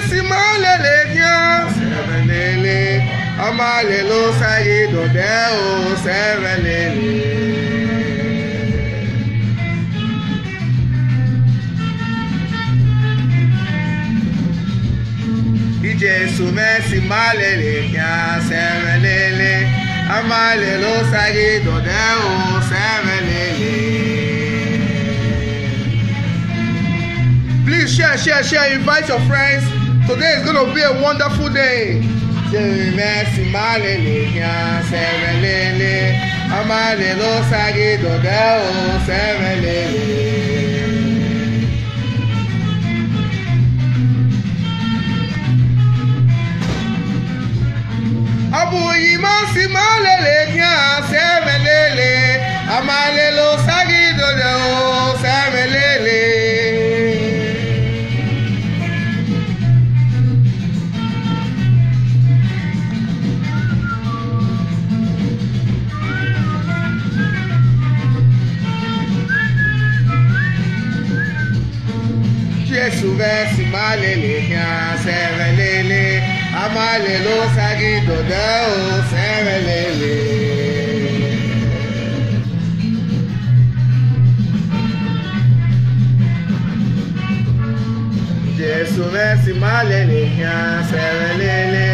si malele kya sevelele amale lo sayi do de o sevelele. Jesu mercy malele kya sevelele amale lo sayi do de o sevelele. Please share, invite your friends. Today is going to be a wonderful day. Jesu mercy malele kya sevelele amale lo sayi do de o sevelele. Abuyi masi malele kya sevelele amale lo sagi do de o sevelele. Jesu versi malele kya sevelele amale lo sagi do de o sevelele. Jesu versi malele kya sevelele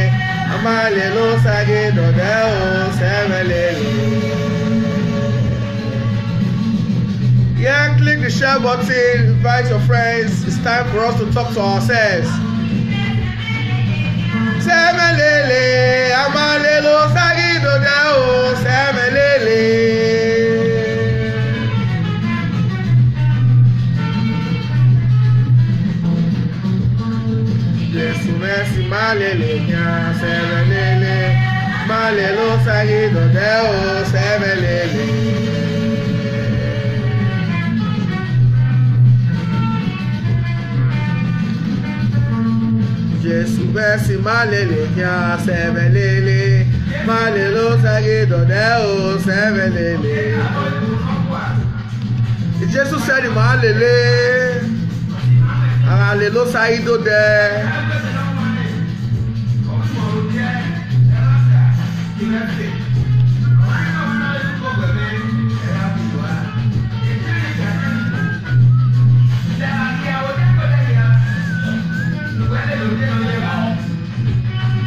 amale lo sagi do de o sevelele. Yeah, click the share button, invite your friends. It's time for us to talk to ourselves. Semelele, amalelo, sagido dao, semelele. Jesu mercy, malele, ya, semelele, malelo, sagido dao, semelele. Jesu mercy malele kya sevelele malelo sagido de o sevelele. Jesus said malele malelo sagido de.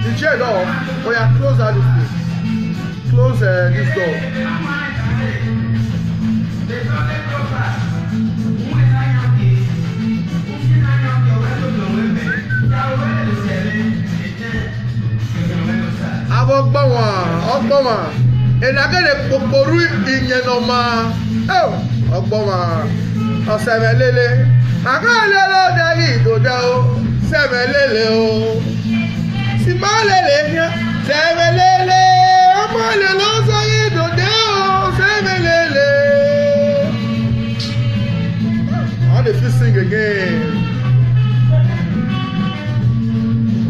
The door. Oh yeah, close out this thing. Close this door. Ogboma. Enagele poporu inyenoma. Ogboma. Osevelele. Agale lo dagi dodao. Sevelele o. Simalele, sevelele, amale lo sayi do de o sevelele. I want to sing again.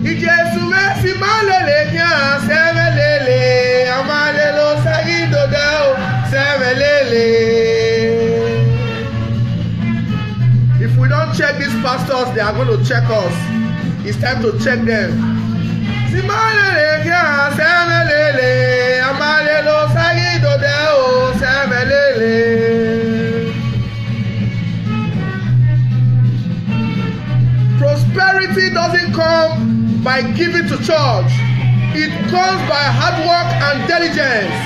Jesu mercy malele kya sevelele, amale lo sayi do de o sevelele. If we don't check these pastors, they are going to check us. It's time to check them. Simalele kya sevelele amale lo sagido de o sevelele. Prosperity doesn't come by giving to church. It comes by hard work and diligence.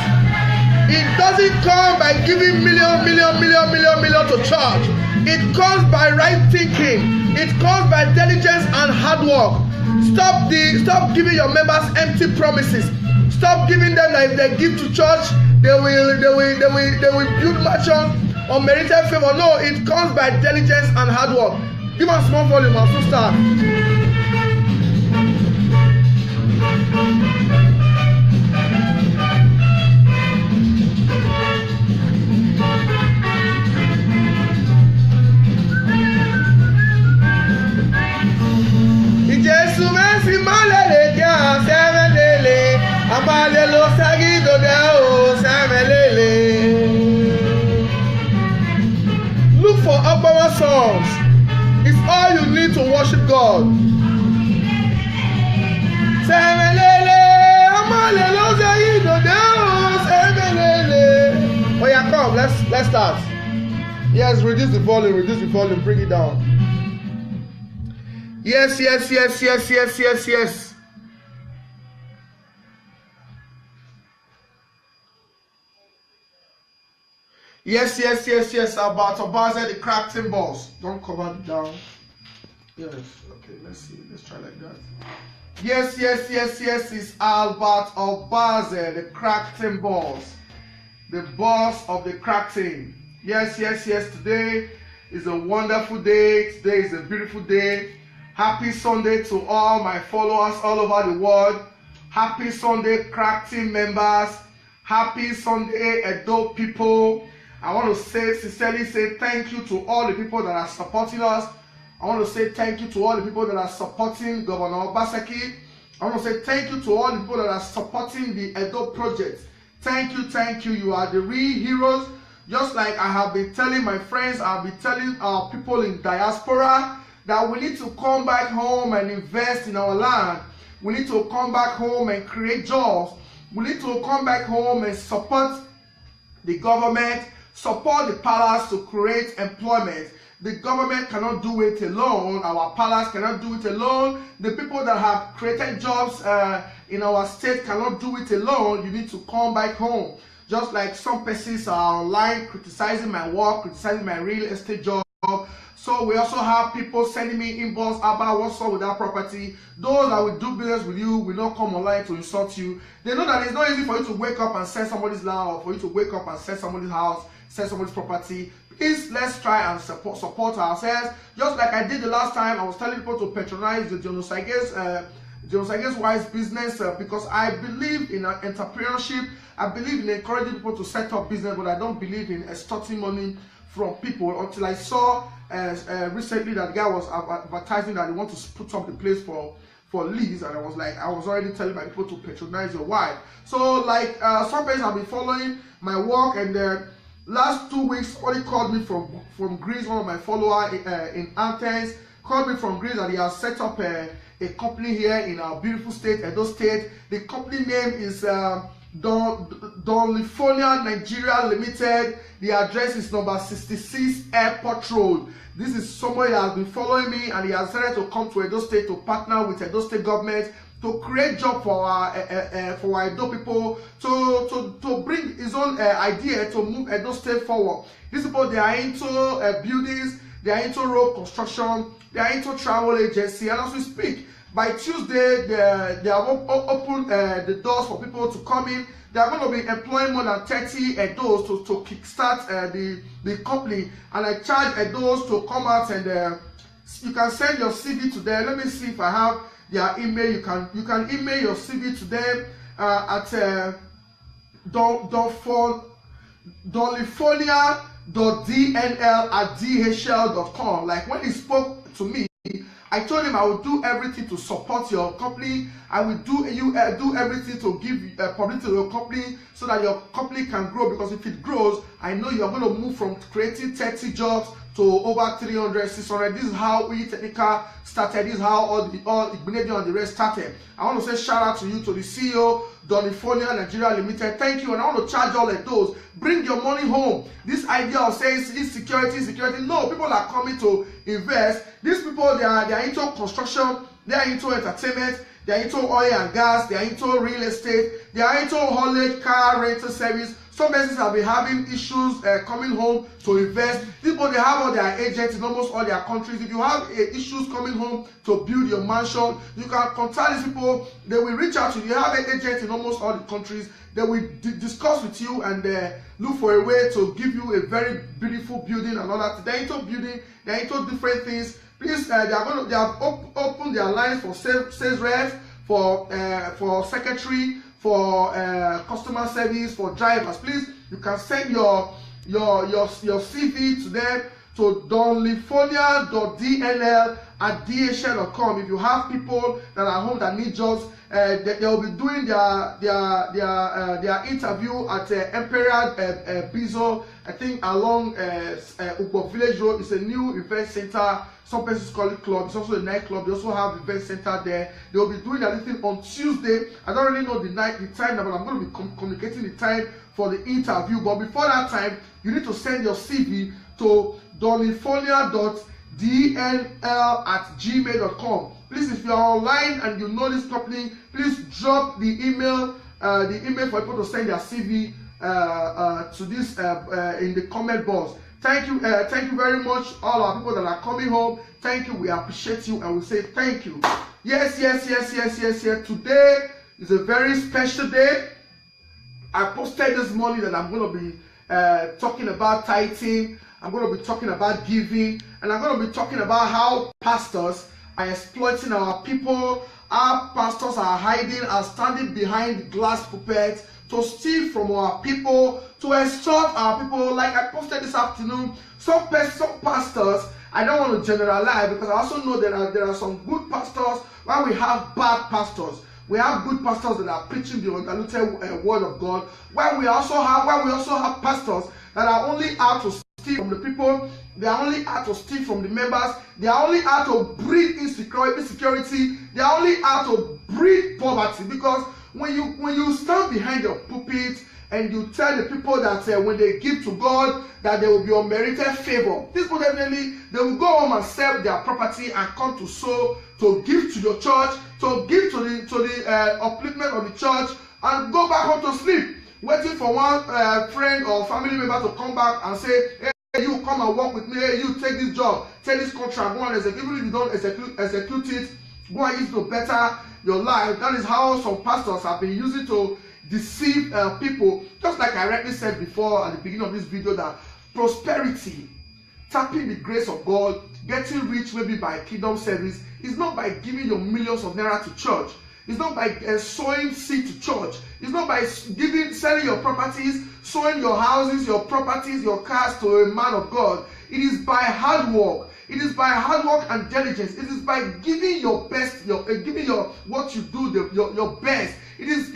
It doesn't come by giving million to church. It comes by right thinking. It comes by diligence and hard work. Stop giving your members empty promises. Stop giving them that if they give to church, they will build mansion or merited favor. No, it comes by diligence and hard work. Give us small volume, our sister. Look for Obazee songs. It's all you need to worship God. Guys, reduce the volume, bring it down. Yes. Yes. About Obazee, the cracked timbers. Don't cover it down. Yes. Okay, let's see. Let's try like that. Yes. It's Albert Obazee, the cracked timbers. The boss of the crack team. Yes. Today is a wonderful day. Today is a beautiful day. Happy Sunday to all my followers all over the world. Happy Sunday, crack team members. Happy Sunday, Edo people. I want to sincerely say thank you to all the people that are supporting us. I want to say thank you to all the people that are supporting Governor Obazee. I want to say thank you to all the people that are supporting the Edo project. Thank you. You are the real heroes. Just like I have been telling my friends, I've been telling our people in diaspora that we need to come back home and invest in our land. We need to come back home and create jobs. We need to come back home and support the government, support the palace to create employment. The government cannot do it alone. Our palace cannot do it alone. The people that have created jobs in our state cannot do it alone. You need to come back home. Just like some persons are online criticizing my work, criticizing my real estate job. So we also have people sending me inbox about what's up with that property. Those that will do business with you will not come online to insult you. They know that it's not easy for you to wake up and sell somebody's land, or for you to wake up and sell somebody's house, sell somebody's property. Please, let's try and support ourselves. Just like I did the last time, I was telling people to patronize the Jonosage's Wise business because I believe in entrepreneurship. I believe in encouraging people to set up business, but I don't believe in extorting money from people. Until I saw recently that the guy was advertising that he wants to put something in place for lease, and I was already telling my people to patronize your wife. So like some people have been following my work, and last 2 weeks somebody called me from Greece. One of my followers in Athens called me from Greece, and he has set up a company here in our beautiful state, Edo State. The company name is Donlifonia Nigeria Limited. The address is number 66 Airport Road. This is somebody that has been following me, and he has decided to come to Edo State to partner with Edo State government to create job for our Edo people, to bring his own idea to move Edo State forward. These people, they are into buildings, they are into road construction, they are into travel agency, and as we speak, by Tuesday, they have opened the doors for people to come in. They are going to be employing more than 30 Edos to kickstart the company. And I charge Edos to come out, and you can send your CV to them. Let me see if I have their email. You can email your CV to them at donlifonia.dnl@dhl.com. Like when he spoke to me, I told him I will do everything to support your company. I will do everything to give publicity to your company so that your company can grow, because if it grows, I know you are going to move from creating 30 jobs to over 300, 600. This is how we Technical started. This is how all Igbenedi and the rest started. I want to say shout out to you, to the CEO, Donlifonia Nigeria Limited. Thank you, and I want to charge all of those. Bring your money home. This idea of saying security. No, people are coming to invest. These people, they are into construction, they are into entertainment, they are into oil and gas, they are into real estate, they are into haulage, car rental service. Some businesses have been having issues coming home to invest. These people, they have all their agents in almost all their countries. If you have issues coming home to build your mansion, you can contact these people. They will reach out to you. You have an agent in almost all the countries. They will discuss with you and look for a way to give you a very beautiful building and all that. They're into building, they're into different things. Please, they have opened their lines for sales reps, for secretary, for customer service, for drivers. Please, you can send your CV to them to donlifonia.dnl@dhl.com. If you have people that are home that need jobs, they will be doing their interview at Emperor Bizo, I think along Ugbo Village Road. It's a new event center. Some places call it club. It's also a nightclub. They also have event center there. They will be doing that thing on Tuesday. I don't really know the time, but I'm going to be communicating the time for the interview. But before that time, you need to send your CV to dolifonia.dnl@gmail.com. Please, if you are online and you know this company, please drop the email for people to send their CV to this in the comment box. Thank you very much, all our people that are coming home. Thank you, we appreciate you, and we say thank you. Yes. Today is a very special day. I posted this morning that I'm going to be talking about tithing. I'm going to be talking about giving, and I'm going to be talking about how pastors are exploiting our people. Our pastors are hiding and standing behind glass pulpits to steal from our people, to extort our people. Like I posted this afternoon, some pastors, I don't want to generalize, because I also know that there are some good pastors, while we have bad pastors. We have good pastors that are preaching the undiluted word of God, while we also have pastors that are only out to steal from the people. They are only out to steal from the members. They are only out to breed insecurity. They are only out to breed poverty. Because when you stand behind your pulpit and you tell the people that when they give to God, that there will be unmerited favor, these people definitely, they will go home and sell their property and come to sow, to give to your church, to give to the upliftment of the church, and go back home to sleep, waiting for one friend or family member to come back and say, hey, you come and work with me. Hey, you take this job, take this contract, go and execute. Even if you don't execute it, go and use it to better your life. That is how some pastors have been using to deceive people. Just like I rightly said before at the beginning of this video, that prosperity, tapping the grace of God, getting rich maybe by kingdom service, is not by giving your millions of naira to church. It's not by sowing seed to church. It's not by selling your properties, sowing your houses, your properties, your cars to a man of God. It is by hard work. It is by hard work and diligence. It is by giving your best, giving what you do, your best. Please,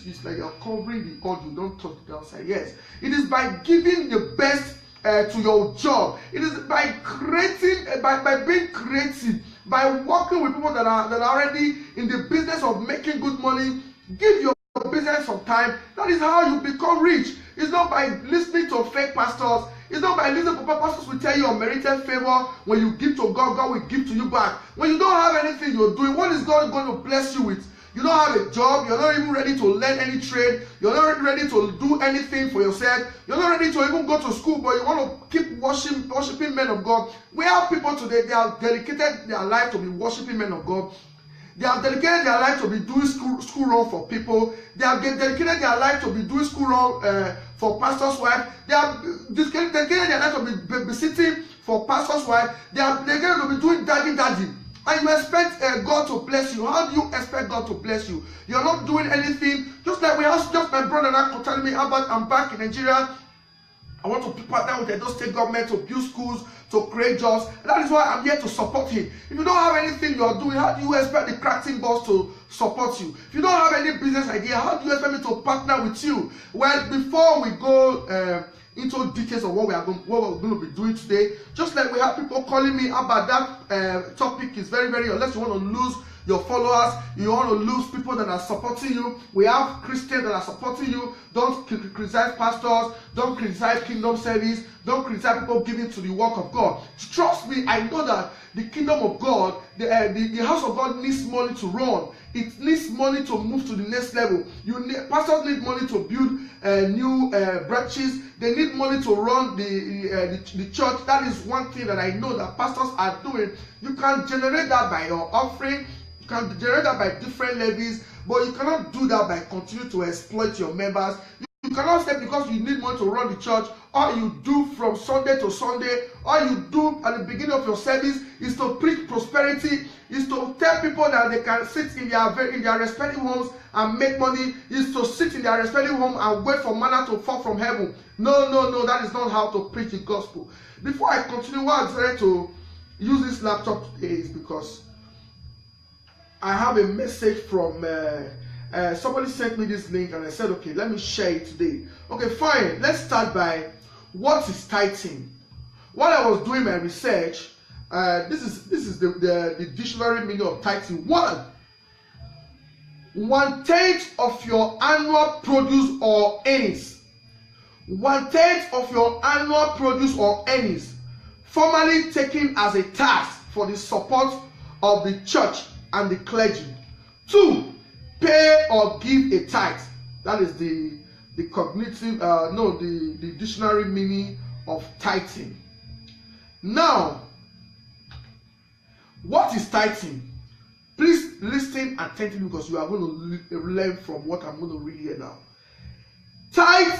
it's like you're covering the audio. Don't touch the outside. Yes, it is by giving the best to your job. It is by creating, by being creative, by working with people that are already in the business of making good money. Give your business some time. That is how you become rich. It's not by listening to fake pastors. It's not by listening to pastors who tell you unmerited favor. When you give to God, God will give to you back. When you don't have anything you're doing, what is God going to bless you with? You don't have a job. You're not even ready to learn any trade. You're not ready to do anything for yourself. You're not ready to even go to school, but you want to keep worshiping men of God. We have people today, they have dedicated their life to be worshiping men of God. They have dedicated their life to be doing school run for people. They have dedicated their life to be doing school run for pastor's wife. They have dedicated their life to be babysitting for pastor's wife. They have dedicated to be doing daddy. And you expect God to bless you. How do you expect God to bless you? You're not doing anything. Just like just my brother and I telling me about, I'm back in Nigeria. I want to partner with the Edo State government to build schools, to create jobs. And that is why I'm here to support him. If you don't have anything you are doing, how do you expect the crafting boss to support you? If you don't have any business idea, how do you expect me to partner with you? Well, before we go into details of what we're going to be doing today, just like we have people calling me about that topic is very, very, unless you want to lose your followers, you want to lose people that are supporting you. We have Christians that are supporting you. Don't criticize pastors, don't criticize kingdom service, don't criticize people giving to the work of God. Trust me, I know that the kingdom of God, the house of God needs money to run. It needs money to move to the next level. Pastors need money to build new branches. They need money to run the church. That is one thing that I know that pastors are doing. You can generate that by your offering. You can generate that by different levies, but you cannot do that by continuing to exploit your members. You cannot say because you need money to run the church, all you do from Sunday to Sunday, all you do at the beginning of your service is to preach prosperity, is to tell people that they can sit in their respective homes and make money, is to sit in their respective home and wait for manna to fall from heaven. No, that is not how to preach the gospel. Before I continue, why I decided to use this laptop today is because I have a message from somebody sent me this link and I said, okay, let me share it today. Okay, fine. Let's start by what is tithing. While I was doing my research, This is the dictionary meaning of tithing. 1/10 of your annual produce or earnings. 1/10 of your annual produce or earnings, formerly taken as a tax for the support of the church and the clergy. 2. Pay or give a tithe. That is the cognitive, the dictionary meaning of tithing. Now, what is tithing? Please listen attentively because you are going to learn from what I'm going to read here now. Tithe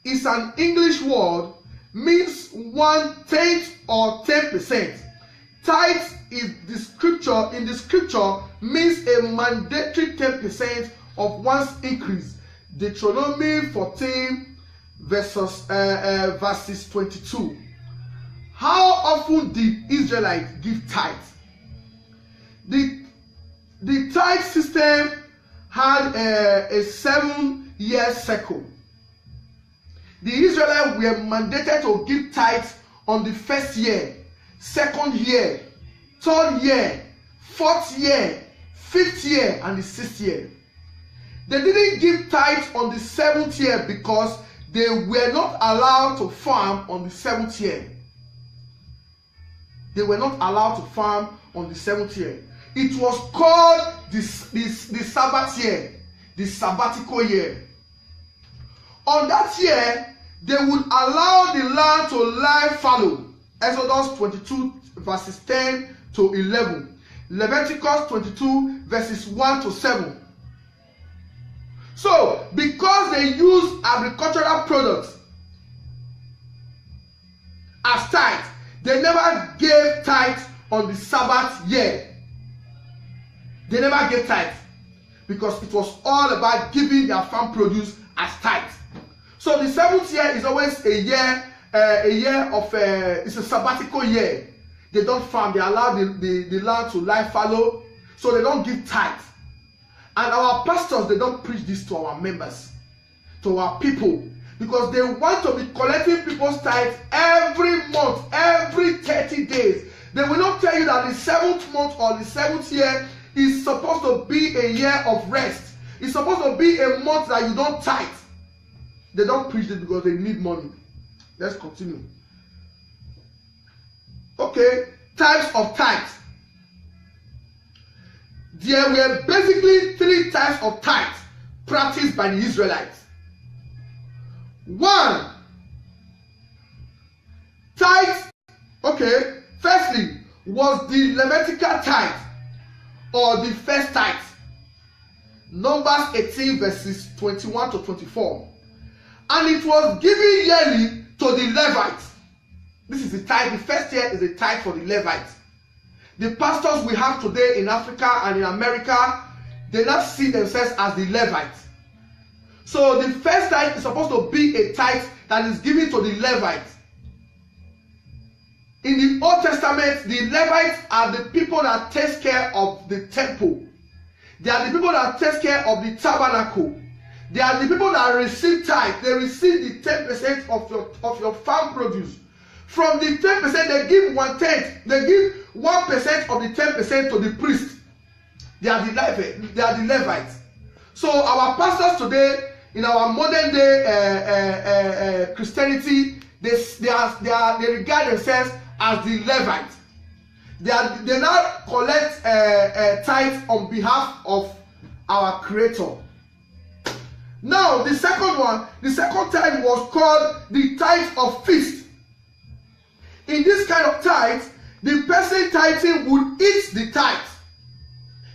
is an English word, means 1/10 or 10%. Tithe in the scripture means a mandatory 10% of one's increase. Deuteronomy 14 verses 22. How often did Israelites give tithe? The tithe system had a 7-year cycle. The Israelites were mandated to give tithes on the first year, second year, third year, fourth year, fifth year, and the sixth year. They didn't give tithes on the 7th year because they were not allowed to farm on the 7th year. They were not allowed to farm on the 7th year. It was called the Sabbath year, the sabbatical year. On that year, they would allow the land to lie fallow. Exodus 22 verses 10 to 11. Leviticus 22 verses 1 to 7. So, because they used agricultural products as tithe, they never gave tithe on the Sabbath year. They never gave tithe because it was all about giving their farm produce as tithe. So the 7th year is always a year of it's a sabbatical year. They don't farm. They allow the land to lie fallow, so they don't give tithe. And our pastors, they don't preach this to our members, to our people, because they want to be collecting people's tithes every month, every 30 days. They will not tell you that the 7th month or the 7th year is supposed to be a year of rest. It's supposed to be a month that you don't tithe. They don't preach it because they need money. Let's continue. Okay, types of tithes. There were basically 3 types of tithes practiced by the Israelites. 1. Tithes, firstly, was the Levitical tithe or the first tithe. Numbers 18 verses 21 to 24. And it was given yearly to the Levites. This is the tithe. The first year is the tithe for the Levites. The pastors we have today in Africa and in America, they not see themselves as the Levites. So the first tithe is supposed to be a tithe that is given to the Levites. In the Old Testament, the Levites are the people that take care of the temple. They are the people that take care of the tabernacle. They are the people that receive tithe. They receive the 10% of your farm produce. From the 10%, they give 1/10. They give 1% of the 10% to the priest. They are the Levites. So our pastors today, in our modern day Christianity, they regard themselves as the Levites. They now collect tithes on behalf of our Creator. Now the second tithe was called the tithe of feast. In this kind of tithe, the person tithing would eat the tithe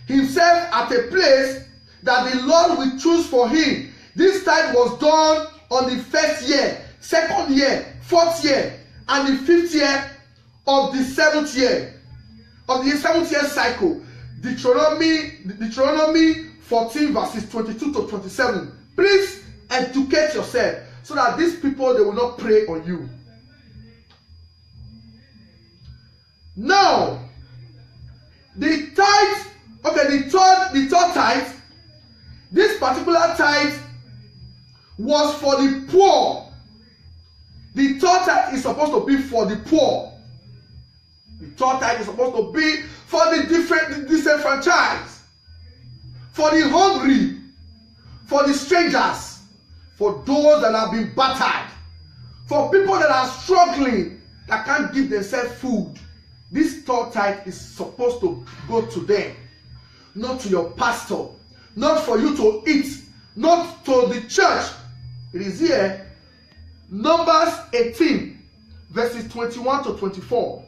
himself at a place that the Lord will choose for him. This tithe was done on the first year, second year, fourth year, and the 5th year of the 7th year, of the 7th year cycle. Deuteronomy 14 verses 22 to 27. Please educate yourself so that these people, they will not prey on you. Now, the tithe, the third tithe, this particular tithe was for the poor. The third tithe is supposed to be for the poor. The third tithe is supposed to be for the disenfranchised, for the hungry, for the strangers, for those that have been battered, for people that are struggling, that can't give themselves food. This third tithe is supposed to go to them, not to your pastor, not for you to eat, not to the church. It is here, Numbers 18, verses 21 to 24.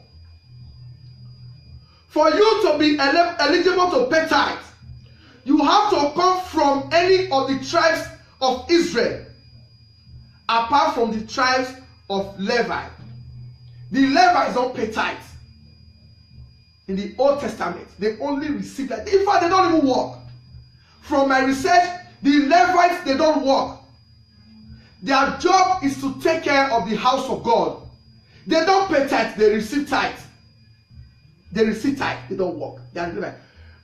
For you to be eligible to pay tithe, you have to come from any of the tribes of Israel, apart from the tribes of Levi. The Levites don't pay tithe. In the Old Testament, they only receive that. In fact, they don't even work. From my research, the Levites, they don't work. Their job is to take care of the house of God. They don't pay tithe, they receive tithe. They receive tithe, they don't work. They are Levites.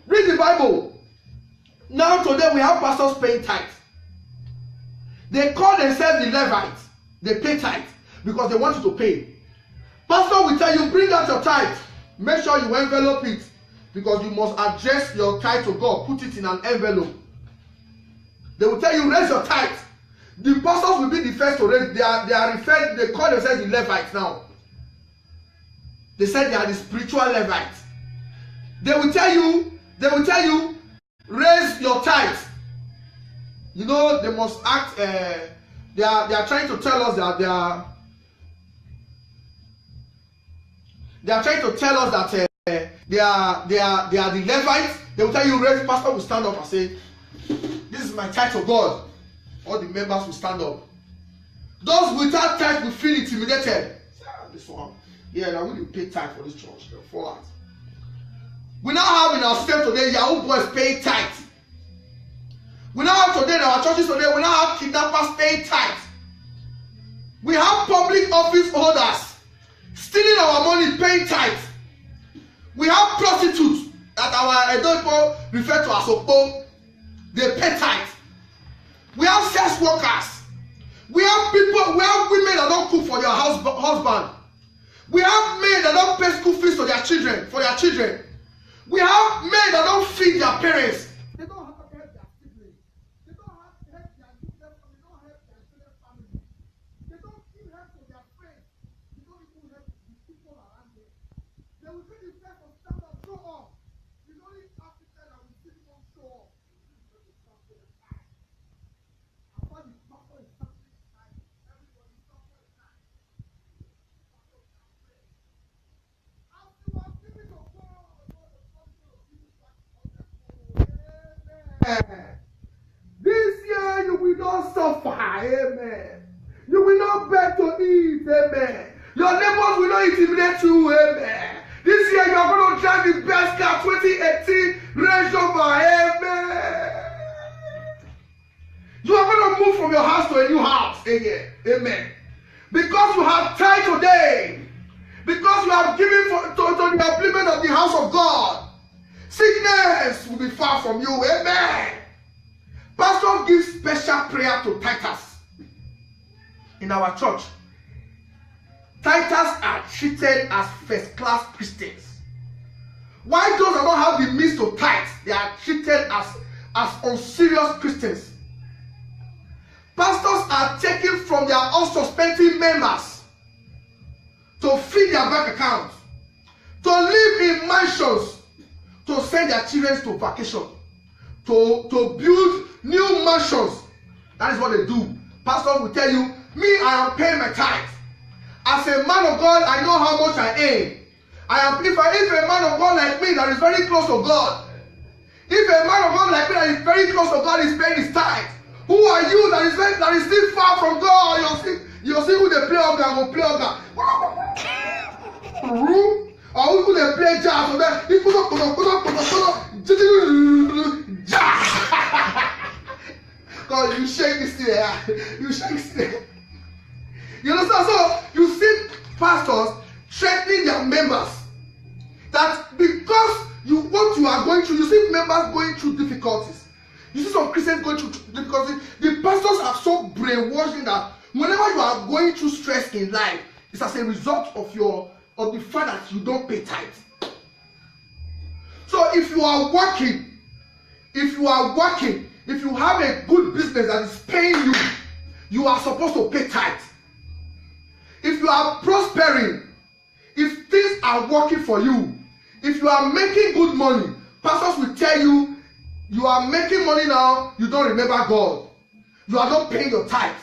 Read the Bible. Now today we have pastors paying tithe. They call themselves the Levites. They pay tithe because they want you to pay. Pastor will tell you, bring out your tithe. Make sure you envelope it, because you must address your tithe to God. Put it in an envelope. They will tell you, raise your tithe. The pastors will be the first to raise. They call themselves the Levites now. They said they are the spiritual Levites. They will tell you, raise your tithe. You know, they must act. They are trying to tell us that they are trying to tell us that they are the Levites. They will tell you, raise. Pastor will stand up and say, this is my tithe to God. All the members will stand up. Those without tithe will feel intimidated. This one, yeah, now we will pay tithe for this church. They'll fall out. We now have in our system today, Yahoo boys paying tithe. We now have today in our churches today, we now have kidnappers paying tithe. We have public office holders stealing our money, paying tithe. We have prostitutes that our Edo people refer to as Opo. They pay tithe. We have sex workers. We have women that don't cook for their husband. We have men that don't pay school fees to their children, for their children. We have men that don't feed their parents. They don't have to help their siblings. They don't have to help their children. They don't help their children's family. They don't give help to their friends. They don't even help the people around them. They will see the first of stand up, show off. You don't need African that will see them show off. This year you will not suffer, amen. You will not beg to eat, amen. Your neighbors will not intimidate you, amen. This year you are going to drive the best car, 2018 Range Rover, amen. You are going to move from your house to a new house, amen. Because you have tithe today, because you have given to the upliftment of the house of God, sickness will be far from you, amen. Pastor gives special prayer to tithers in our church. Tithers are treated as first-class Christians. Why those that don't have the means to tithe, they are treated as unserious Christians. Pastors are taken from their unsuspecting members to feed their bank accounts, to live in mansions, to send their children to vacation, to build new mansions. That is what they do. Pastors will tell you, me, I am paying my tithe. As a man of God, I know how much I earn. If a man of God like me that is very close to God, if a man of God like me that is very close to God is paying his tithe, who are you that is still far from God? You'll see who they play organ, will play organ. Or who they play jazz, or that God, you shake this thing, you shake this thing. You understand? So you see pastors threatening their members that because what you are going through, you see members going through difficulties. You see some Christians going through difficulties. The pastors are so brainwashed that whenever you are going through stress in life, it's as a result of your of the fact that you don't pay tithe. So if you are working, if you have a good business that is paying you, you are supposed to pay tithe. If you are prospering, if things are working for you, if you are making good money, pastors will tell you, you are making money now, you don't remember God. You are not paying your tithe.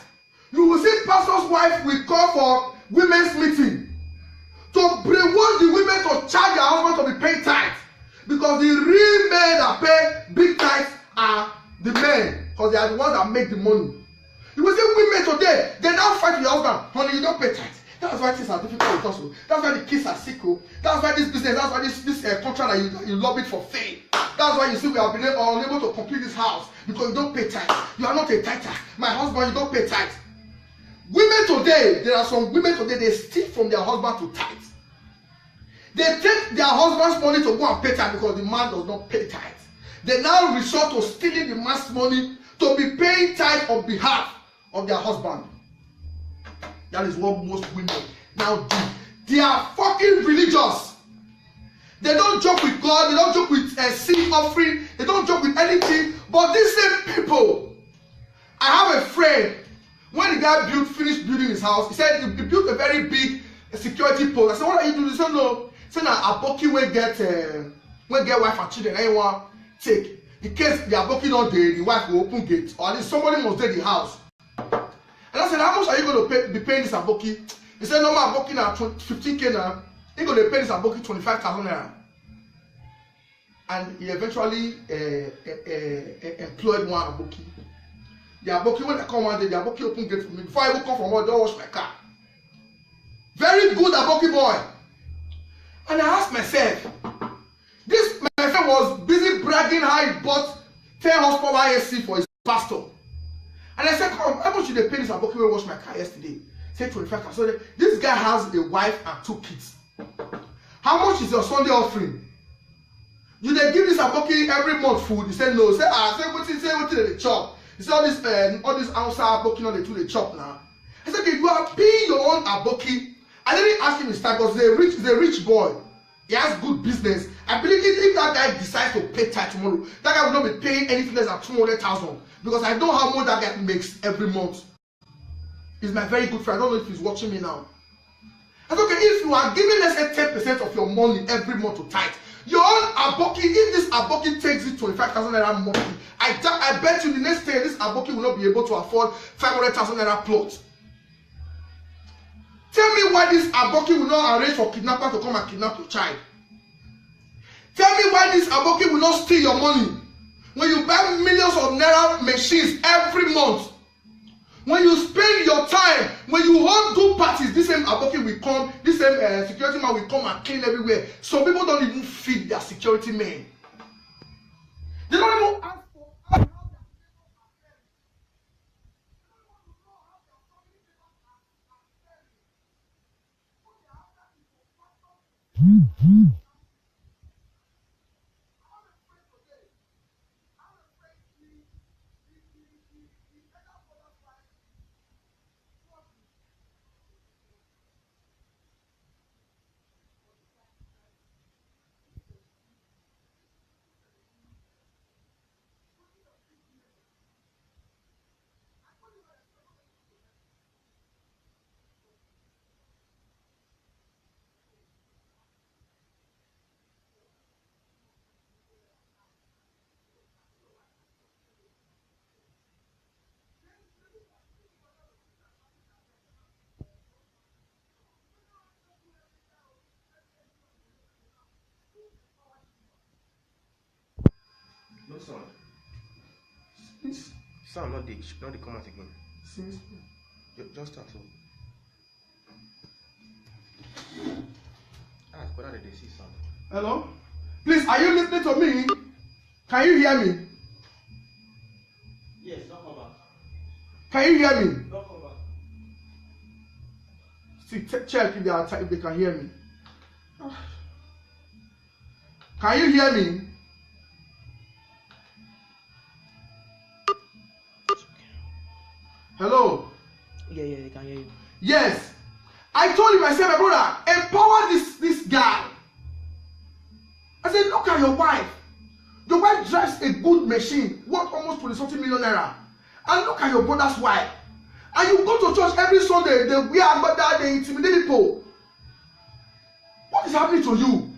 You will see pastor's wife will call for women's meeting to brainwash the women to charge their husband to be paying tithe. Because the real men that pay big tithes are the men, because they are the ones that make the money. You will see women today, they now fight with your husband. Honey, you don't pay tithe. That's why things are difficult with us. That's why the kids are sick. That's why this business, that's why this contract that you lobbied for fail. That's why you see we have been unable to complete this house, because you don't pay tithe. You are not a tither. My husband, you don't pay tithe. Women today, there are some women today, they steal from their husband to tithe. They take their husband's money to go and pay tithe because the man does not pay tithe. They now resort to stealing the man's money to be paying tithe on behalf of their husband. That is what most women now do. They are fucking religious. They don't joke with God. They don't joke with sin offering. They don't joke with anything. But these same people, I have a friend. When the guy finished building his house, he said he built a very big security post. I said, what are you doing? He said, no. He said, now Aboki will get wife and children. Anyone take. In case the Aboki not there, the wife will open gate. Or at least somebody must take the house. And I said, how much are you going to be paying this Aboki? He said, no, my Aboki now 15K now. He's going to pay this Aboki 25,000 naira. And he eventually employed one Aboki. The Aboki, when I come one day, the Aboki open gate for me. Before I even come from work, don't wash my car. Very good Aboki boy. And I asked myself, this my friend was busy bragging how he bought 10 horsepower AC for his pastor. And I said, come, how much did they pay this Aboki when I washed my car yesterday? He said 25,000. So this guy has a wife and 2 kids. How much is your Sunday offering? You they give this Aboki every month food? He said no. He said, what did they chop? He said all this outside Aboki, now they do the chop now. I said, okay, you are paying your own Aboki. I didn't ask him his time because he's a rich boy. He has good business. I believe if that guy decides to pay tithe tomorrow, that guy will not be paying anything less than 200,000 because I know how much that guy makes every month. He's my very good friend. I don't know if he's watching me now. I said, okay, if you are giving let's say 10% of your money every month to tithe, your own Aboki, if this Aboki takes it 25,000 naira monthly, I bet you the next day this Aboki will not be able to afford 500,000 naira plot. Tell me why this Aboki will not arrange for kidnapper to come and kidnap your child. Tell me why this Aboki will not steal your money. When you buy millions of naira machines every month, when you spend your time, when you hold good parties, this same Aboki will come, this same security man will come and clean everywhere. Some people don't even feed their security men. They don't even ask for no sound. Since sound not the comment again. Since just start. Whether they see sound. Hello? Please, are you listening to me? Can you hear me? Yes, don't come back. Can you hear me? Don't come back. See, check if they can hear me. Can you hear me? Hello? Yeah, they can hear you. Yes. I I told him, I said, my brother, empower this guy. I said, look at your wife. Your wife drives a good machine, worth almost 20-something million naira. And look at your brother's wife. And you go to church every Sunday, they wear agbada, they intimidate people. What is happening to you?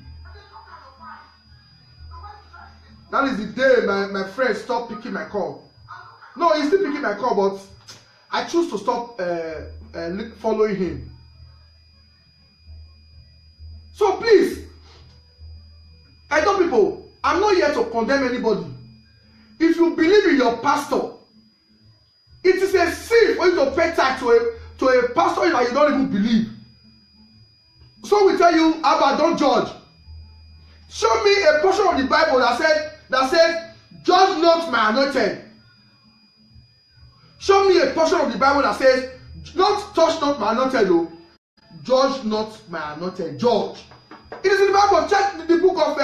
That is the day my friend stopped picking my call. No, he's still picking my call, but I choose to stop following him. So please, I tell people, I'm not here to condemn anybody. If you believe in your pastor, it is a sin for you to pay tax to a pastor that you don't even believe. So we tell you, Abba, don't judge. Show me a portion of the Bible that says, judge not my anointed. Show me a portion of the Bible that says, not touch not my anointed, though. Judge not my anointed. Judge. It is in the Bible. Check the book of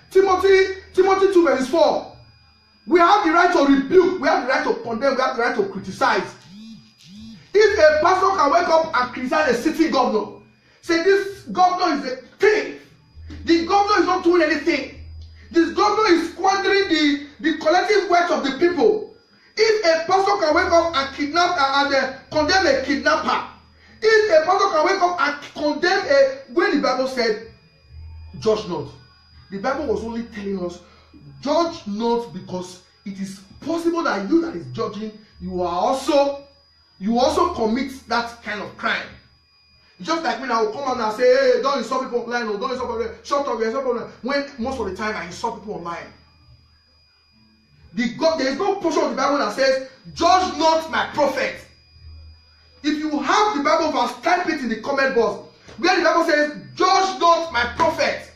Timothy 2 verse 4. We have the right to rebuke, we have the right to condemn, we have the right to criticize. If a pastor can wake up and criticize a sitting governor, say this governor is a thief, the governor is not doing anything, this governor is squandering the collective wealth of the people. If a pastor can wake up and kidnap and condemn a kidnapper, if a pastor can wake up and condemn when the Bible said, judge not, the Bible was only telling us, judge not, because it is possible that you that is judging, you also commit that kind of crime. Just like me, I will come out and say, hey, don't insult people online, or don't insult people, shut up, insult people online. When most of the time I insult people online. There is no portion of the Bible that says, judge not my prophet. If you have the Bible verse, type it in the comment box. Where the Bible says, judge not my prophet.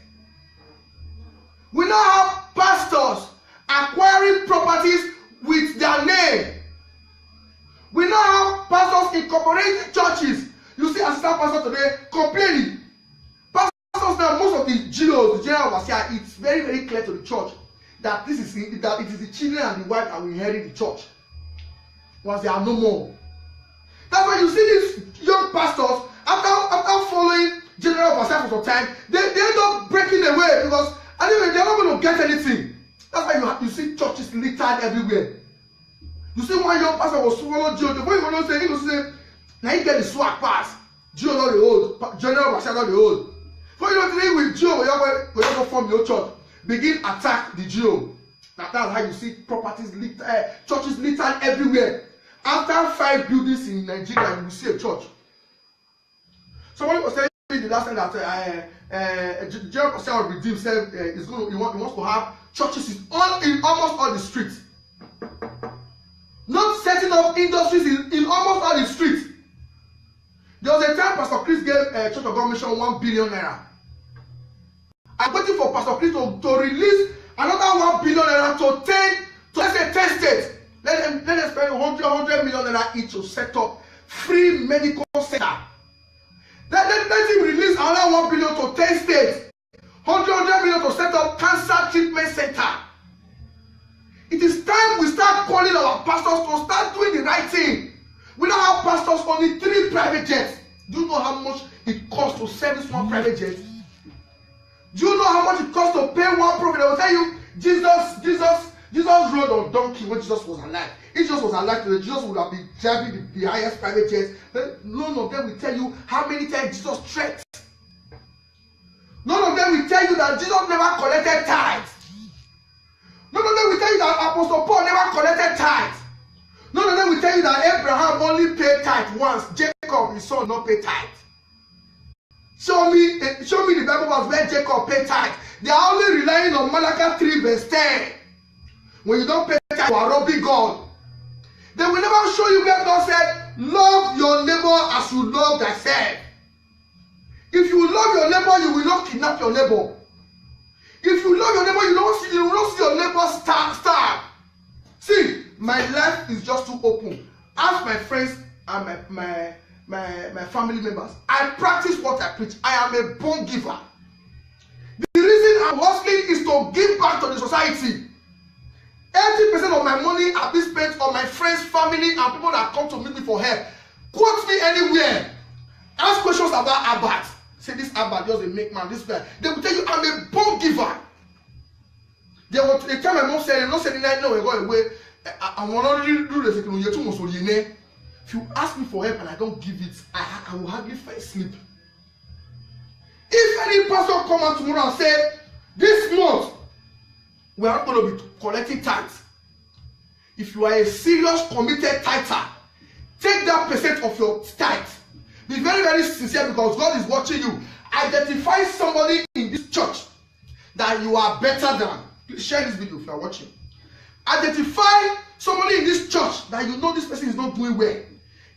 We now have pastors acquiring properties with their name. We now have pastors incorporating churches. You see assistant pastor today complaining. Pastors now, most of the GOs, the general overseer, it's very, very clear to the church that it is the children and the wife that will inherit the church once they are no more. That's why you see these young pastors, after following general overseer for some time, they end up breaking away because anyway, they're not going to get anything. That's why you see churches littered everywhere. You see one young pastor was swallowed Gio. The boy he will say, now he get the swag pass. Gio not the old. General Overseer not the old. For you know today with Gio, we go form your church. Begin attack the Gio. Now that's how you see properties churches littered everywhere. After 5 buildings in Nigeria, you will see a church. Somebody was telling me the last time that General Overseer of Redeem said he wants to have churches in almost all the streets. Not setting up industries in almost all the streets. There was a time Pastor Chris gave Church of God Mission 1 billion naira. I'm waiting for Pastor Chris to release another 1 billion naira to let's say 10 states. Let them spend 100 million naira each to set up free medical center. Let him release another 1 billion to 10 states. 100 million to set up cancer treatment center. It is time we start calling our pastors to start doing the right thing. We now have pastors owning 3 private jets. Do you know how much it costs to service one private jet? Do you know how much it costs to pay one prophet? I will tell you, Jesus rode on donkey when Jesus was alive. If Jesus was alive today, Jesus would have been driving the highest private jets. But none of them will tell you how many times Jesus trekked. None of them will tell you that Jesus never collected tithes. None of them will tell you that Apostle Paul never collected tithes. None of them will tell you that Abraham only paid tithe once. Jacob, his son, not paid tithe. Show me the Bible verse where Jacob paid tithe. They are only relying on Malachi 3 verse 10. When you don't pay tithe, you are robbing God. They will never show you where God said, love your neighbor as you love thyself. If you love your neighbor, you will not kidnap your neighbor. If you love your neighbor, you will not see your neighbor starve. See, my life is just too open. Ask my friends and my family members. I practice what I preach. I am a born giver. The reason I'm hustling is to give back to the society. 80% of my money are being spent on my friends, family, and people that come to meet me for help. Quote me anywhere. Ask questions about Abbat. Say this Abbat just a make man, this guy. They will tell you I'm a born giver. There was a time my mom said, I'm not saying that no, we go away. I want to do this. If you ask me for help and I don't give it, I will hardly fall asleep. If any pastor come out tomorrow and say, this month we are not going to be collecting tithes. If you are a serious committed tither, take that percent of your tithe. Be very, very sincere because God is watching you. Identify somebody in this church that you are better than. Please share this video if you are watching. Identify somebody in this church that you know this person is not doing well.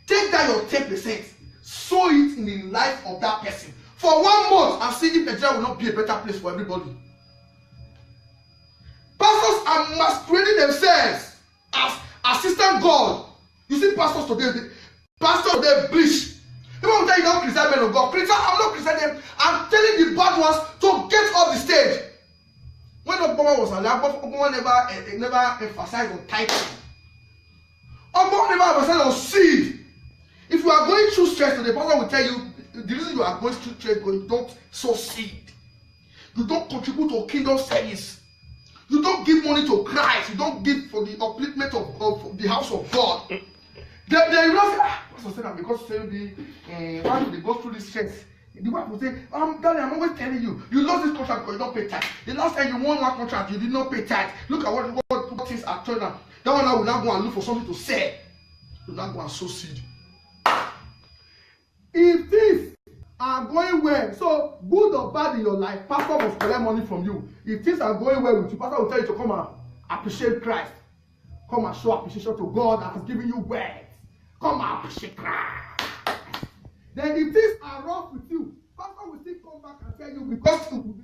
Take that your 10%, sow it in the life of that person. For 1 month, and see if Nigeria will not be a better place for everybody. Pastors are masquerading themselves as assistant God. You see pastors today, bleach. People will tell you don't criticize men of God. I'm not criticizing them. I'm telling the bad ones to get off the stage. When Obama was alive, Obama never emphasized on tithing. Obama never emphasized on seed. If you are going through stress, the pastor will tell you the reason you are going through stress because you don't sow seed. You don't contribute to kingdom service. You don't give money to Christ. You don't give for the upliftment of the house of God. They will not say, pastor said that because why do they go through this stress? The wife will say, darling, I'm always telling you, you lost this contract because you don't pay tax. The last time you won one contract, you did not pay tax. Look at what things are turning out. That one now will now go and look for something to sell. You now go and sow seed. If things are going well, so good or bad in your life, pastor must collect money from you. If things are going well with you, pastor will tell you to come and appreciate Christ. Come and show appreciation to God that has given you words. Come and appreciate Christ. Then if things are rough with you, pastor will still come back and tell you because you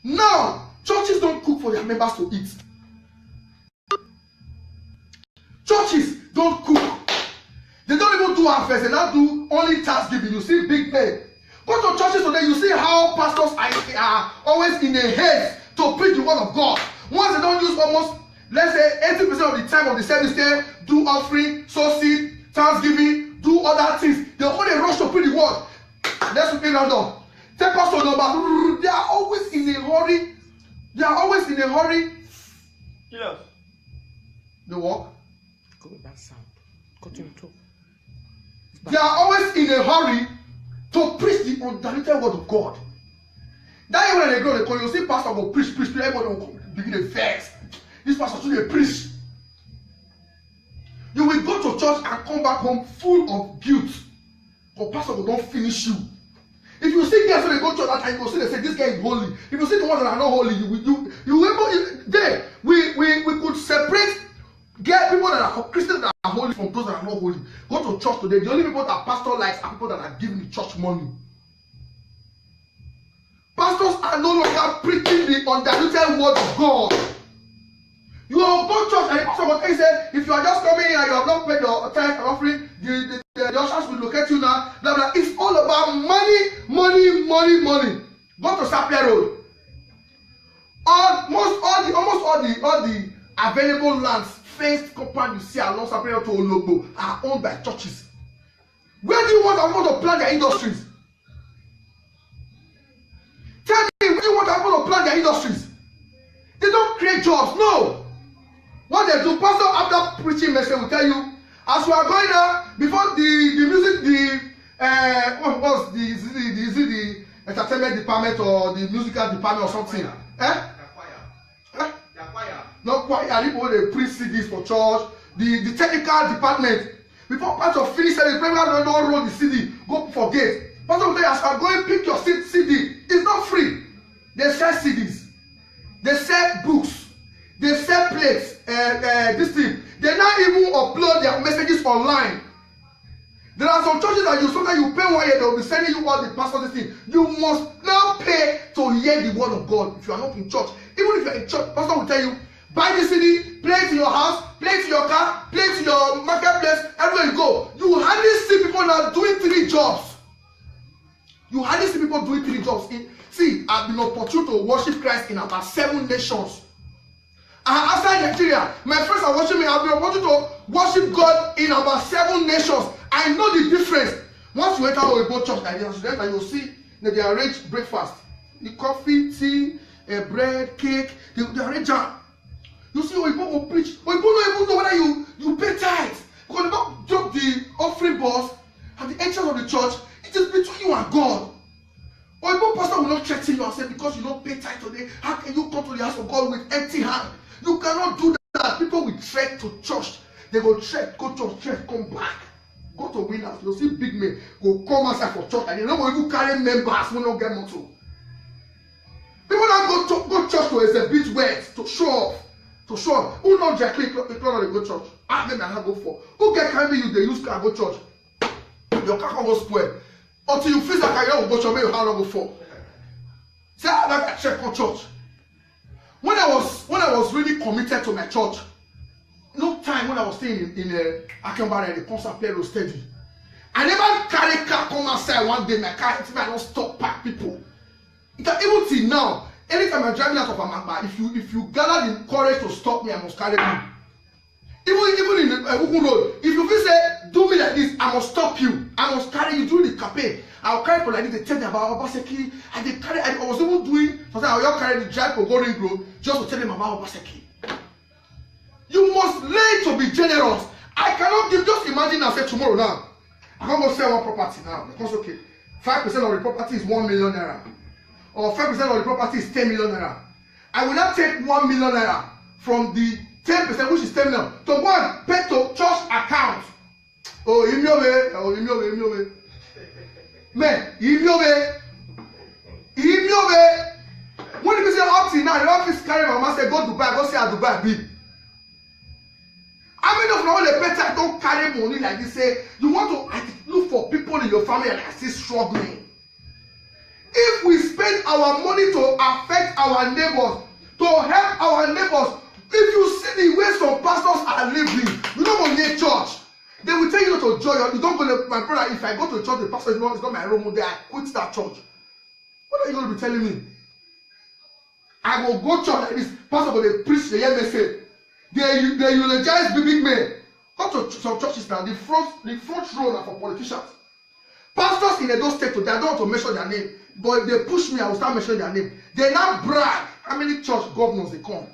now, churches don't cook for their members to eat. Churches don't cook. They don't even do harvest. They now do only Thanksgiving. You see big men. Go to churches today, you see how pastors are always in a haste to preach the word of God. Once they don't use almost, let's say, 80% of the time of the service there, do offering, sow seed, Thanksgiving, do other things. They only rush to preach the word. Let's put it down. Take us to number. They are always in a hurry. Yes. They walk. Go with that sound. Continue to. They are always in a hurry to preach the undiluted word of God. That when they go, you see pastor go preach. Everybody will begin a verse. This pastor should preach. You will go to church and come back home full of guilt. But pastor will not finish you. If you see girls when they go to that time, you will see they say this guy is holy. If you see the ones that are not holy, we could separate get people that are Christians that are holy from those that are not holy. Go to church today. The only people that pastor likes are people that are giving the church money. Pastors are no longer preaching the undiluted word of God. You are go to church and the pastor will say, if you are just coming here and you have not paid your tithe and offering, the ushers will locate you now. Blah blah. It's all about money. Go to Sapia Road. Almost all the available lands, fenced compound you see along Sapia Road to Ologbo are owned by churches. Where do you want to plant their industries? Tell me, where do you want to plant their industries? They don't create jobs. No. What they do, pastor after preaching message will tell you, as we are going now, before the music, what was the entertainment department or the musical department or something? The choir. Not choir. People they preach CDs for church. The technical department. Before pastor finish the program, don't roll the CD. Go forget. Pastor will tell you, as you are going, pick your CD. It's not free. They sell CDs. They sell books. They sell plates. This thing. They now even upload their messages online. There are some churches that sometimes you pay 1 year, they will be sending you all the pastors this thing. You must now pay to hear the word of God if you are not in church. Even if you are in church, pastor will tell you, buy the CD, play it in your house, play it in your car, play it in your marketplace, everywhere you go. You hardly see people now doing 3 jobs. You hardly see people doing 3 jobs. See, I've been opportune to worship Christ in about 7 nations. Outside Nigeria, my friends are watching me. I've been opportune to worship God in about 7 nations. I know the difference. Once you enter a church like this, you will see that they arrange breakfast, the coffee, tea, bread, cake. They arrange jam. You see, people will preach. But people don't even know whether you pay tithes, because they don't drop the offering box at the entrance of the church. It is between you and God. Or people pastor will not threaten you and say, because you don't pay tithe today, how can you come to the house of God with empty hand? You cannot do that. People will trek to church. They go trek, go to church, come back. Go to winners. You'll see big men go come outside for church and they don't even carry members who don't get motto. People don't go church to exhibit words, to show off. To show off. Who not directly they go church? Maybe I go for. Who get carry you, they use car go church? Your car can go spoil. Until you feel like I don't go church, maybe you go for. Say, I like to check for church. When I was really committed to my church, no time when I was staying in Akambara, the concert player was steady. I never carry car come outside one day. My car, I don't stop pack people. Even till now, anytime I'm driving out of Amamba, if you gather the courage to stop me, I must carry you. Even in the Ugu road, if you feel say do me like this, I must stop you. I must carry you during the campaign. I'll carry people like this. They tell me about Obazee. I was even doing something. I'll carry the drive for Golden Grove just to tell them about Obazee. You must learn to be generous. I cannot give. Just imagine I say tomorrow now. I can't go sell one property now because okay, 5% of the property is 1 million naira, or 5% of the property is 10 million naira. I will not take 1 million naira from the 10%, which is 10 million, to go and pay to church account. Oh, Imiowe. Man, Imiowe. When you say up till now, the office carry my man say go Dubai, go see how Dubai be. How many of you all the better don't carry money like this? Say you want to look for people in your family and are still struggling. If we spend our money to affect our neighbors, to help our neighbors, if you see the way some pastors are living, you don't go near church. They will tell you not to join. You don't go to my brother. If I go to church, the pastor is not my role model. I quit that church. What are you going to be telling me? I will go church like this. Pastor will preach the message. They eulogize big men. Go to some churches now. The front row are for politicians. Pastors in those states today, I don't want to mention their name, but if they push me, I will start mentioning their name. They now brag how many church governors they come.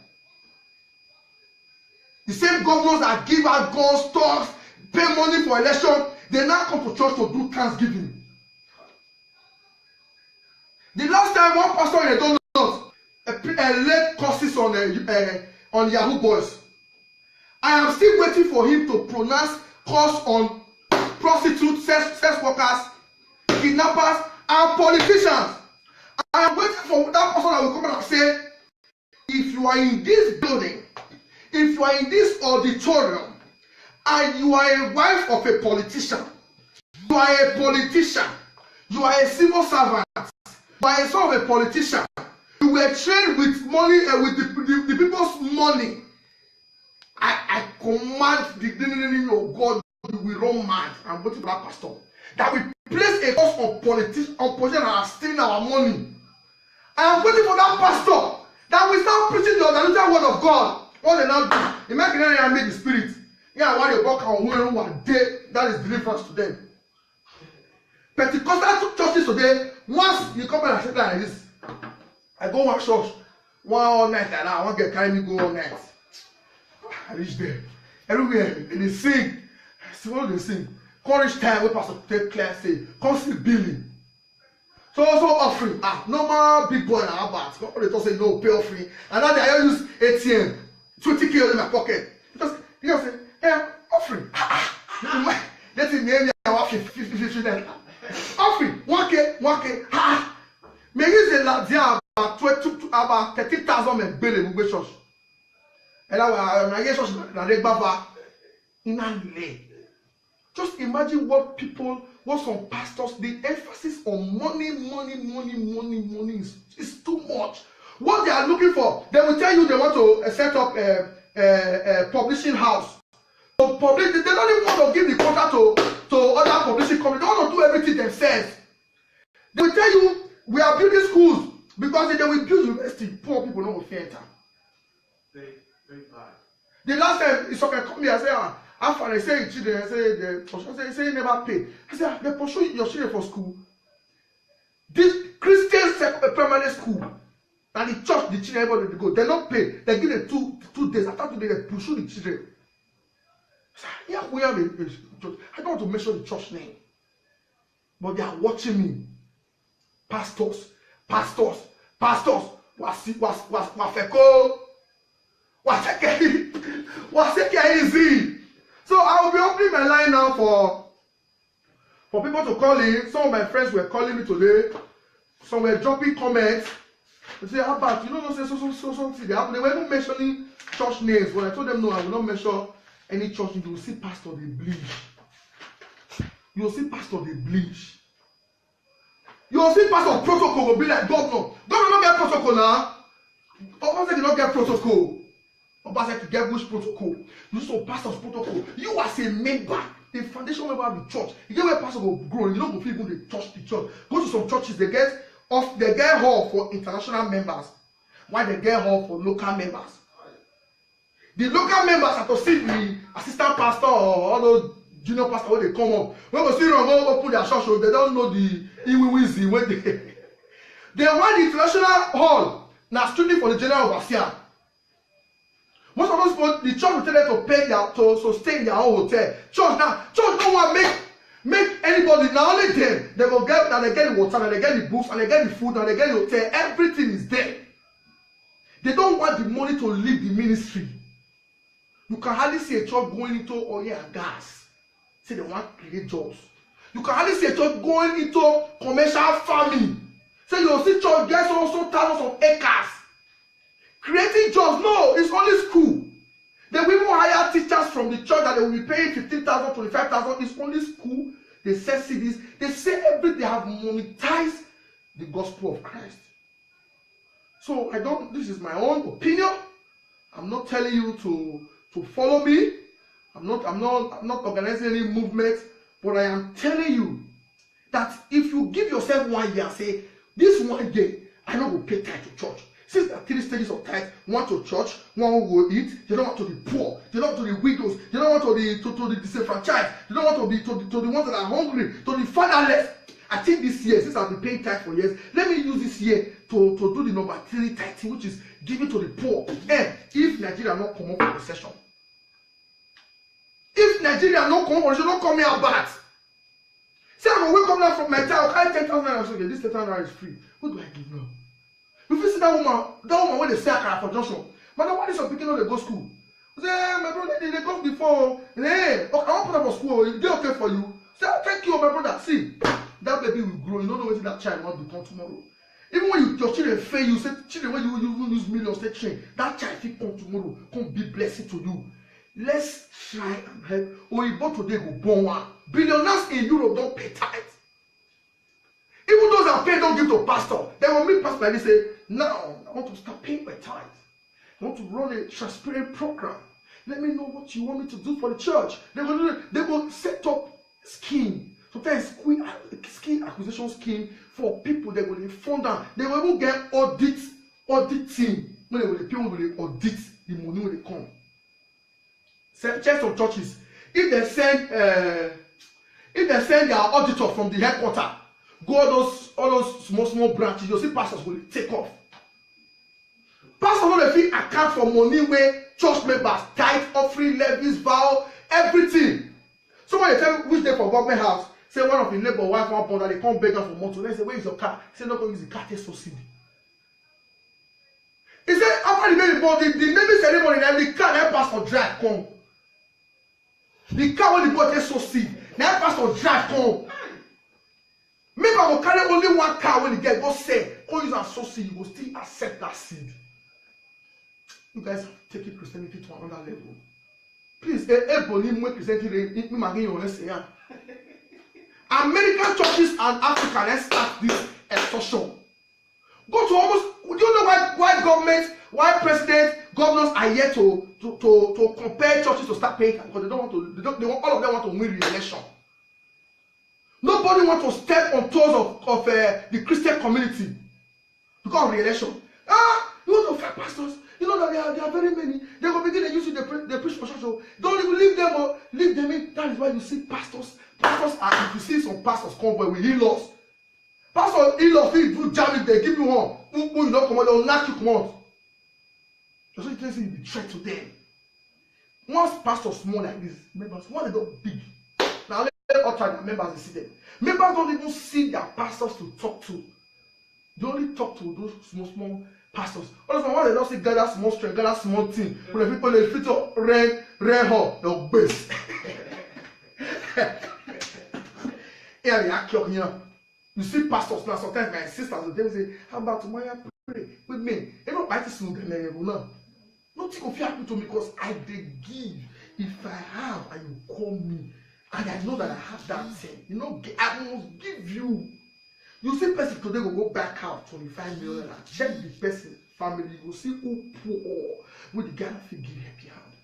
The same governors that give out guns, stocks, pay money for election, they now come to church to do Thanksgiving. The last time one pastor in a donut led courses on Yahoo Boys. I am still waiting for him to pronounce course on prostitutes, sex workers, kidnappers, and politicians. I am waiting for that person that will come and say, if you are in this building, if you are in this auditorium, and you are a wife of a politician, you are a politician, you are a civil servant, you are a son of a politician, you were trained with money and with the people's money, I command the name of God, you will run mad. I'm waiting for that pastor that will place a cost on politician and are stealing our money. I am waiting for that pastor that will start preaching the undiluted word of God. What they now do, imagine I made the spirit. Yeah, while you walk on one day, that is deliverance to them. Pentecostal churches today, once you come and say like this, I go one church, one all night like that, I want to get carry me go all night. I reach there. Everywhere, they sing. See what they sing. Courage time, where pastor take class, say, come see billing. So also offering, normal big boy in our bath. They talk say no, pay offering. And now they use ATM, 20K in my pocket. Because you know, say, yeah, offering. Let me name you offering 50. Offering, 1K. May use a lot about 30,000 men bill in Mugbe church. And I guess church na dey baba. Just imagine what some pastors, the emphasis on money is too much. What they are looking for, they will tell you they want to set up a publishing house. So they don't even want to give the contract to other publishing companies. They want to do everything themselves. They will tell you, we are building schools, because they will build university. Poor people don't go enter. Very bad. The last time someone come here, I say, after I say children, I say you never pay. I say, they pursue your children for school. This Christian permanent school and the church, the children, everybody go. They don't pay. They give them two days. After 2 days, they pursue the children. Yeah, we have a church. I don't want to mention the church name, but they are watching me. Pastors. Wafeko. Waseke easy. So I will be opening my line now for people to call in. Some of my friends were calling me today. Some were dropping comments. They say, how about, you know, say something. They were even mentioning church names. When I told them no, I will not mention any church. You will see pastor they bleach. You will see pastor they bleach. You will see pastor protocol will be like governor. Governor don't get protocol now. Obazee did not get protocol. Obazee to get which protocol? You saw pastor's protocol. You as a member, a foundation member of the church. You get where pastor will grow. You don't go feel even the church. Go to some churches, they get hall for international members, while they get hall for local members. The local members have to see the assistant pastor or all those junior pastor when they come up. When they see them open their church, they don't know the iwiwizi when they want the international hall. Now strictly for the general overseer. Most of those people, the church will tell them to pay to stay in their own hotel. Church don't want to make anybody. Now only them. They will get that, they get the water, and they get the books, and they get the food, and they get the hotel. Everything is there. They don't want the money to leave the ministry. You can hardly see a church going into oil and gas. Say they want to create jobs. You can hardly see a church going into commercial farming. Say you will see church gets also thousands of acres. Creating jobs, no, it's only school. They will even hire teachers from the church that they will be paying 15,000, 25,000. It's only school. They sell CDs. They say everything. They have monetized the gospel of Christ. So this is my own opinion. I'm not telling you to follow me. I'm not organizing any movement, but I am telling you that if you give yourself 1 year and say, this 1 year, I don't go pay tithe to church. Since there are 3 stages of tithe, one to church, one who will eat, they don't want to the poor, they don't want to the widows, they don't want to the disenfranchised, they don't want to be to the ones that are hungry, to the fatherless. I think this year, since I've been paying tithe for years, let me use this year to do the number 3 tithing, which is giving to the poor. And if Nigeria not come up for recession, if Nigeria not come up for recession, don't come here about. Say I'm gonna wake up now from my child, I 10,000 naira. Okay, this 10,000 naira is free. What do I give now? If you see that woman when they say akara for Joshua, madam, why is your pikin no dey go school? I say, my brother, they go before. Hey, okay, I want put up for school. Is it okay for you? Say, thank you, my brother. See, that baby will grow. You don't know what that child will become tomorrow. Even when your children fail you, say children when you lose millions, they train. That child will come tomorrow, come be blessing to you. Let's try and help. Oyibo today go born one. Billionaires in Europe don't pay tithe. Even those that pay don't give to pastor. They will meet pastor and they say, now I want to start paying my tithe. I want to run a transparent program. Let me know what you want me to do for the church. They will set up scheme. Sometimes scheme acquisition scheme for people that will fund them. They will even get auditing. When they will pay, when they audit the money when they come. Church of churches, if they send their auditor from the headquarters, go all those small branches, you'll see pastors will take off. Pastors will feel account for money where church members tithe, offering, levies, vow, everything. So when they tell which day for government house, say one of the neighbor wife one brother, they come beg us for money. They say, where is your car? He said, not going to use the car, take subsidy. He said, after the baby born, the naming ceremony, then the car that pastor drive come. The car when the boy take subsidy, now pastor drive come. Maybe I will carry only one car when you get go sell. Go use and sow seed, you will still accept that seed. You guys have taken Christianity to another level. Please, Ebony Mwe presented Imagine on say. American churches and Africa, let's start this extortion. Go to almost, do you know why government, why president, governors are here to compare churches to start paying? Because they don't want to, all of them want to win re-election. Nobody wants to step on toes of the Christian community because of re-election. You want to fight pastors? You know that there are very many. They will begin to use it, they preach for church. So don't even leave them or leave them in. That is why you see pastors. Pastors are, if you see some pastors convoy with in-laws. Pastors in-laws, if you jam it, they give you one. Who you don't come out, they'll knock you come out. So you can see you be threat to them. Once pastors small like this, members, one they don't big. Now let all try their members see them. Members don't even see their pastors to talk to. They only talk to those small pastors. Also, when they don't see gather small strength, gather small thing, when the people they fit up red hot, they'll base. You see pastors now, sometimes my sisters, they will say, how about tomorrow I pray with me? They don't like to see them now. Nothing will happen to me because I did give. If I have, and you call me, and I know that I have that thing, you know, I must give you. You see person today will go back out 25 million and check the person family, you will see who poor, with the guy that give happy hand.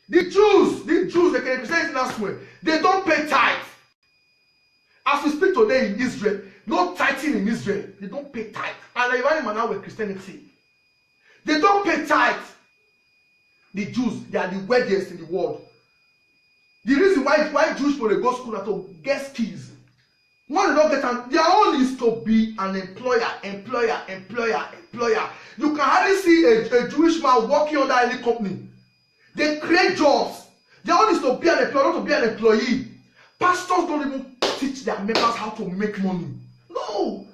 The Jews, they can represent it last way. They don't pay tithe. As we speak today in Israel, no tithing in Israel. They don't pay tithe. And the Iranian now with Christianity. They don't pay tithe. The Jews, they are the wealthiest in the world. The reason why Jewish people go school are to get skills. One they don't get them, their own is to be an employer. You can hardly see a Jewish man working under any company. They create jobs. Their own is to be an employer, not to be an employee. Pastors don't even teach their members how to make money. No.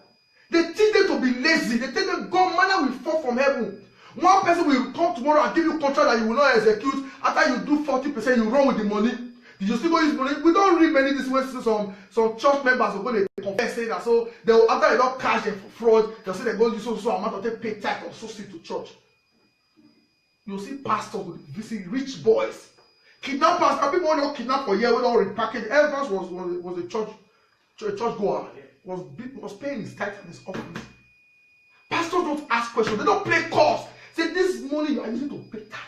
They teach them to be lazy. They tell them God manna will fall from heaven. One person will come tomorrow and give you a contract that you will not execute. After you do 40%, you run with the money. Did you still go use money? We don't read many this way. Some church members will go they confess saying that so they will, after they don't cash them for fraud, they'll say they go use so amount of pay tithe or so to church. You'll see pastors with visit rich boys. Kidnappers, and people don't kidnap for a year, we don't repackage. Evans was a church goer, was paying his tithe and his offering. Pastors don't ask questions, they don't play calls. Say this money you are using to pay tithe.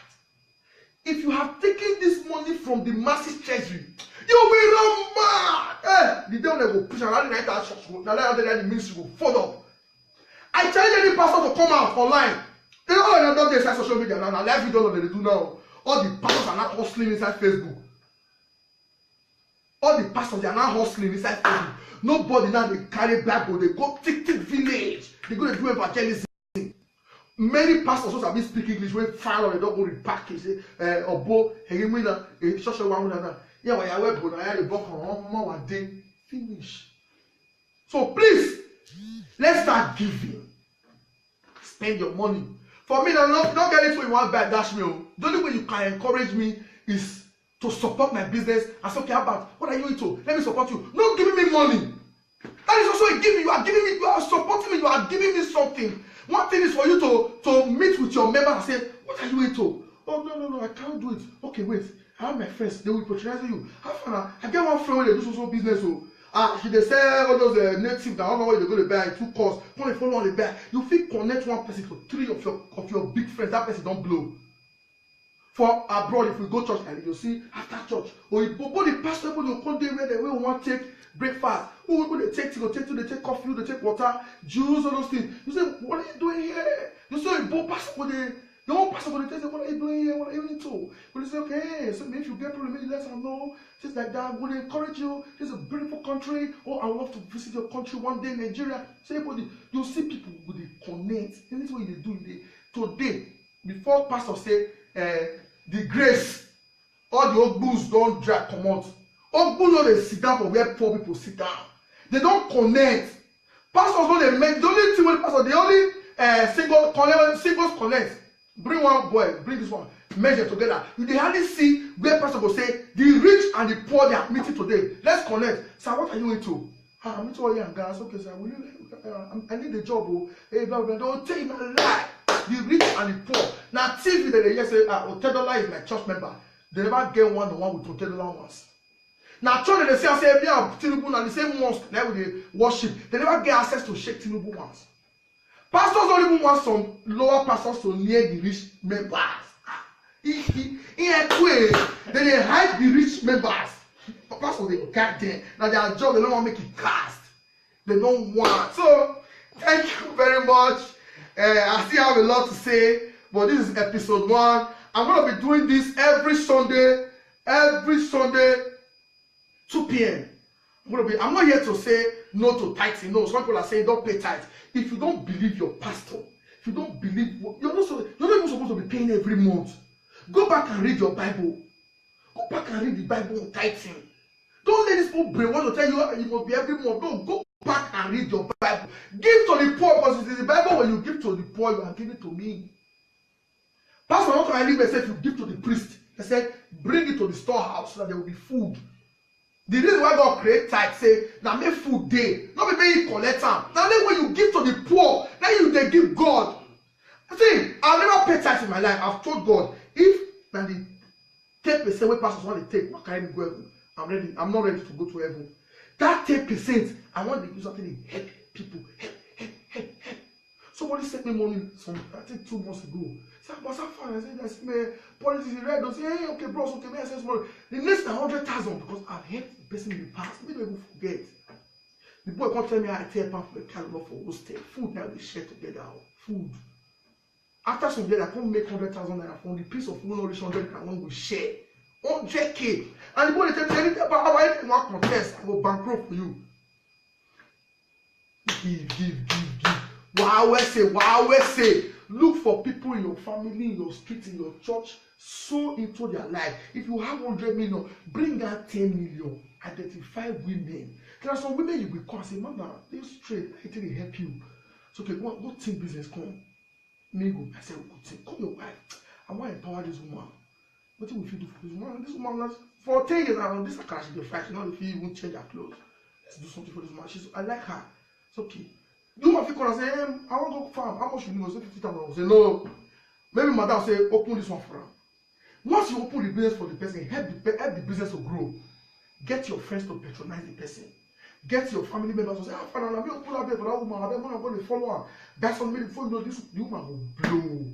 If you have taken this money from the masses treasury, you will be run mad. The day when they go push around the night at church, now the ministry will fall up. I challenge any pastor to come out online. They all don't inside social media now. Live video that they do now. All the pastors are now hustling inside Facebook. All the pastors they are now hustling inside Facebook. Nobody now they carry Bible. They go tick village. They go to do evangelism. Many pastors who have been speaking English when fire they don't go repackage. Obo, Hegimina, church one another. Yeah, when I went to the book on one day finish. So please, let's start giving. Spend your money. For me, don't get it for you want buy dash me. The only way you can encourage me is to support my business and say, okay, how about what are you into? Let me support you. Not giving me money. That is also a giving. You are giving me, you are supporting me, you are giving me something. One thing is for you to meet with your member and say, what are you into? Oh, no, I can't do it. Okay, wait. I have my friends, they will patronize you. Have fun. I get one friend where they do social business. They sell all those natives that I don't know where they're going to buy 2 course. When they follow on the buy, you feel connect one person to 3 of your big friends. That person don't blow. For abroad, if we go church and you see after church, or you go the pastor people will come there where they will want to take breakfast. Who will they take? They take coffee, they take water, juice, all those things. You say, what are you doing here? You say, both pastor the whole pastor will tell you, what are you doing here? What are you into? But they say, okay, so if you get problem, maybe let us know. Just like that, would encourage you. This is a beautiful country. Oh, I would love to visit your country one day, Nigeria. So you see people with the connect. And this is what they do today. Before pastor say the grace, all the old bulls don't drag come out. Old bulls don't they sit down for where poor people sit down. They don't connect. Pastors don't they make the only thing with pastor, the only singles connect. Bring one boy, bring this one, measure together. You they hardly see where pastor will say the rich and the poor they are meeting today. Let's connect. Sir, what are you into? I'm into oil and gas. Okay, sir, will you? I need a job. Oh, hey, blah blah. Don't tell you a lie. The rich and the poor. Now TV that they say, $10 is my church member. They never get one-on-one with $20 ones. Now, church they say Tinubu na the same mosque now they worship. They never get access to shake Tinubu ones. Pastors don't even want some lower pastors to near the rich members. In a way, they hide the rich members. Pastors they guide them. Now their job they don't want to make it cast. They don't want. So thank you very much. I still have a lot to say, but this is episode 1. I'm going to be doing this every Sunday, 2 p.m. I'm not here to say no to tithing. No, some people are saying don't pay tithe. If you don't believe your pastor, if you don't believe, you're not even supposed to be paying every month. Go back and read your Bible. Go back and read the Bible on tithing. Don't let this people brainwash to tell you you must be every month. No, go back and read your Bible. Give to the poor, because it is the Bible when you give to the poor, you are giving to me. Pastor, not I leave said you give to the priest. I said, bring it to the storehouse so that there will be food. The reason why God create tithe say, now make food day. Not be you collect them. Now then when you give to the poor, then they give God. I think I've never paid tithe in my life. I've told God, if now the 10% where pastors want to take, not carry me go heaven. I'm ready. I'm not ready to go to heaven. That 10%, I want to use something to help people. Help. Somebody sent me money I think 2 months ago. What's that fun? I said, that's me. Politics is red. They say, hey, okay, bros, okay, may I send money? The next 100,000 because I've helped the person in the past. Me don't even forget. The boy can't tell me I tear part for a calendar for hostel. Food now we share together. Food. After some days, I can't make 100,000 naira from the piece of food, only 100,000 we share. 100K. And the boy tell me anything about anything one contest, I will bankrupt for you. Give. Wow, say. Look for people in your family, in your street, in your church, sow into their life. If you have 100 million, bring out 10 million. Identify women. There are some women you will call and say, Mama, they're straight. I think they help you. So, okay, go think business, come. Me go. I said, good thing. Call your wife. I want to empower this woman. What will you do for this woman? This woman, for 10 years, I this car should be fresh. You know, if you even change her clothes. Let's do something for this woman. I like her. It's okay. You might call and say, I want to go farm. How much you need? I say 50,000. I say, no. Maybe madam say, open this one for her. Once you open the business for the person, help the business to grow. Get your friends to patronize the person. Get your family members to say, Father, let me open that bed for that woman. I'm going to follow her. That's something before you know this, the woman will blow.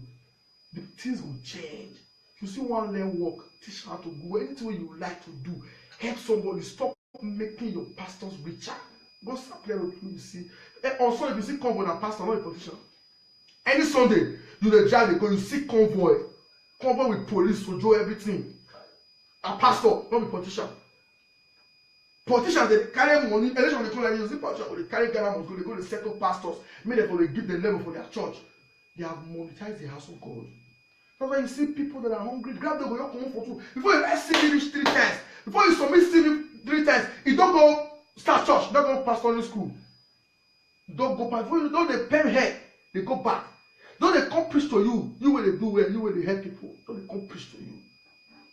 The things will change. If you see one learn work, teach her to go. Anything you like to do, help somebody. Stop making your pastors richer. Go start playing with people you see. And also, if you see convoy and pastor, not a politician. Any Sunday, you the drive they go, you see convoy with police, to do everything. A pastor, not a politician. Politicians they carry money. Election they come like you see politicians, they carry Ghana money, they go to settle pastors, maybe they give the level for their church. They have monetized the house of God. That's why you see people that are hungry, grab them, go come for two. Before you write CV reach 3 times, before you submit CV 3 times, you don't go start church, don't go pastoral school. Don't go back. Don't they pen head, they go back. Don't they come preach to you. You will they do well, you will they help people. Don't they come preach to you.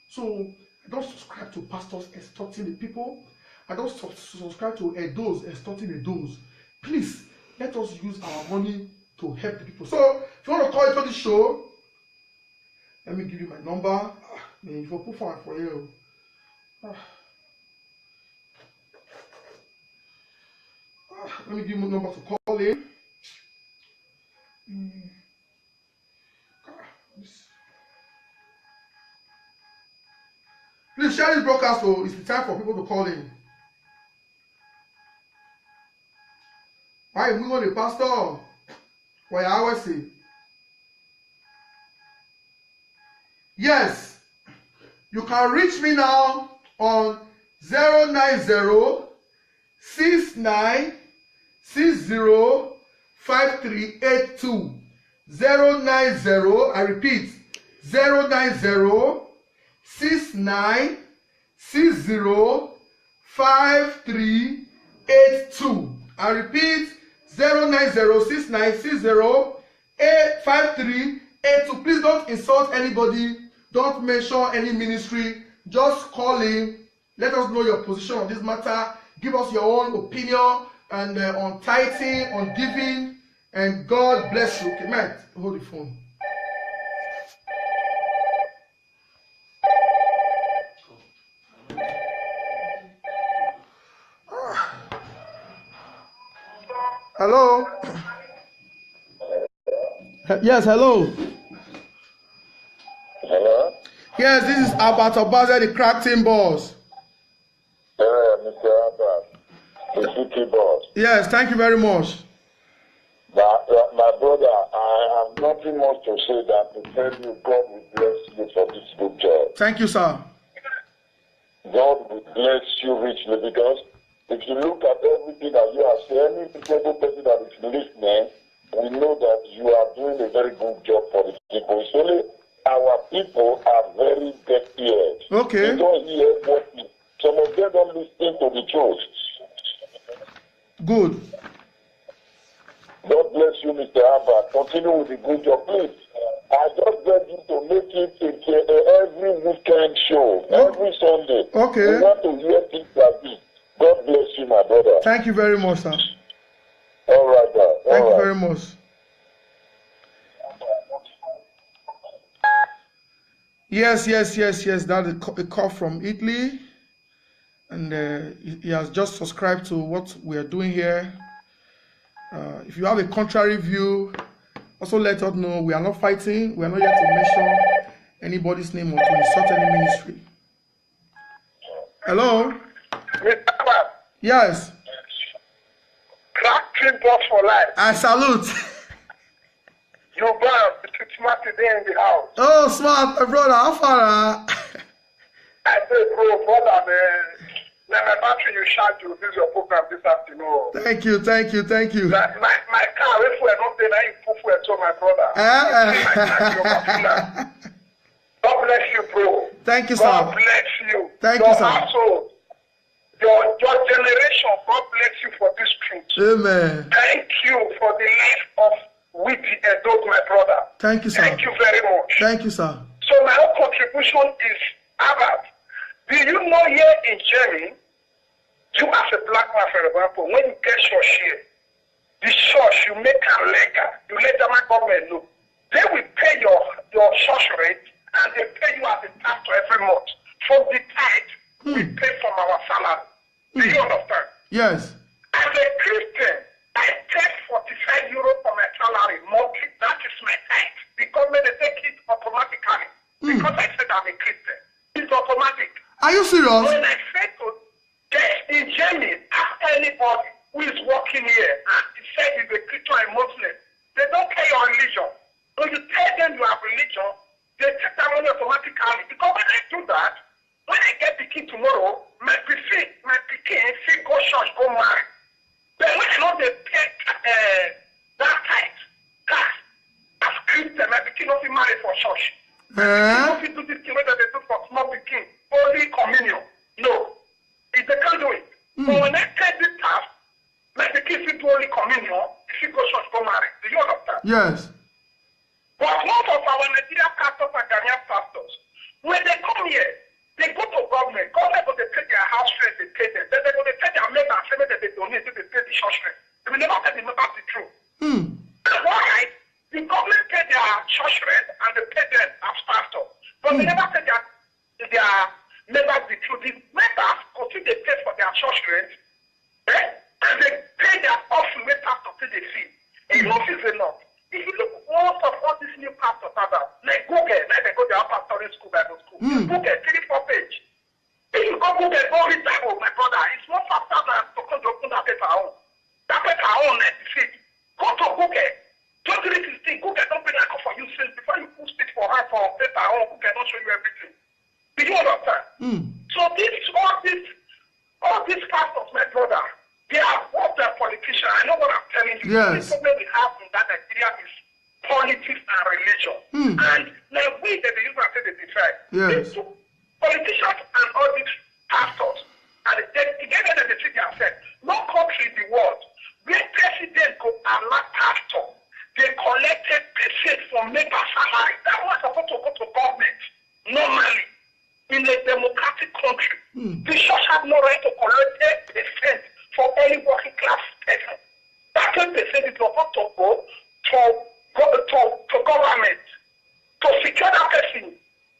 So I don't subscribe to pastors extorting the people. I don't subscribe to those extorting the those. Please let us use our money to help the people. So if you want to call it for the show, let me give you my number. If you put for you. Let me give you my number to call in. Please share this broadcast, so it's the time for people to call in. Why we want the pastor? Why I always say yes. You can reach me now on 090 69 605382 090. I repeat 090 69 605382. I repeat 090 69 605382. Please don't insult anybody. Don't mention any ministry. Just call in. Let us know your position on this matter. Give us your own opinion and on tithing, on giving, and God bless you. Okay, man, hold the phone. Hello. Yes, hello. Hello? Yes, this is about Obazee, the crack team boss. Mr. Abbas, the city boss. Yes, thank you very much. My brother, I have nothing much to say than to tell you God will bless you for this good job. Thank you, sir. God will bless you richly, because if you look at everything that you are saying, any single person that is listening, we know that you are doing a very good job for the people. It's only our people are very deaf-eared. Okay. They don't hear what some of them don't listen to the truth. Good. God bless you, Mr. Abba. Continue with the good job, please. I just beg you to make it every weekend show, every Sunday. Okay. We want to hear things like this. God bless you, my brother. Thank you very much, sir. All right, sir. Thank you very much. Yes. That's a call from Italy. And he has just subscribed to what we are doing here. If you have a contrary view, also let us know. We are not fighting. We are not here to mention anybody's name or to insult any ministry. Hello? Mr. Abbas, Yes. crack team boss for life. I salute. You bound to smart today in the house. Oh, smart, my brother. How far? I said, bro, brother, man. Now, my battery, you shout to this your program this afternoon. Thank you. My car, if we're not there, I ain't for to my brother. God bless you, bro. Thank you, sir. God bless you. Thank your you, sir. Household, your generation, God bless you for this truth. Amen. Thank you for the life of Witty Edo, my brother. Thank you, sir. Thank you very much. Thank you, sir. So my own contribution is about, do you know here in Germany, you as a black man, for example, when you get your share, the church, you make a legal, you let the government know. They will pay your church rate, and they pay you as a pastor every month. From the tithe, we pay from our salary. Do you understand? Yes. As a Christian, I take 45 euros for my salary monthly. That is my tithe. The government, they take it automatically. Because I said I'm a Christian. It's automatic. Are you serious? When I say to get in Germany, ask anybody who is working here and he said he's a Christian and Muslim, they don't care your religion. When you tell them you have religion, they take that money automatically. Because when I do that, when I get the key tomorrow, my pikin, go church, go marry. Then when I know they pay that tithe, cash, as Christian, my pikin don't be married for church. If you do this thing that they do for small pikin, only communion. No. If they can't do it. But when I take this task, my pikin fit do only communion, if you go church, go marry. Do you understand? Yes. But most of our Nigerian pastors and Ghanaian pastors, when they come here, they go to government. Government go to pay their house rent, they pay them. Then they go to pay their members, say that they donate, they pay the church rent. They will never tell the members the truth. And why? The government pay their church rent and they pay them as pastors. But they never pay their members the truth. The members continue to pay for their church rent, and they pay their offering when pastors pay the fee. Enough is enough. If you look most of all these new pastors are like Google, like they go to our pastoral school, Bible school. Google, 3-4 page. If you go Google, go read Bible, my brother, it's more faster than to come to open that paper home. That paper home, 96. Go to Google. 2016, Google don't pay that for you since before you put it for her for paper home, Google don't show you everything. Do you understand? So all these pastors, my brother, they are both the politicians. I know what I'm telling you. Yes. The problem we have in that Nigeria is politics and religion. And now we that they use and say they decide. Yes. Politicians and all these pastors, and together they see themselves. No country in the world where president go allow pastor, they collected percent from member salary. That was supposed to go to government normally in a democratic country. The church have no right to collect 8% for any working class person. That 10% is supposed to go to government to secure that person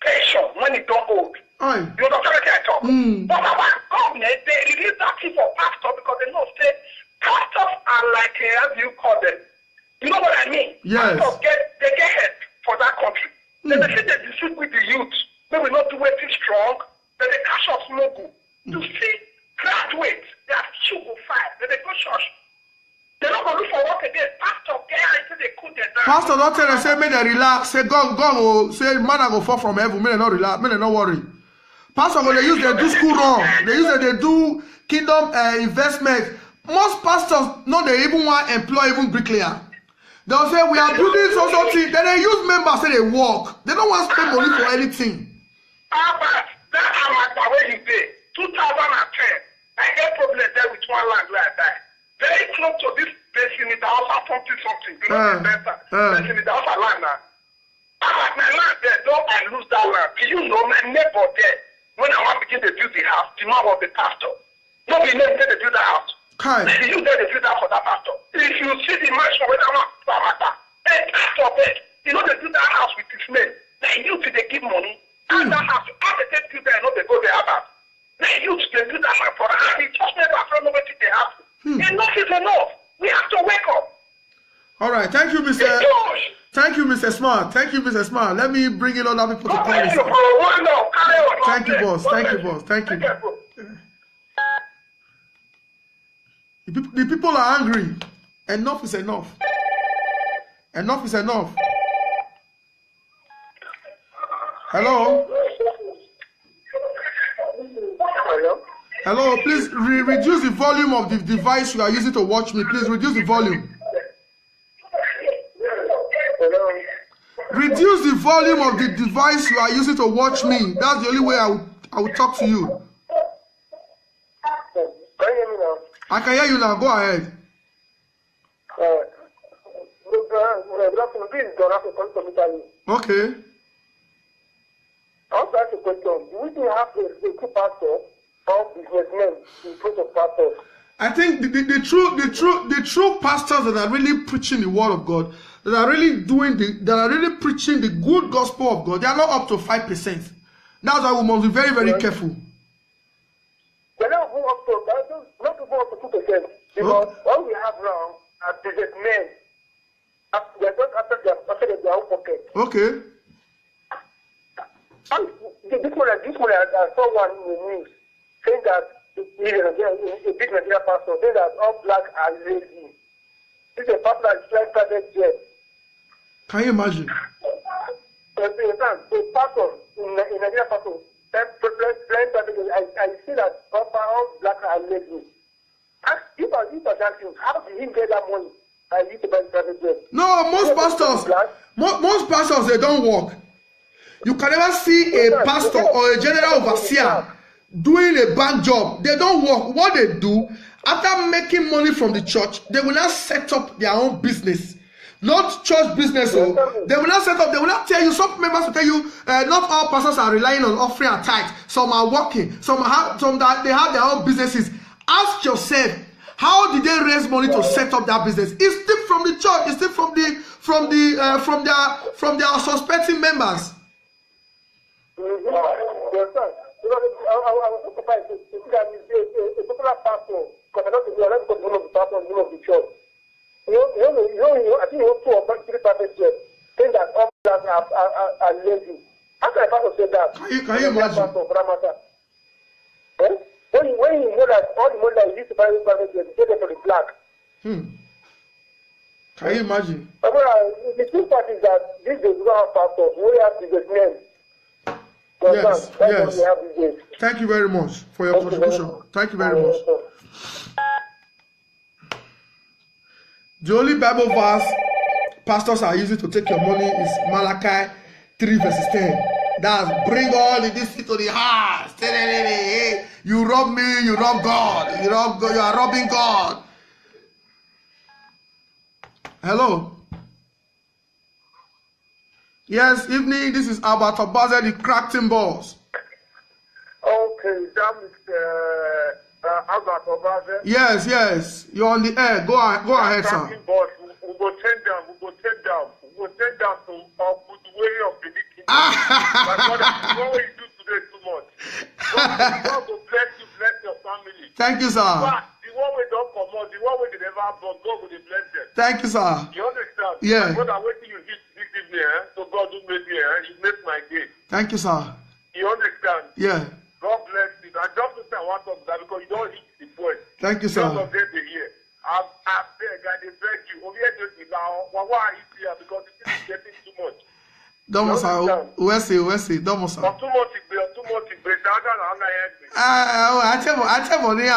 pension when it don't old. You understand what I talk? But our government, they release that thing for pastors because they know say pastors are like, how do you call them? You know what I mean? Yes. They get help for that country. Then they say they dispute with the youth. They will not do anything strong. Then they cash out smuggle. To see graduates, they are sugar five. Then they go church. They don't go look for work again. Pastor, get until they cool their down. Pastor don't tell them, say, may they relax. Say, God, oh, say, man, I go fall from heaven. May they not relax. May they not worry. Pastor, when they use they do school wrong. They use they do kingdom investment. Most pastors, no, they even want to employ even bricklayer. They'll say, we are building society. Then they use members, say they work. They don't want to spend money for anything. But that Amata where you did, 2010, I get problem there with one land where I die. Very close to this basin in the house of something. You know, the basin in the house of land now. My land there, though I lose that land. Do you know my neighbor there? When I want to begin to build the house, the man was the pastor. Nobody knows that they build the house. You did the build that for that pastor. If you see the mansion where I want to matter, pastor bed, you know they do that house with his name. Now you see they give money. And that house, all the take people there, know they go there about. Now you they do that for that. He just never from nowhere to the house. Enough is enough. We have to wake up. All right, thank you, Mr. Thank you, Mr. Smart. Thank you, Mr. Smart. Let me bring in other people to call this. Thank you, boss. Thank you, boss. Thank you. The people are angry. Enough is enough. Enough is enough. Hello? Hello, please reduce the volume of the device you are using to watch me. Please reduce the volume. Reduce the volume of the device you are using to watch me. That's the only way I will talk to you. Can you hear me now? I can hear you now. Go ahead. Okay. I want to ask a question. Do we have a true pastor or businessmen in front of pastors? I think the true pastors that are really preaching the word of God, that are really preaching the good gospel of God, they are not up to 5%. That's why we must be very, very careful. They're not up to 2%. Because what we have now are businessmen. They're just after their own pocket. Okay. This one I saw one in the news saying that a big Nigerian pastor saying that all black are lazy. This is a pastor that is flying private jet. Can you imagine? A pastor in Nigeria pastor flying private jet. I see that all black are lazy. If I ask you, how did he get that money? I need to buy private jet. No, most pastors they don't work. You can never see a pastor or a general overseer doing a bank job. They don't work. What they do, after making money from the church, they will not set up their own business. Not church business. They will not set up, they will not tell you, some members will tell you, not all pastors are relying on offering and tithe. Some are working. Some that they have their own businesses. Ask yourself, how did they raise money to set up that business? It's still from the church. It's still from their suspecting members. I was so surprised to see that a popular pastor, because I don't know the name of the pastor and the name of the church. I think you have 2 or 3 private jets saying that all blacks are lazy. How can a pastor say that? Can you imagine? When you know that all the money that you used to buy with private jets, you get it for the black. Can you imagine? The true part is that these days we don't have pastors, we have businessmen. Yes. Thank you very much for your contribution. Thank you very much. The only Bible verse pastors are using to take your money is Malachi 3 verses 10. That's bring all the deceit to the heart. You rob me, you rob God. You are robbing God. Hello. Yes, evening. This is Albert Obazee, the cracked boss. Okay, that is Albert Obazee. Yes. You're on the air. Go ahead, sir. Boss, we will take down to the way of the kingdom. But what you do today too much. God will bless you, bless your family. Thank you, sir. But the one we don't come out, the one we never but God will bless them. Thank you, sir. You understand? Yeah. What I'm waiting you hit this evening, so God will make me, you make my day. Thank you, sir. You understand? Yeah. God bless you. I just to say I want to that because you don't hit the point. Thank you, sir. Because of them they hear. I beg, I beg you. Over here, just now. Why are you here? Because this is getting too much. Domo, sir. Where's Domo, sir. Too much. I tell money.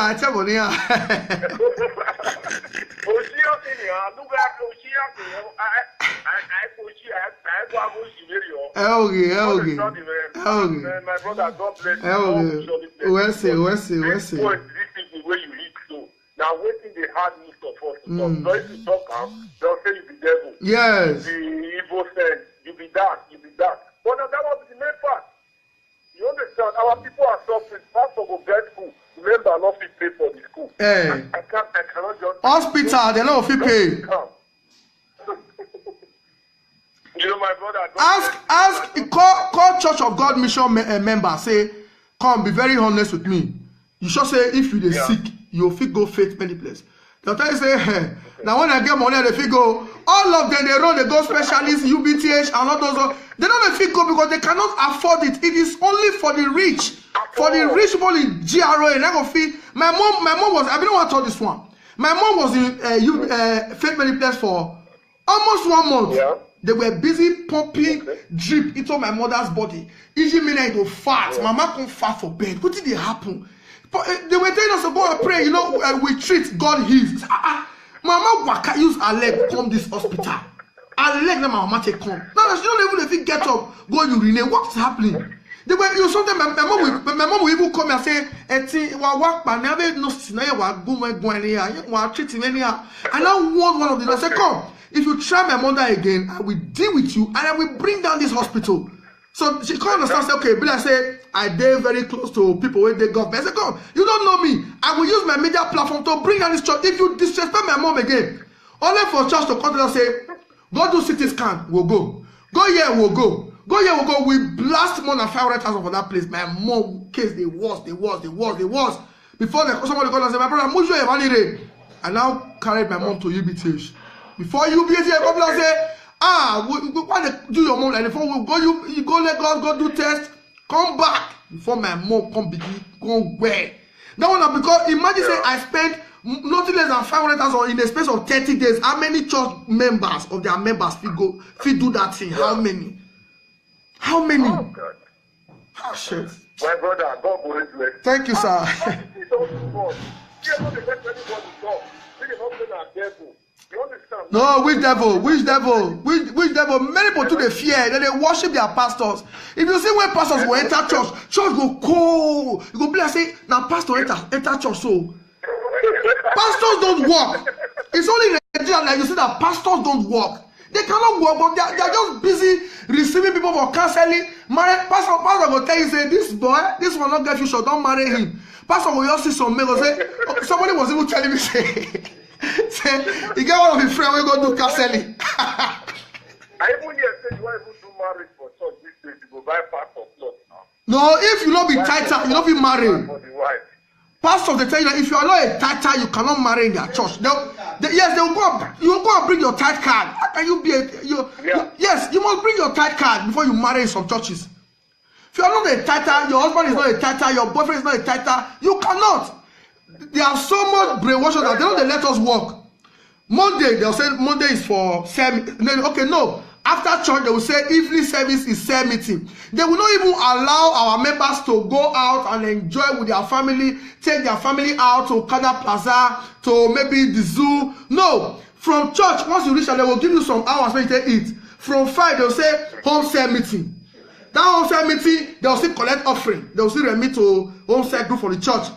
Okay. My brother, God bless you. Where's This is the way you eat so. Now waiting the hard news of us to talk. So if you talk, they'll say you be devil. Yes. The evil sense, you be that. But that was the main part. You understand? Our people are suffering. Pastor will get school. Remember, I not fit pay for the school. Hey. I cannot just. Hospital, they don't fit pay. You know, my brother. Call Church of God Mission member. Say, come, be very honest with me. You should say if you dey sick, you fit go faith many places. They'll tell you say, hey, now when I get money, they fit go. All of them, they run, they go specialists, UBTH, and all those. They don't fit go because they cannot afford it. It is only for the rich. For the rich people in GRA, and I go fit. My mom was, I don't want to tell this one. My mom was in faith many places for almost 1 month. Yeah. They were busy pumping drip into my mother's body. Easy me like to fast. Mama can't fast for bed. What did it happen? But they were telling us to go and pray. You know, we treat, God heals. Mama waka use her leg come this hospital. Her leg na my mama take come. Now she don't even if he get up, go urinate. What's happening? They were you sometimes my mom will even come and say, "Eti wa work man never no na you wa go anyhow. You wa treat him anyhow." And I want one of them. I say, "Come, if you try my mother again, I will deal with you and I will bring down this hospital." So she can't understand. Say, okay, but I say I dey very close to people where they government. I say, come, you don't know me. I will use my media platform to bring down this church. If you disrespect my mom again, only for church to come to us say, go do CT scan, we'll go. Go here, we'll go. Go here, we'll go. We blast more than 500,000 for that place. My mom case they was. Before somebody called and say, my brother, I'm sure you I now carried my mom to UBTH. Before UBTH, I come and say, why they do your mom like before we go you go Lagos, go do test, come back before my mom come begin go where. That one because imagine say I spent nothing less than 500,000 in a space of 30 days. How many church members of their members fit do that thing? How many? Oh God. Oh shit. My brother, God bless you. Thank you, sir. No, which devil? Which devil? Many people too they fear. They worship their pastors. If you see when pastors will enter church go cold. You go be like say, now pastor enter church so. Pastors don't work. It's only in Nigeria like you see that pastors don't work. They cannot work, but they are just busy receiving people for counseling. Pastor will tell you say this boy, this one not get future, don't marry him. Pastor will just see some men go say, somebody was even telling me say. Say, you get one of his friends we go do counseling. I even hear say you want to do marriage for church this day to go buy pastor clothes now. No, if you not be tighter, you not be married. Pastors they tell you that if you are not a tither, you cannot marry in their church. Yes, they will go. You will go and bring your tithe card. How can you be yes, you must bring your tithe card before you marry in some churches. If you are not a tither, your husband is not a tither, your boyfriend is not a tither, you cannot. They have so much brainwashing that they don't let us work. Monday, they'll say Monday is for cell. Okay, no. After church, they will say evening service is cell meeting. They will not even allow our members to go out and enjoy with their family, take their family out to Kada Plaza, to maybe the zoo. No. From church, once you reach there, they will give you some hours when you eat. From 5, they'll say home cell meeting. That home cell meeting, they'll still collect offering. They'll still remit to home cell group for the church.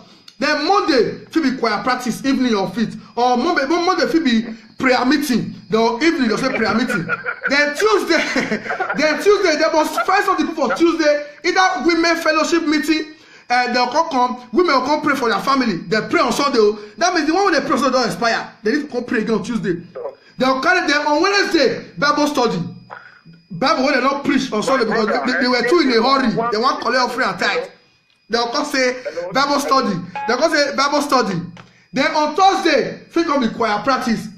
Then Monday, fit be choir practice, evening or fit. Or Monday fit be prayer meeting. The evening, they'll say prayer meeting. Then Tuesday, they must find some people for Tuesday. Either women fellowship meeting, they'll come, women will come pray for their family. They pray on Sunday. That means the one when they pray on Sunday don't expire. They need to come pray again on Tuesday. They'll carry them on Wednesday, Bible study. Bible when they don't preach on Sunday because they were too in a hurry. They want to collect offering and tithe. They'll come say Bible study. They'll come say Bible study. Then on Thursday, fit come be choir practice.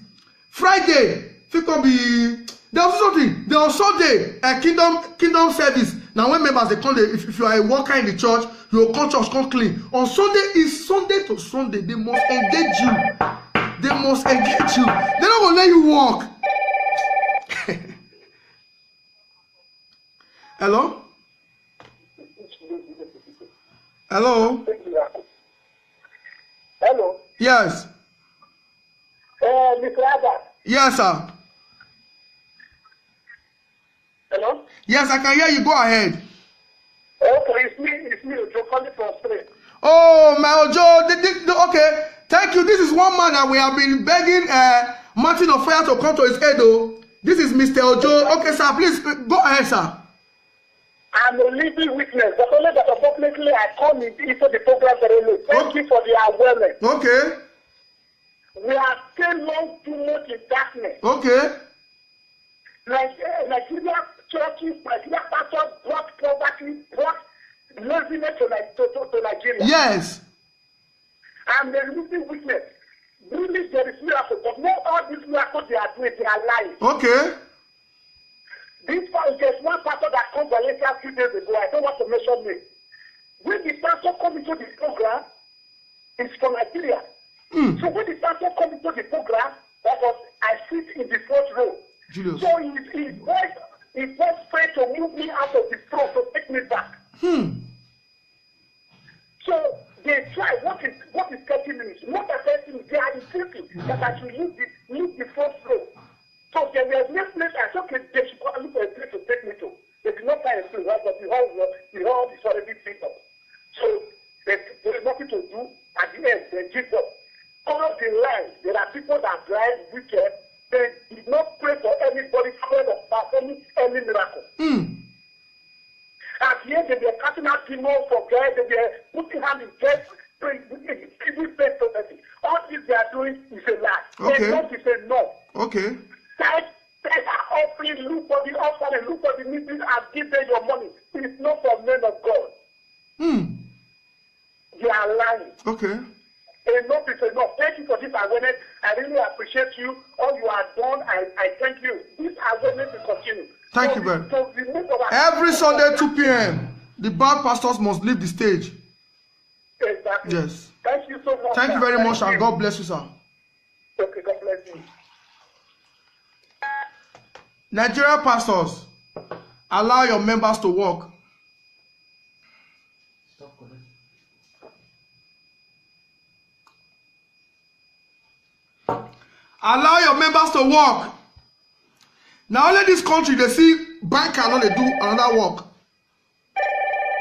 Friday, fit come be there also something. Then on Sunday, kingdom service. Now when members they come, if you are a worker in the church, your come church come clean. On Sunday is Sunday to Sunday. They must engage you. They must engage you. They don't gonna let you walk. Hello? Hello? Hello? Yes. Mr. Abba. Yes, sir. Hello? Yes, I can hear you. Go ahead. Okay, it's me, Ojo, calling from Spain. Oh, my Ojo. Okay. Thank you. This is one man that we have been begging Martin of Fire to come to his aid. Oh. This is Mr. Ojo. Okay, sir. Please go ahead, sir. I'm a living witness. But only that unfortunately I come into the program very late. Thank you for the awareness. Okay. We are still long too much in darkness. Okay. Nigeria churches, Nigeria pastors brought poverty, brought laziness to Nigeria. Yes. I'm a living witness. Really, there is miracle, but not all these miracles they are doing, they are lying. Okay. There's one pastor that came Valencia a few days ago. I don't want to mention name. When the pastor comes into the program, it's from Nigeria. So when the pastor comes into the program, that was I sit in the fourth row. Julius. So he was trying to move me out of the throne to take me back. So they try. What is 30 minutes? What are 30 minutes? They are insisting that I should leave the fourth row. So there was no place. I thought they should go and look for a place to take me to. They did not find a place, right? But the hall is already filled up. So there is nothing to do. At the end, they give up. All the lies. There are people that drive wicked. They did not pray for anybody of performing any miracle. At the end, they were casting out demons for God. They were putting hand in death, giving faith prophecy. All this they are doing is a lie. Okay. They don't say no. Okay. That are offering, look for the offering, look for the meeting and give them your money. It's not for men of God. They are lying. Okay. Enough is enough. Thank you for this awareness. I really appreciate you. All you have done, I thank you. This awareness will continue. Thank you very much. Every Sunday 2 p.m., the bad pastors must leave the stage. Exactly. Yes. Thank you so much. Thank you very much, and God bless you, sir. Okay, God bless you. Nigerian pastors, allow your members to work. Allow your members to work. Now only this country they see banker not they do another work.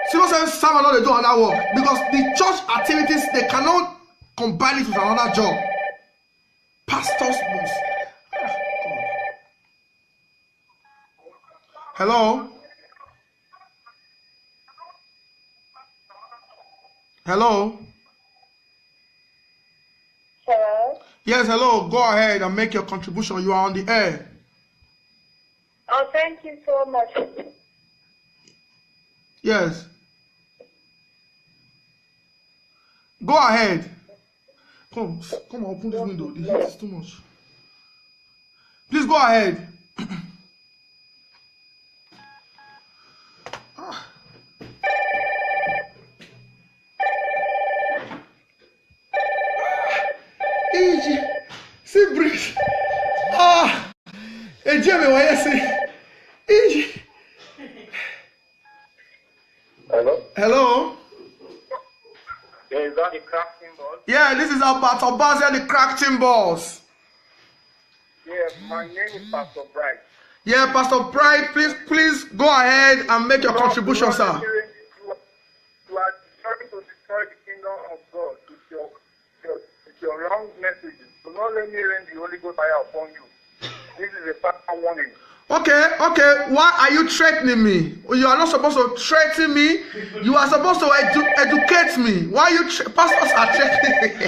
Civil service servant not they do another work because the church activities they cannot combine it with another job. Pastors must. Hello. Hello. Hello. Yes, hello. Go ahead and make your contribution. You are on the air. Oh, thank you so much. Yes. Go ahead. Come on, open this window. The heat is too much. Please go ahead. Easy. See breeze. Jimmy, what you say? Easy. Hello? Hello? Yeah, is that the crack symbol? Yeah, this is about Obazee, the crack timbers. Yeah, my name is Pastor Bright. Yeah, Pastor Bright, please go ahead and make your contribution, sir. You are trying to destroy the kingdom of God with your wrong messages. Do not let me rain the Holy Ghost fire upon you. This is a personal warning. Okay. Why are you threatening me? You are not supposed to threaten me. You are supposed to educate me. Why are you pastors are threatening me?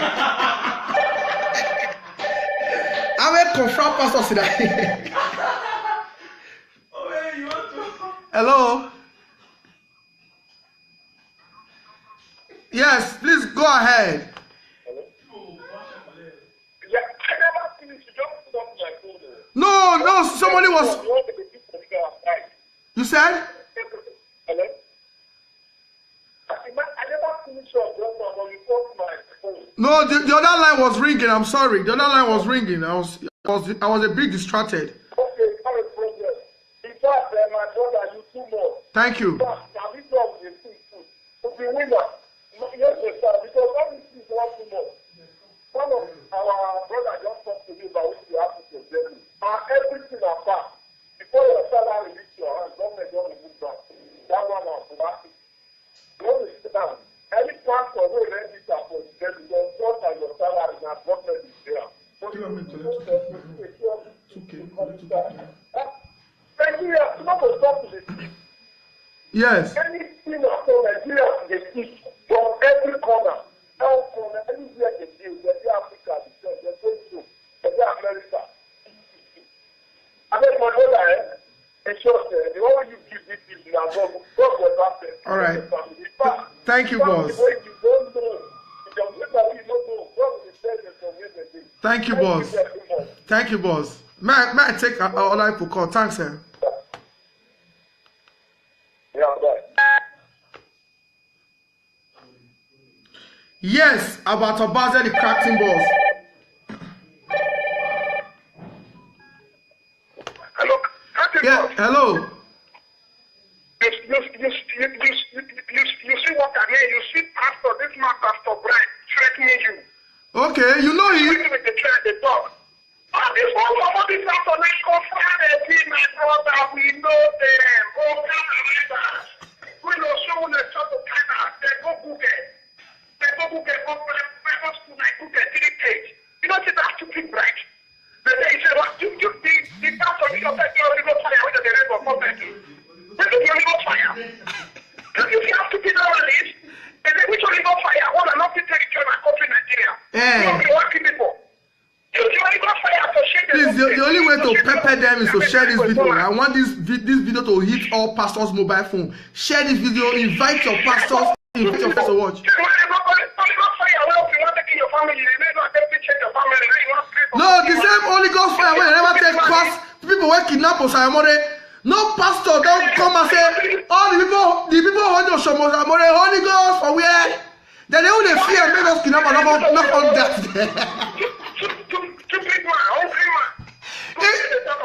I will confront pastors today. Hello. Yes, please go ahead. No, somebody was. You said? Hello? I never finished your job on the phone. No, the other line was ringing. I'm sorry. The other line was ringing. I was a bit distracted. Okay, not a problem. In fact, my brother, you too more. Thank you. In fact, now this one is the winner. Yes, sir, because all these things want to know. One of our brothers just talked to me about what you have to tell me. Everything apart. Before your salary reach your hand, government don't remove that. That one automatic. Don't sit down. Any pastor will register for the debt because what are your salary and government is there. Nigeria, you know to talk to the people. Yes. Anything of Nigeria they teach from every corner. Now from anywhere they do, they do Africa, they do America. I mean, my brother, it's just the one you give this people and God will not pay. All right. Thank you, boss. Thank you, boss. Thank you, boss. May I take our life for call? Thanks, sir. Yeah, right. Yes, about Obazee the cracking boss. Hello. Yeah, hello. You see what I mean? You see Pastor, this man, Pastor Brian, threatening you. Okay, you know him. With the chair, the dog. All this Pastor, let's go find my brother. We know them. Oh, Canada. We know someone that's up to Canada. They go Google. Go school like Google, 3 page. You know, see that stupid right? They say, what the Pastor, you know, that you only go fire with the rest of poverty. Where do you only go fire? You see how stupid all this? And then which only go fire? All are not take care of my country, Nigeria. You know, we working people. You only go fire to share the Please, the only way to pepper them is to share this video. I want this video to hit all pastors' mobile phone. Share this video, invite your pastors, invite your friends to watch. No, the same Holy Ghost fire when they never take class. People who kidnap us, no pastor don't come and say all the people hold us Holy Ghost for where? Then they only fear and make us kidnap and knock on death.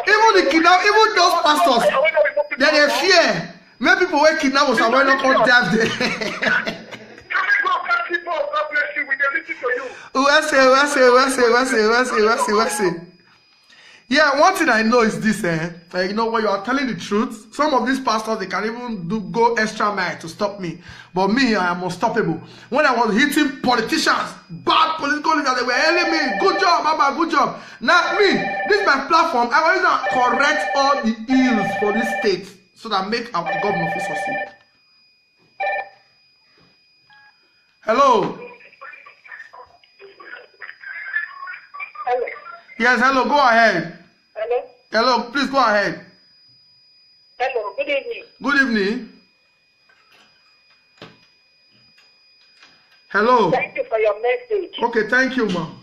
Even the kidnap, even those pastors, then they fear. Many people who kidnap us and knock on death. Yeah, one thing I know is this, you know, when you are telling the truth, some of these pastors, they can even go extra mile to stop me. But me, I am unstoppable. When I was hitting politicians, bad political leaders, they were hailing me, good job, Baba, good job. Now me, this is my platform, I want to correct all the ills for this state so that make our government succeed. Hello. Hello. Yes, hello, go ahead. Hello. Hello, please go ahead. Hello. Good evening. Good evening. Hello. Thank you for your message. Okay, thank you, ma'am.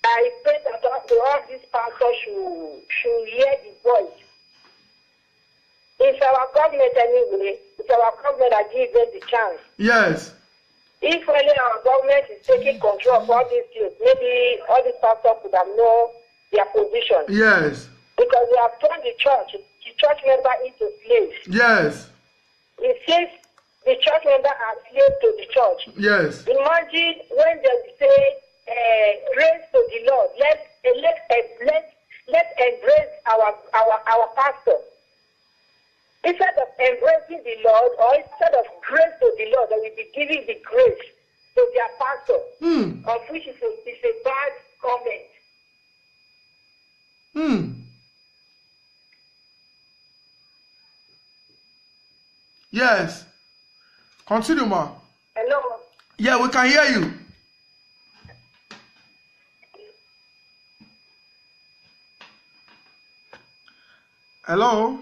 I pray that all these pastors should hear the voice. It's our government anyway. It's our government that gives them the chance. Yes. If really our government is taking control of all these things, maybe all these pastors would have known their position. Yes. Because they have turned the church member into slaves. Yes. It says the church member are slaves to the church. Yes. Imagine when they say, praise to the Lord. Let's embrace our pastor. Instead of embracing the Lord, or instead of grace to the Lord, they will be giving the grace to their pastor, of which is a bad comment. Yes. Continue, ma. Hello. Yeah, we can hear you. Hello.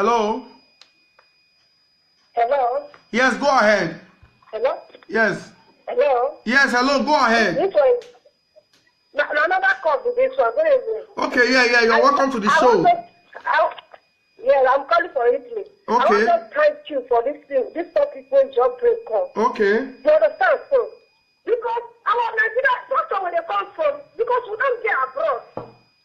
Hello? Hello? Yes, go ahead. Hello? Yes. Hello? Yes, hello, go ahead. This one, another call to this one. Good evening. Okay, yeah, you're welcome to the show. Yes, I'm calling for Italy. I want Okay. to thank you for this thing, this topic when job break come. Okay. You understand, so? Because our Nigeria doctor when they come from, because we don't get abroad.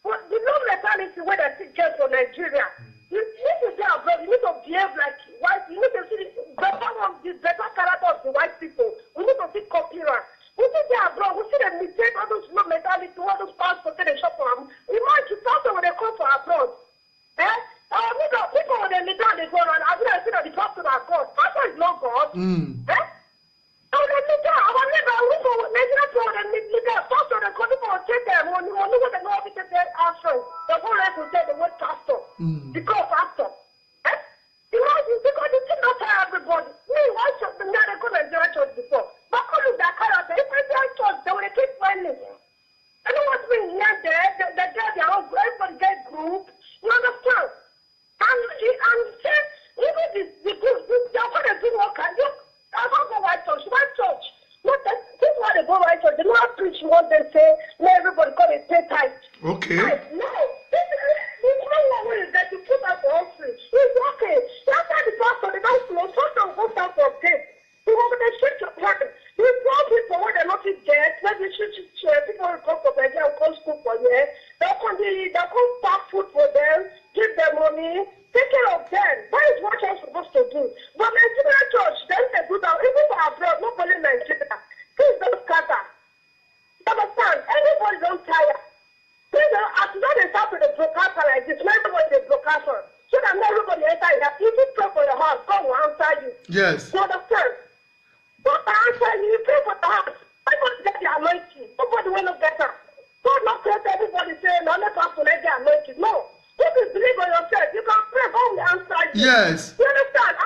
But the low mentality where they still get from Nigeria, you need to get abroad, you need to behave like white, you need to see the better character of the white people. We need to see copyright. We need to get abroad, we see them imitate all those low mentality, all those passports they shop for them. Imagine doctor when they come from abroad. People when they meet down, they go around, I see that the pastor are God. Pastor is not God. Our neighbor, we go, Nigeria people, they meet there, pastor, they come, people will take them, when they know how to take their actions, they go like to take the word pastor, because pastor. Imagine, because you did not tell everybody. Me, why should they go to Nigeria church before? But come with that character, if I tell church, they will keep finding. I don't want to be here there, they get their own, everybody get group, you understand? And say, even the group, they're going to do what can you? I don't go white church. Not that, this is why they go white church. They don't preach what they say. Let everybody come and pay tithe. Okay. No. There's no one way that you put up the offering. It's okay. That's why the pastor, they don't flow. Sometimes go down for gate. You want to shake your pocket. You tell people when they're not in debt, when they should people will come for Nigeria and come school for you. They'll come pack food for them, give them money, take care of them. That is what you're supposed to do. But Nigeria church, then they do that. Even for abroad, not only Nigeria. Please don't scatter. You understand? Everybody don't tire. Please don't, as long as they start with the broadcaster like this, not everybody the broadcaster. So that not everybody enter here. If you pray for your house, God will answer you. Yes. You understand? God will answer you. You pray for the house. Everybody get the anointing. Nobody will not get her. God not create everybody saying, no, let us get the anointing. No. If you believe on yourself, you can pray. God will answer you. Yes. You understand? I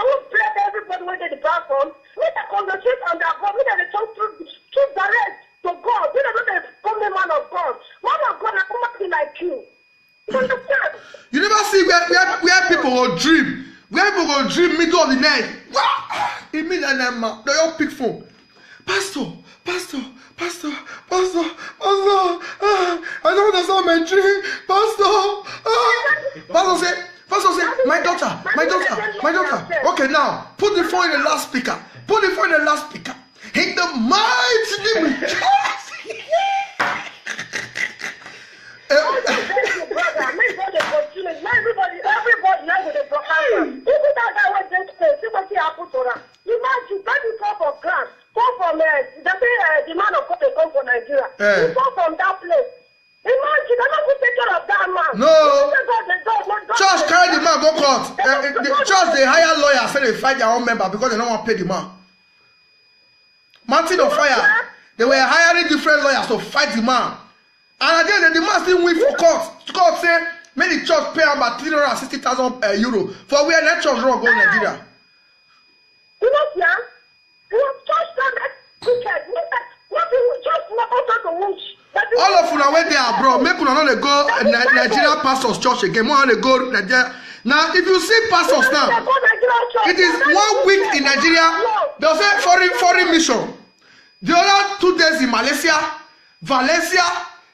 won't pray to everybody when they the platform. We can concentrate on their God. We can talk through direct to God. We don't become a man of God. Man of God, I come be like you. You understand? You never see where people will dream. Where people will dream middle of the night. It means that they all pick phone. Pastor, I don't understand my dream. Pastor say, my daughter. Okay, now put the phone in the loudspeaker. In the mighty name of Jesus. Everybody now with the broadcaster. Even that guy went this place, see what he happened to her. Imagine, that is come from France, come from the man of God, they come from Nigeria. He come from that place. Imagine, they're not going to take care of that man. No. Church carry the man go court. The church, they hire lawyers, say they fight their own member because they don't want to pay the man. Mountain of fire, they were hiring different lawyers to fight the man. And again, the man still win for court. Court say, make the church pay about 360,000 euro for where that church run go in Nigeria. You know, yeah? You have church done that wicked. What do you just not out of the woods? All of una wey dey abroad, make una no dey go Nigerian pastors church again. More dey go Nigeria. Now, if you see pastors now, it is 1 week in Nigeria. They'll say foreign mission. The other 2 days in Malaysia, Valencia,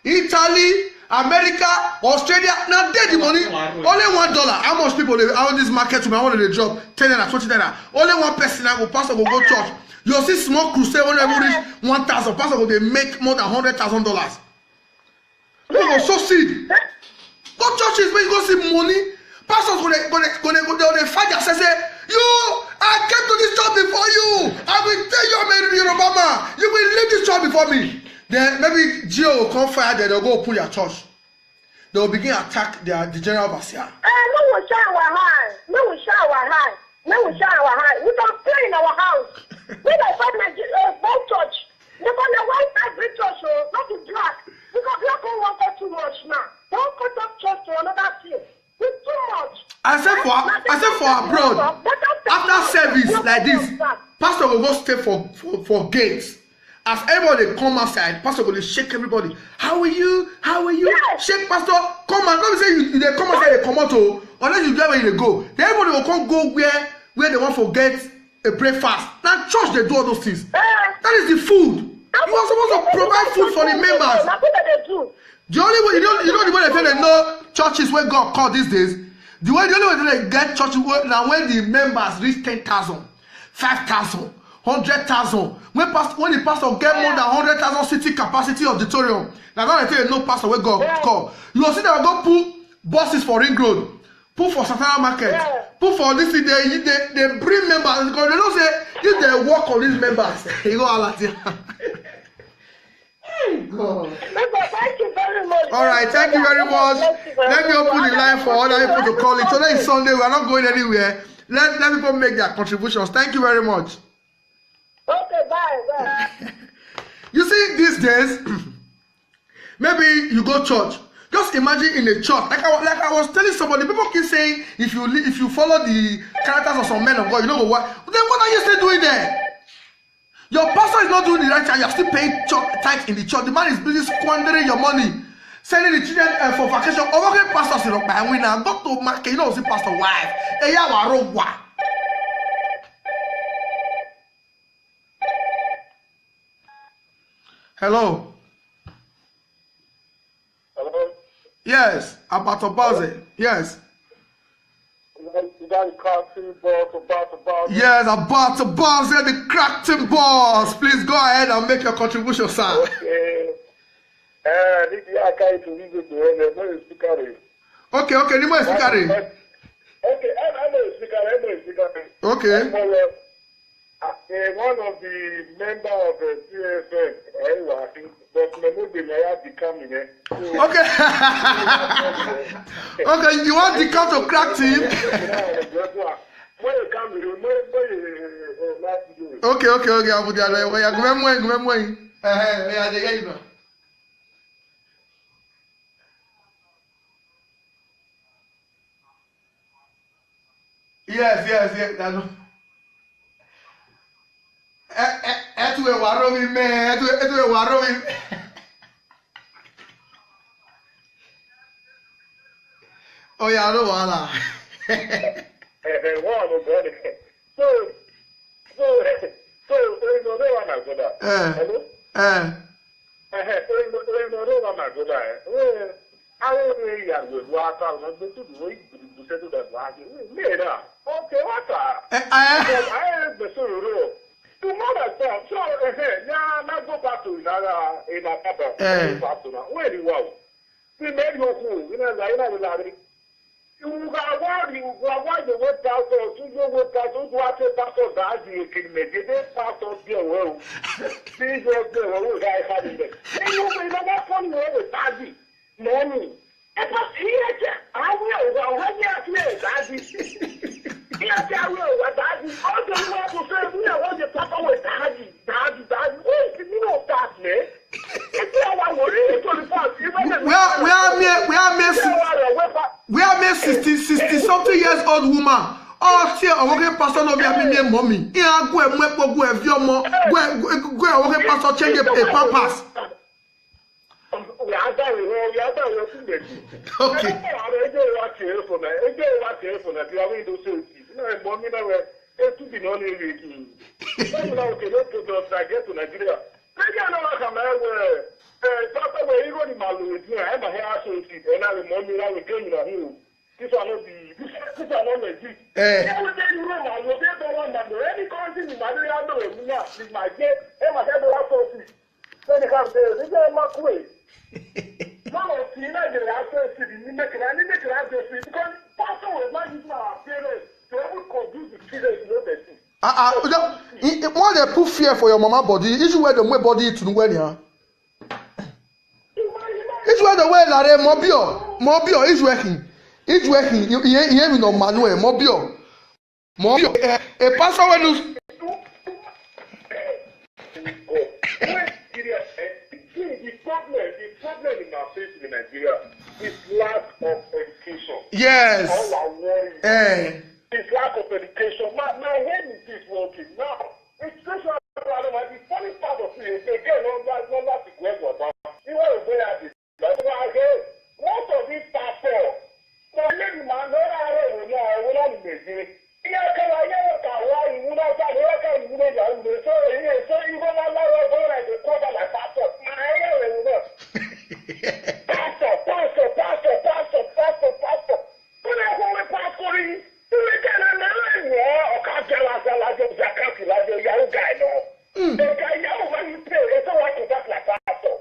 Italy, America, Australia. Now they the money. Only $1. How much people they out this market to me? I want to drop 10 naira, 20 naira. Only one person I go pastor go church. You see small crusade when they reach 1,000. Pastor go they make more than $100,000. People go sow seed. Go churches where you go see money. Pastors go they fight themselves. Say, I came to this church before you. I will tell you I'm a Yoruba man. You will leave this church before me. Then maybe Gio will come fire there. They'll go open their church. They will begin to attack the general overseer. No one share our high. We don't play in our house. We don't find one church. They find a white every church, not in black. Because black don't want that too much now. Don't cut up church to another thing. It's too much. I said for abroad. After service like this, pastor will go stay for gates. As everybody come outside, pastor will shake everybody. How are you? Yes. Shake pastor. Come on. Let me say you they come outside. They come out. unless you get where you go. Then everybody will come go where they want to get a breakfast. Now church they do all those things. That is the food. You are supposed to provide food for the members. The only way you know the way they tell them no churches where God called these days. The only way they get churches now when the members reach 10,000, 5,000, 100,000. When the pastor get more than 100,000 seating capacity auditorium, now God they tell you no pastor where God call. You will see that go put buses for Ring Road, put for Santana Market, put for this thing. They bring members because they don't say if they work on these members. You go all at it. God. Thank you very much. All right, thank you very much. Let me open the line for other people to call it. Today is Sunday. We are not going anywhere. Let people make their contributions. Thank you very much. Okay, bye. You see, these days, maybe you go church. Just imagine in a church, like I was telling somebody, people keep saying, if you follow the characters of some men of God, you know what? Then what are you still doing there? Your pastor is not doing the right thing. You are still paying tithes in the church. The man is busy squandering your money, sending the children for vacation. Okay, pastors in the winner. Go to market. You know, see pastor wife. Hello. Hello? Yes, about Obazee. Yes. You got the cartoon boss about Yes, about Obazee, the cracking boss. Please go ahead and make your contribution, sir. Okay. This is I can't read it. No speaker. Okay, Nimo is speaking. Okay, I know speaker. Okay. One of the members of the CFN, I think, but the becoming Okay. Okay, you want the car to crack him? Okay. I'll put the other way. Go away. Yes. Etu e waro mi me, etu e waro mi. Oh yeah, no wala. Tomorrow, so now go back to in a pepper. Where you are? We made your food. You got the word pastor, to your word pastor, to watch a pastor that you can make it. Pastor, dear, well, please, well, I had it. And you will never come here with Daddy. Mommy. And but here, I will, when you are here, Daddy. Yes, I will. Daddy, all the way to say, we are the papa with Daddy. Wait, you know that, man. We are made 60 something years old woman. Oh, see, I work pastor no be a mommy. Yeah, go and go and view more. Go and work pastor change a pampers. Okay. Why they put fear for your mama body? Is where the way body to where ya? Is where the way la mobile is working. It's working. You hear me no manual mobile. A pastor when you. The problem in our face in Nigeria is lack of education. Yes. All our worries. It's lack of education. My head is working now. It's social problem. The funny part of it is again, not to go about. You want to go at this. Most of these pastors, so maybe man,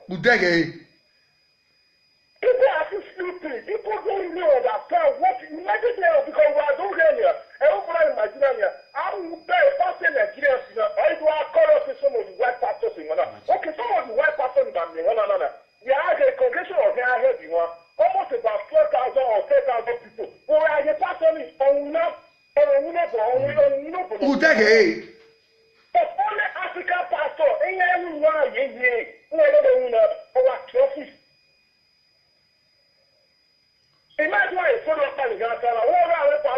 Udege. People are too stupid. People don't really understand what imagine there because we are doing here. Everybody imagine here. I will pay pastor Nigerians. I do a call up to some of the white pastors in one. Okay, some of the white pastors in one another. We are a congregation of their head in one. Almost about 4,000 or 10,000 people. We are the pastor is on up. Udege. But only African pastor. Everyone, imagine why a photo of the Ghana,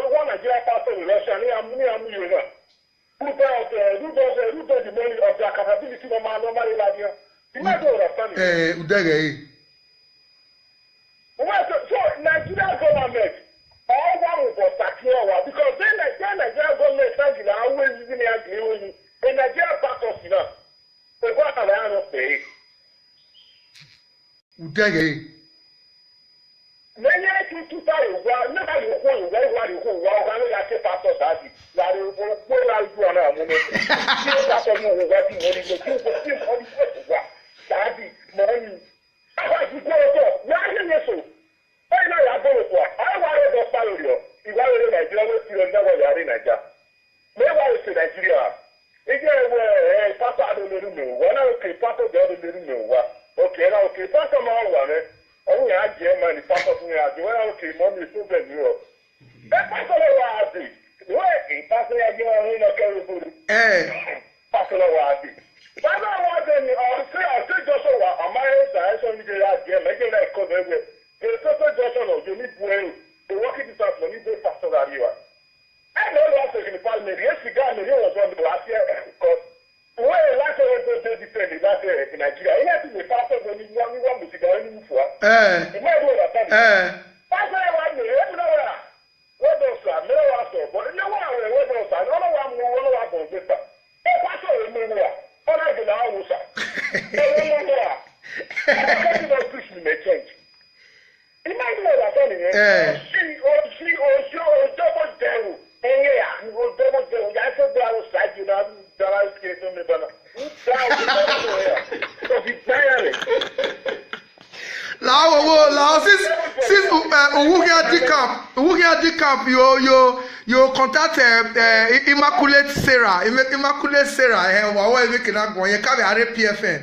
one Nigerian pastor in Russia, who does the money of their capability of my normally like here. Imagine what I'm saying. Udege. So, Nigerian government, all one was secure because then Nigerian government is always using the and Nigerian pastors, they got a lot of pay. Udege. Many people never you hold very well. You hold well. When you say pastor daddy, that you go like you are now. Moment, you pastor you will get money. You go see all this stuff. Daddy, money. How you go to? Why you so? Why now you go to? I want to follow you. If I were in Nigeria, we still never are in Nigeria. Never is in Nigeria. If you are pastor, I don't know. When I okay, pastor, I don't know. Okay, now okay, pastor, my one. Oh, yeah, German, the pastor, well, okay, mommy, so bad, you know. That pastor, was it? Wait, pastor, I give a carry food. Pastor, was it? But I was in, I'll say, just so I'm my own, I saw you get again, I get that cover. There's a person of you need well, the working this out when you go pastor, that you are. I know last week in the parliament, yes, the guy was on the last year, because well, last year was defended last year in Nigeria. He had to be pastor when you want to see the enemy for. You might know that. Pastor, I know, what those are, no one saw, but no one what those are, no one will go better. A pastor will move here. All I do now, sir. I can't even push me, may change. You might know that anyway. She double devil. Yeah, you will double devil. I said, I was like, you know, that I was getting me, but Now, since Uhugia Camp, you contact Immaculate Sarah, Immaculate Sarah, while we can go, you can't have a PFN.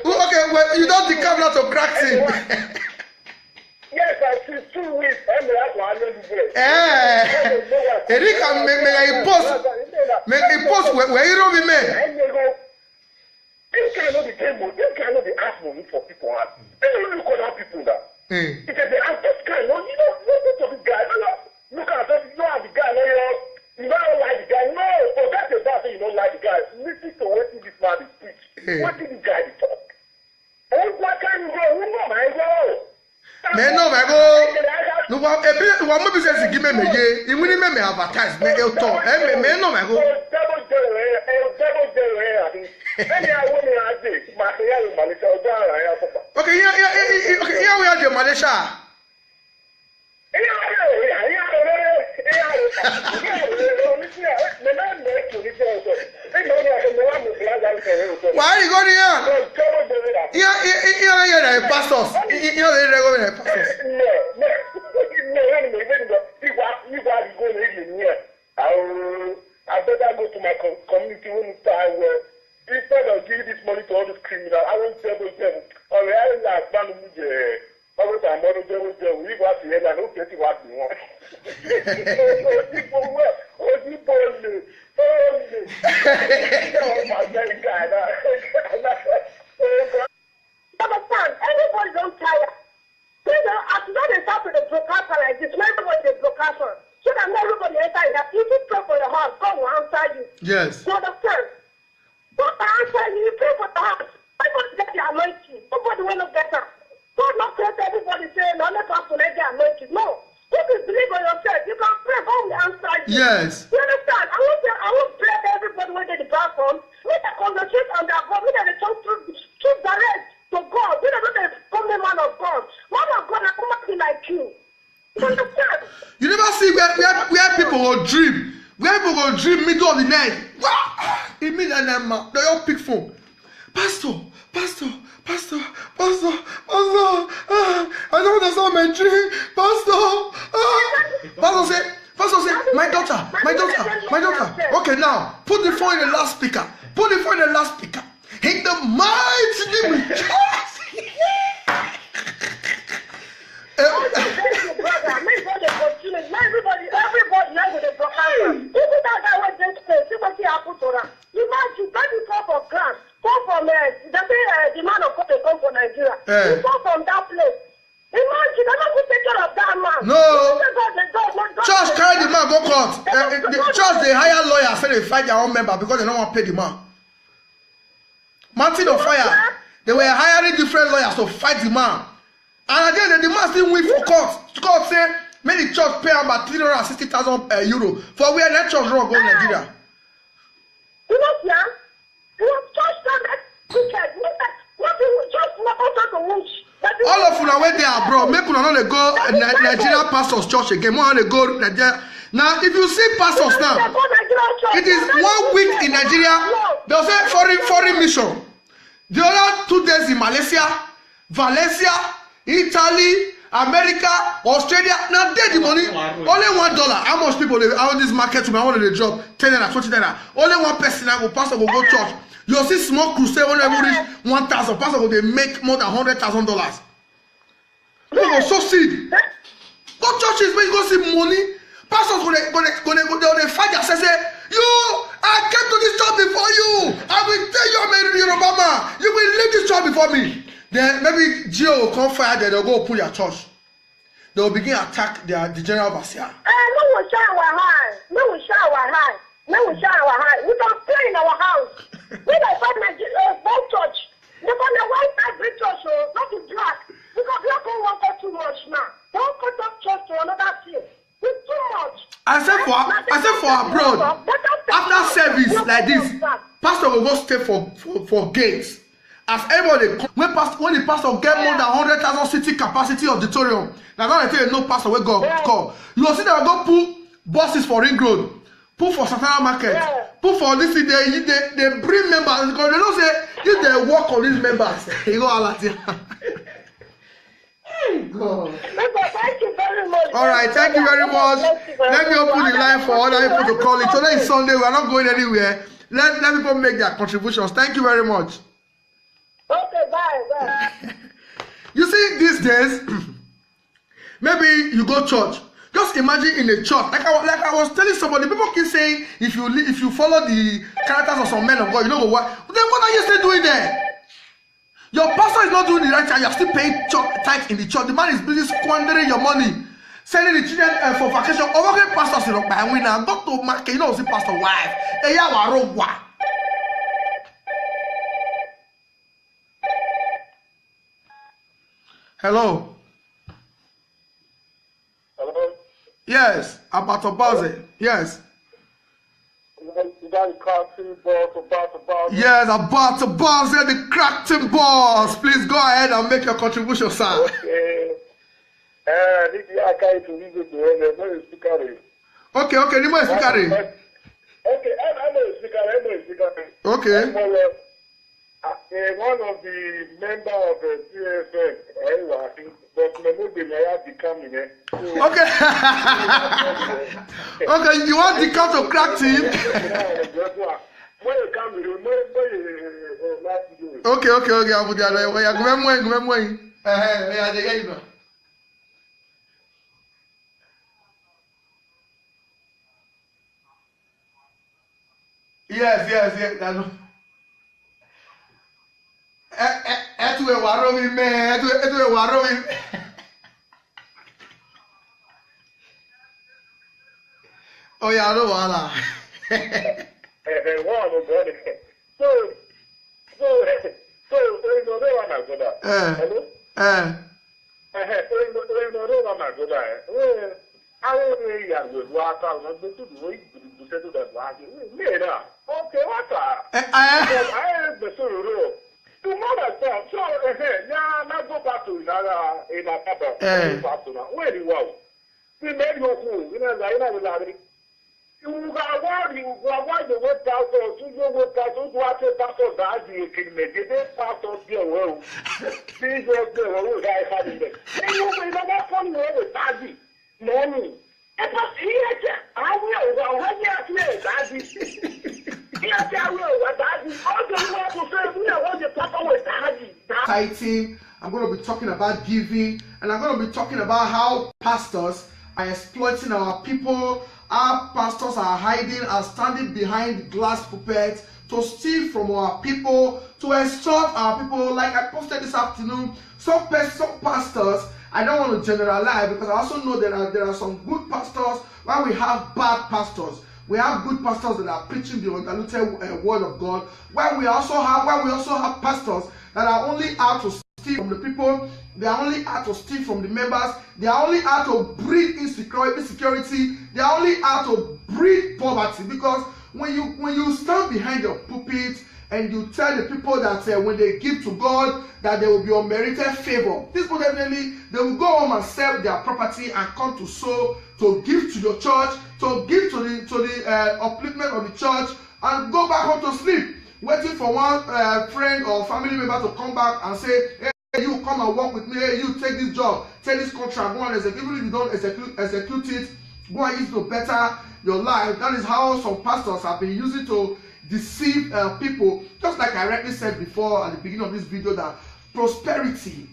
Okay, well, you don't decamp not to crack him. Yes, I see 2 weeks. I'm Erika, may I post where you don't be made. This cannot be game. This cannot be asked money for people. They don't look at people now. Because they ask this guy, no, you don't look at this guy. Look at this, you don't have the guy. You don't like the guy. No, forget about it. You don't like the guy. Listen to what this man is preaching. What did the guy talk? What can you go? Who know, my God? Men no my go. No one more business give me ye. You will me advertise me el to. Men no my go. Okay, here we are the Malaysia. Why you go here? Yeah, pastors. You I better go to my community instead of giving this money to all these criminals. I won't tell them. Or I like man every time we got to hear and don't get what we want. Everybody don't tire. As long as start with the broadcaster like this, everybody the broadcaster. So that everybody enter here. If you pray for the house, God will answer you. Yes. You understand? God will answer you. You pray for the house. Everybody get the anointing. Nobody will not get her. God not let everybody say, no, let us to let the anointing. No. If you believe on yourself, you can pray. God will answer you. Yes. You understand? I want to pray to everybody when they depart from. Let them concentrate on their God. Let them talk through direct to God. Let them become the man of God. Man of God, I come to be like you. You understand? You never see where people will dream. Where people go dream middle of the night. Immediately, they all pick phone. Pastor, I don't understand my dream. Pastor say, my daughter. Okay, now put the phone in the loudspeaker. In the mighty name of Jesus. Everybody now with a broadcaster. Even that guy went to say, see what he happened to her. Imagine, that is come from France, come from the man of God, they come from Nigeria. He come from that place. Imagine, they're not going to take care of that man. No. Church carry the man go court. The church, they hire lawyers, say they fight their own member because they don't want to pay the man. Mountain of fire. They were hiring different lawyers to fight the man. And again, the man still win for court. Court say, make the church pay about 360,000 euro for where that church run go Nigeria. You know, yeah? You know, church that wicked. What you just not out to wish. All of you where they are, bro. Make you not go Nigeria pastors church again. More they go Nigeria. Now, if you see pastors now, it is 1 week in Nigeria. They'll say foreign mission. The other 2 days in Malaysia, Valencia, Italy, America, Australia. Now they the money. Only $1. How much people they out this market to me? I want to drop 10 naira, 20 naira. Only one person I go pastor go church. You see small crusade when they reach 1,000. Pastor go they make more than $100,000. People go sow seed. Go churches where you go see money. Pastors go they fight themselves. Say, I came to this church before you. I will tell you I'm a Yoruba man. You will leave this church before me. Then maybe Geo will come fire there. They'll go open their church. They will begin to attack the general overseer. No, we share our high. We don't play in our house. We don't find Nigeria one church. They're going to white every church, not in black. Because black don't want that too much now. Don't cut off church to another thing. It's too much. I said for abroad. After service like this, pastor will go stay for gates. As everybody when the pastor get more than 100,000 seating capacity auditorium, now gonna tell you no pastor will go call. You will see them go put buses for Ring Road, put for Santana Market, put for this thing. They bring members because they don't say if they work on these members, they go all at it. God. Thank you very much. All right, thank you very much. Let me open the line for other people to call it. Today is Sunday. We are not going anywhere. Let people make their contributions. Thank you very much. Okay, bye. You see, these days, maybe you go church. Just imagine in a church, like I was telling somebody, people keep saying, if you follow the characters of some men of God, you know what? Then what are you still doing there? Your pastor is not doing the right thing. You are still paying tithe in the church. The man is busy squandering your money, sending the children for vacation. Over pastors, you know, by winner. Go to market, you know, see pastor wife. Hello. Hello? Yes, about Obazee. Yes. Yes, about Obazee, the Crackton boss. Please go ahead and make your contribution, sir. Okay. Okay, ni mo speaker. Okay. One of the members of the CFF, but okay. Okay, you want the cat to crack him? Okay. I'll put that away. Yes. Etu e waro mi me, etu e waro mi. Oh yeah, no wala. Go back to in a where he was. We made your fool. Tithing, I'm going to be talking about giving, and I'm going to be talking about how pastors are exploiting our people, how pastors are hiding and standing behind glass puppets to steal from our people, to extort our people. Like I posted this afternoon, some pastors, I don't want to generalize because I also know that there are some good pastors while we have bad pastors. We have good pastors that are preaching the undiluted word of God. While we also have pastors that are only out to steal from the people. They are only out to steal from the members. They are only out to breed insecurity. They are only out to breed poverty. Because when you stand behind your pulpit and you tell the people that when they give to God that there will be unmerited favor, this will definitely, they will go home and sell their property and come to sow, to give to your church, to give to the upliftment of the church, and go back home to sleep, waiting for one friend or family member to come back and say, hey, you come and work with me, hey, you take this job, take this contract, go and execute. Even if you don't execute it, go and use it to better your life. That is how some pastors have been using to deceive people. Just like I rightly said before at the beginning of this video, that prosperity,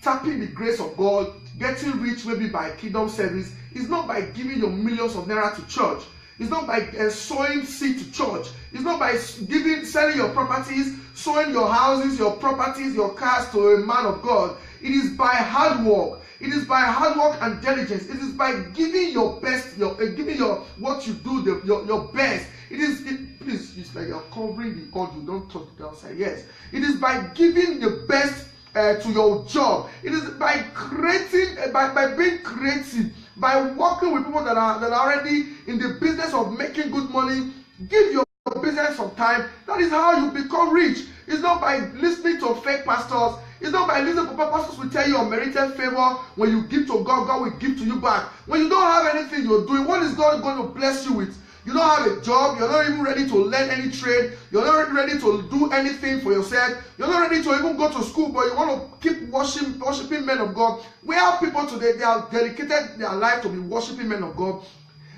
tapping the grace of God, getting rich maybe by kingdom service, is not by giving your millions of naira to church. It's not by sowing seed to church. It's not by selling your properties, sowing your houses, your properties, your cars to a man of God. It is by hard work. It is by hard work and diligence. It is by giving your best, giving your what you do, your best. Please, it's like you're covering the audio. Don't touch the downside. Yes, it is by giving the best to your job. It is by creating, by being creative, by working with people that are already in the business of making good money. Give your business some time. That is how you become rich. It's not by listening to fake pastors. It's not by listening to pastors who tell you unmerited favor. When you give to God, God will give to you back. When you don't have anything you're doing, what is God going to bless you with? You don't have a job. You're not even ready to learn any trade. You're not ready to do anything for yourself. You're not ready to even go to school, but you want to keep worshiping men of God. We have people today, they have dedicated their life to be worshiping men of God.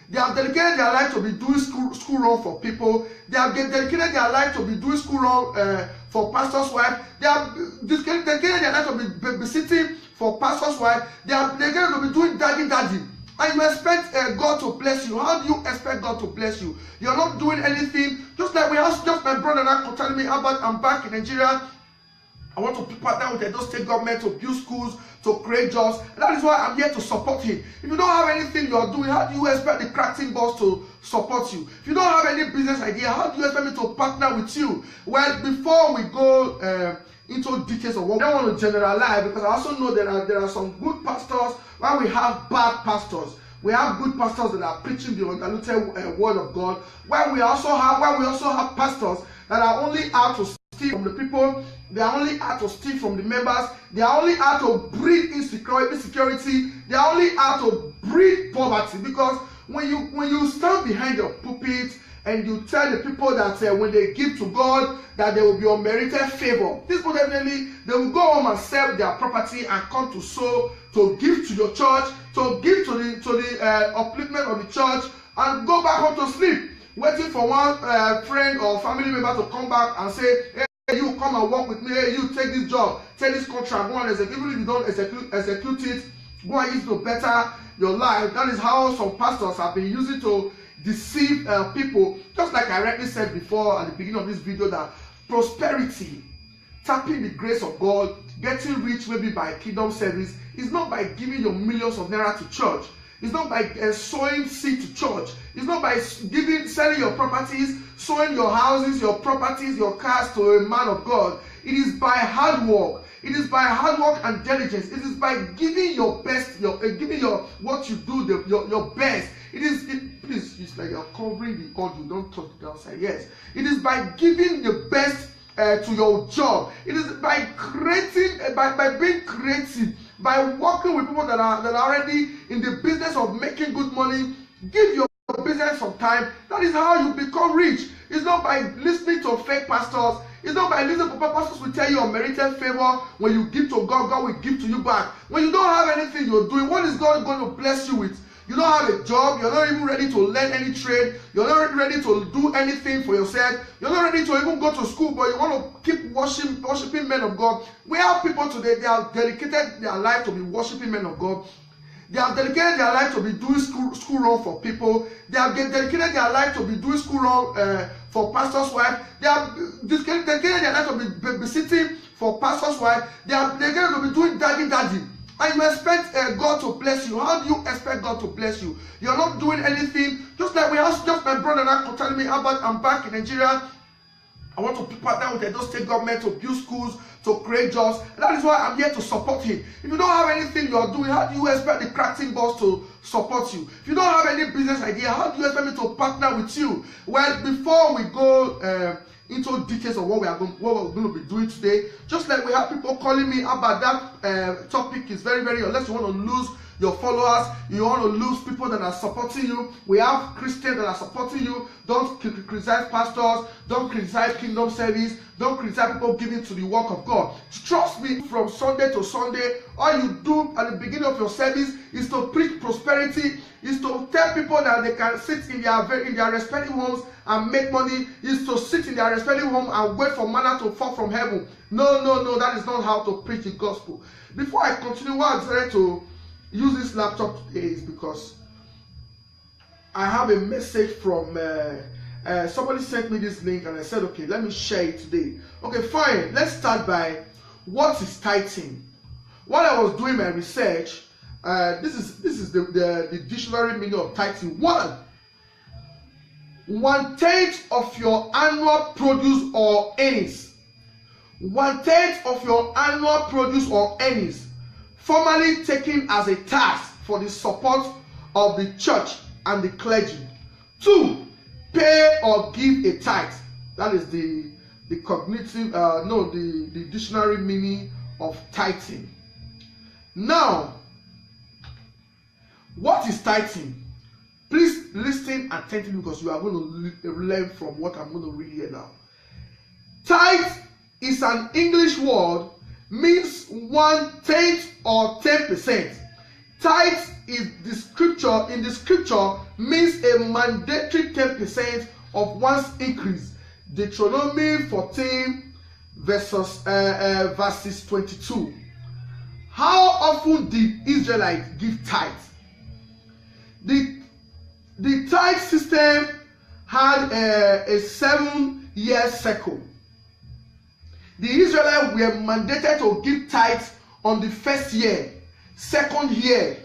They have dedicated their life to be doing school run for people. They have dedicated their life to be doing school run for pastor's wife. They have dedicated their life to be babysitting for pastor's wife. They have dedicated to be doing daddy. And you expect God to bless you. How do you expect God to bless you? You're not doing anything. Just like my brother and I telling me about, I'm back in Nigeria. I want to partner with the Edo State government to build schools, to create jobs. And that is why I'm here to support him. If you don't have anything you're doing, how do you expect the crafting boss to support you? If you don't have any business idea, how do you expect me to partner with you? Well, before we go into details of what, I don't want to generalize, because I also know that there are some good pastors while we have bad pastors. We have good pastors that are preaching the undiluted word of God. While we also have pastors that are only out to steal from the people. They are only out to steal from the members. They are only out to breed insecurity. They are only out to breed poverty. Because when you stand behind your pulpit and you tell the people that when they give to God that there will be unmerited favor, this will definitely, they will go home and sell their property and come to sow, to give to your church, to give to the upliftment of the church, and go back home to sleep, waiting for one friend or family member to come back and say, hey, you come and work with me, hey, you take this job, take this contract, go and execute. Even if you don't execute it, go and use it to better your life. That is how some pastors have been using to deceive people. Just like I rightly said before at the beginning of this video, that prosperity, tapping the grace of God, getting rich maybe by kingdom service, is not by giving your millions of naira to church. It's not by sowing seed to church. It's not by selling your properties, sowing your houses, your properties, your cars to a man of God. It is by hard work. It is by hard work and diligence. It is by giving your best, giving your what you do, your best. Please, it's like you're covering the audio. Don't touch the downside. Yes, it is by giving the best to your job. It is by creating, by being creative, by working with people that are already in the business of making good money. Give your business presence of time. That is how you become rich. It's not by listening to fake pastors. It's not by listening to pastors will tell you unmerited favor. When you give to God, God will give to you back. When you don't have anything you're doing, what is God going to bless you with? You don't have a job. You're not even ready to learn any trade. You're not ready to do anything for yourself. You're not ready to even go to school, but you want to keep worshiping men of God. We have people today, they have dedicated their life to be worshiping men of God. They have dedicated their life to be doing school run for people. They have dedicated their life to be doing school run for pastor's wife. They have dedicated their life to be babysitting for pastor's wife. They have dedicated to be doing daddy. And you expect God to bless you. How do you expect God to bless you? You're not doing anything. Just like we have just my brother now telling me about I'm back in Nigeria. I want to partner with the Edo State government to build schools, to create jobs. And that is why I'm here to support him. If you don't have anything you're doing, how do you expect the crafting boss to support you? If you don't have any business idea, how do you expect me to partner with you? Well, before we go into details of what we're going to be doing today, just like we have people calling me about that topic is very, very, unless you want to lose your followers, you want to lose people that are supporting you. We have Christians that are supporting you. Don't criticize pastors, don't criticize kingdom service, don't criticize people giving to the work of God. Trust me, from Sunday to Sunday, all you do at the beginning of your service is to preach prosperity, is to tell people that they can sit in their respective homes and make money, is to sit in their respective home and wait for manna to fall from heaven. No, that is not how to preach the gospel. Before I continue, why I decided to use this laptop today is because I have a message from somebody sent me this link and I said, okay, let me share it today. Okay, fine. Let's start by what is tithing. While I was doing my research, this is the dictionary meaning of tithing. 1/10 of your annual produce or earnings. 1/10 of your annual produce or earnings, formerly taken as a tax for the support of the church and the clergy. 2, pay or give a tithe. That is the cognitive, the dictionary meaning of tithing. Now, what is tithing? Please listen attentively because you are going to learn from what I'm going to read here now. Tithe is an English word, means 1/10 or 10%. Tithe in the scripture means a mandatory 10% of one's increase. Deuteronomy 14 verses 22. How often did Israelites give tithe? The tithe system had a 7-year cycle. The Israelites were mandated to give tithes on the first year, second year,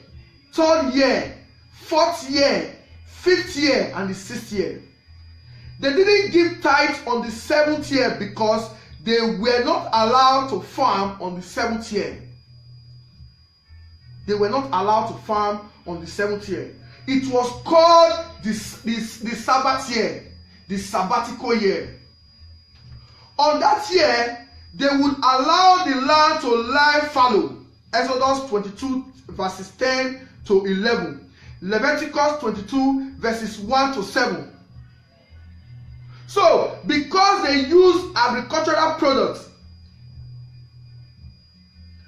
third year, fourth year, fifth year, and the sixth year. They didn't give tithes on the 7th year because they were not allowed to farm on the 7th year. They were not allowed to farm on the 7th year. It was called the Sabbath year, the sabbatical year. On that year, they would allow the land to lie fallow. Exodus 22 verses 10 to 11. Leviticus 22 verses 1 to 7. So, because they used agricultural products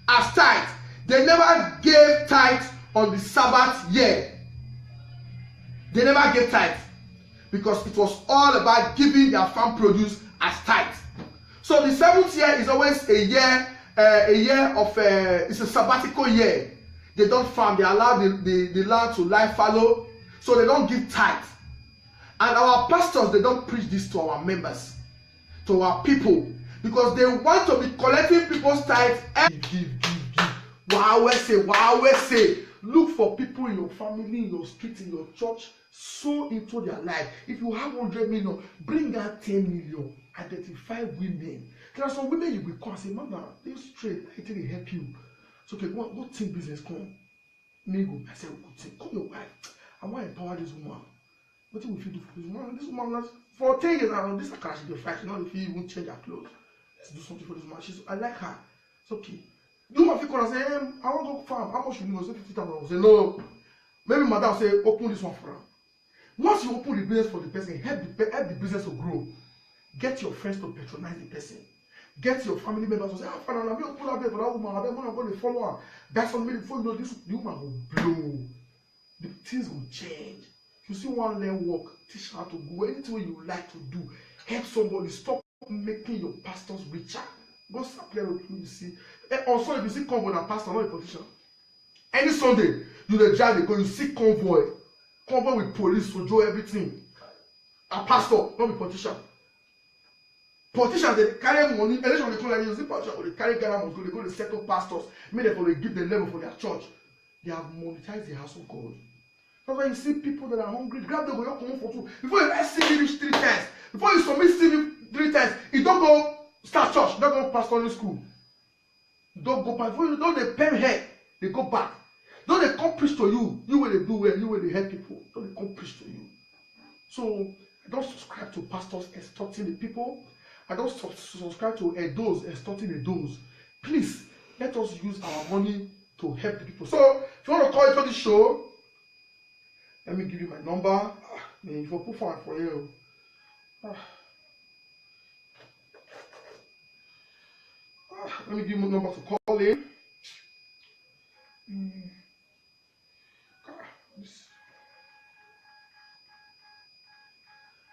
as tithe, they never gave tithe on the Sabbath year. They never gave tithe because it was all about giving their farm produce as tithe. So the 7th year is always a year of it's a sabbatical year. They don't farm, they allow the land to lie fallow, so they don't give tithe. And our pastors, they don't preach this to our members, to our people, because they want to be collecting people's tithe. Give. Wow, say. Look for people in your family, in your street, in your church, sow into their life. If you have 100 million, bring out 10 million. Identify women. There are some women you will call and say, Mama, this trade, I think it help you. So, okay, go think business, come. Me go, I say, go think. Call your wife. I want to empower this woman. What do we do for this woman? This woman, for 10 years around, this car she dey fight. Now, if you even change her clothes, let's do something for this woman. I like her. It's okay. You want to call and say, I want to go farm. How much you need? I say 50,000. I say, no. Maybe madam say, open this one for her. Once you open the business for the person, help the business to grow. Get your friends to patronize the person. Get your family members to say, ah, Father, I'm going to pull up for that woman. I'm going to follow her. That's on me before you know this, the woman will blow. The things will change. If you see one learn work, teach her how to go. Anything you like to do, help somebody. Stop making your pastors richer. Go start playing with you see. And also, if you see convoy and pastor, not a politician. Any Sunday, you the drive, they go, you see convoy with police, sojo, everything. A pastor, not a politician. Politicians, they carry money. Election, they call like you see politicians, they carry Ghana money, they go to settle pastors. Maybe they give the level for their church. They have monetized the house of God. That's why you see people that are hungry, grab the go, you come home for two. Before you write CV reach 3 times, before you submit CV 3 times, you don't go start church, you don't go pastoral school. You don't go back. Before you don't they pen head, they go back. Don't they come preach to you? You will they do well, you will they help people. Don't they come preach to you? So I don't subscribe to pastors extorting the people. I don't subscribe to those extorting the those. Please let us use our money to help the people. So if you want to call into the show, let me give you my number. If you put forward for you. Let me give you my number to call in.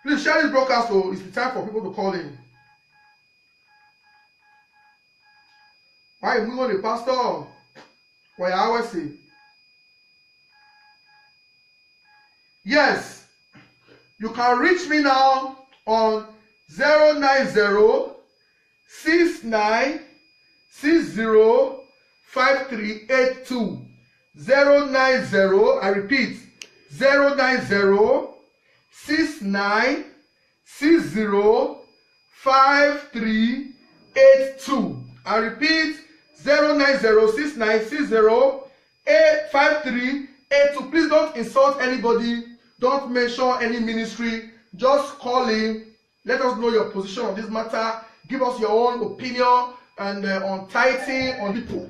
Please share this broadcast, so it's the time for people to call in. Why we want the pastor? Why I always say? Yes, you can reach me now on 090-6960-5382. 090, I repeat, 090-6960-5382. I repeat, 090-6960-5382. Please don't insult anybody. Don't mention any ministry. Just call in. Let us know your position on this matter. Give us your own opinion and on tithing, on people.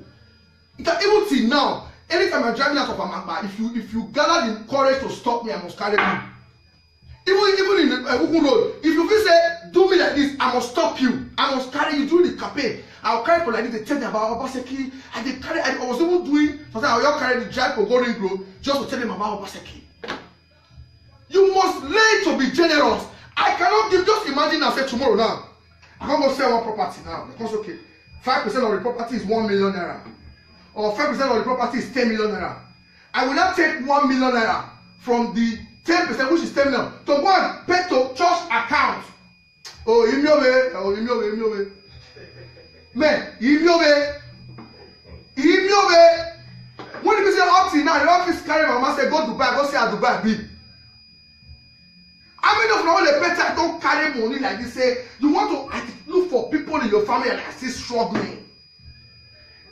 Even till now, anytime I'm driving out of Amamba, if you gather the courage to stop me, I must carry you. Even in the Ukun Road, if you feel say, do me like this, I must stop you. I must carry you during the campaign. I'll carry people like this, they tell me about Obazee, and they carry, I was even doing, sometimes I'll carry the drive for Golden Grove just to tell them about Obazee. You must learn to be generous. I cannot give, just imagine I say tomorrow now, I'm going to sell one property now, because okay, 5% of the property is 1 million naira, or 5% of the property is 10 million naira. I will not take 1 million naira from the 10%, which is 10 million, to go and pay to church account. Oh, Imiobe. Man, Imiobe. When you say up till now, the office carry my man say go Dubai, go say at Dubai big. How many of you all the better don't carry money like this? Say you want to look for people in your family and are still struggling.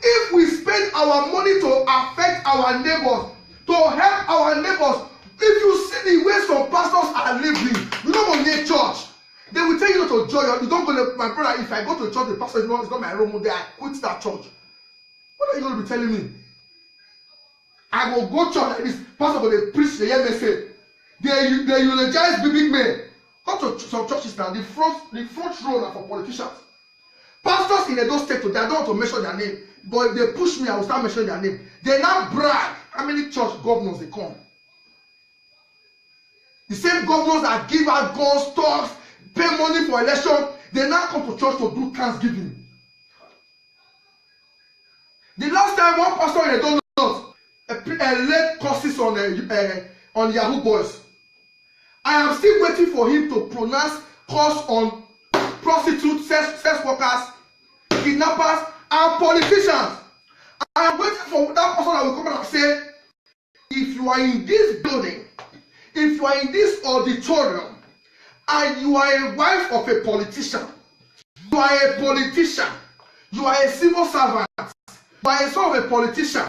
If we spend our money to affect our neighbors, to help our neighbors, if you see the way some pastors are living, you don't go near church. They will tell you not to join. You don't go to my brother. If I go to church, the pastor is not my role model. I quit that church. What are you going to be telling me? I will go church like this. Pastor, but they preach the message. They eulogize big men. Go to some churches now. The front row are for politicians. Pastors in those states, they don't want to mention their name. But if they push me, I will start mentioning their name. They now brag how many church governors they come. The same governors that give out guns, stocks, pay money for election, they now come to church to do Thanksgiving. The last time one pastor in a donut led courses on Yahoo Boys. I am still waiting for him to pronounce course on prostitutes, sex workers, kidnappers, and politicians. I am waiting for that person that will come and say, if you are in this building, if you are in this auditorium, and you are a wife of a politician, you are a politician, you are a civil servant, you are a son of a politician,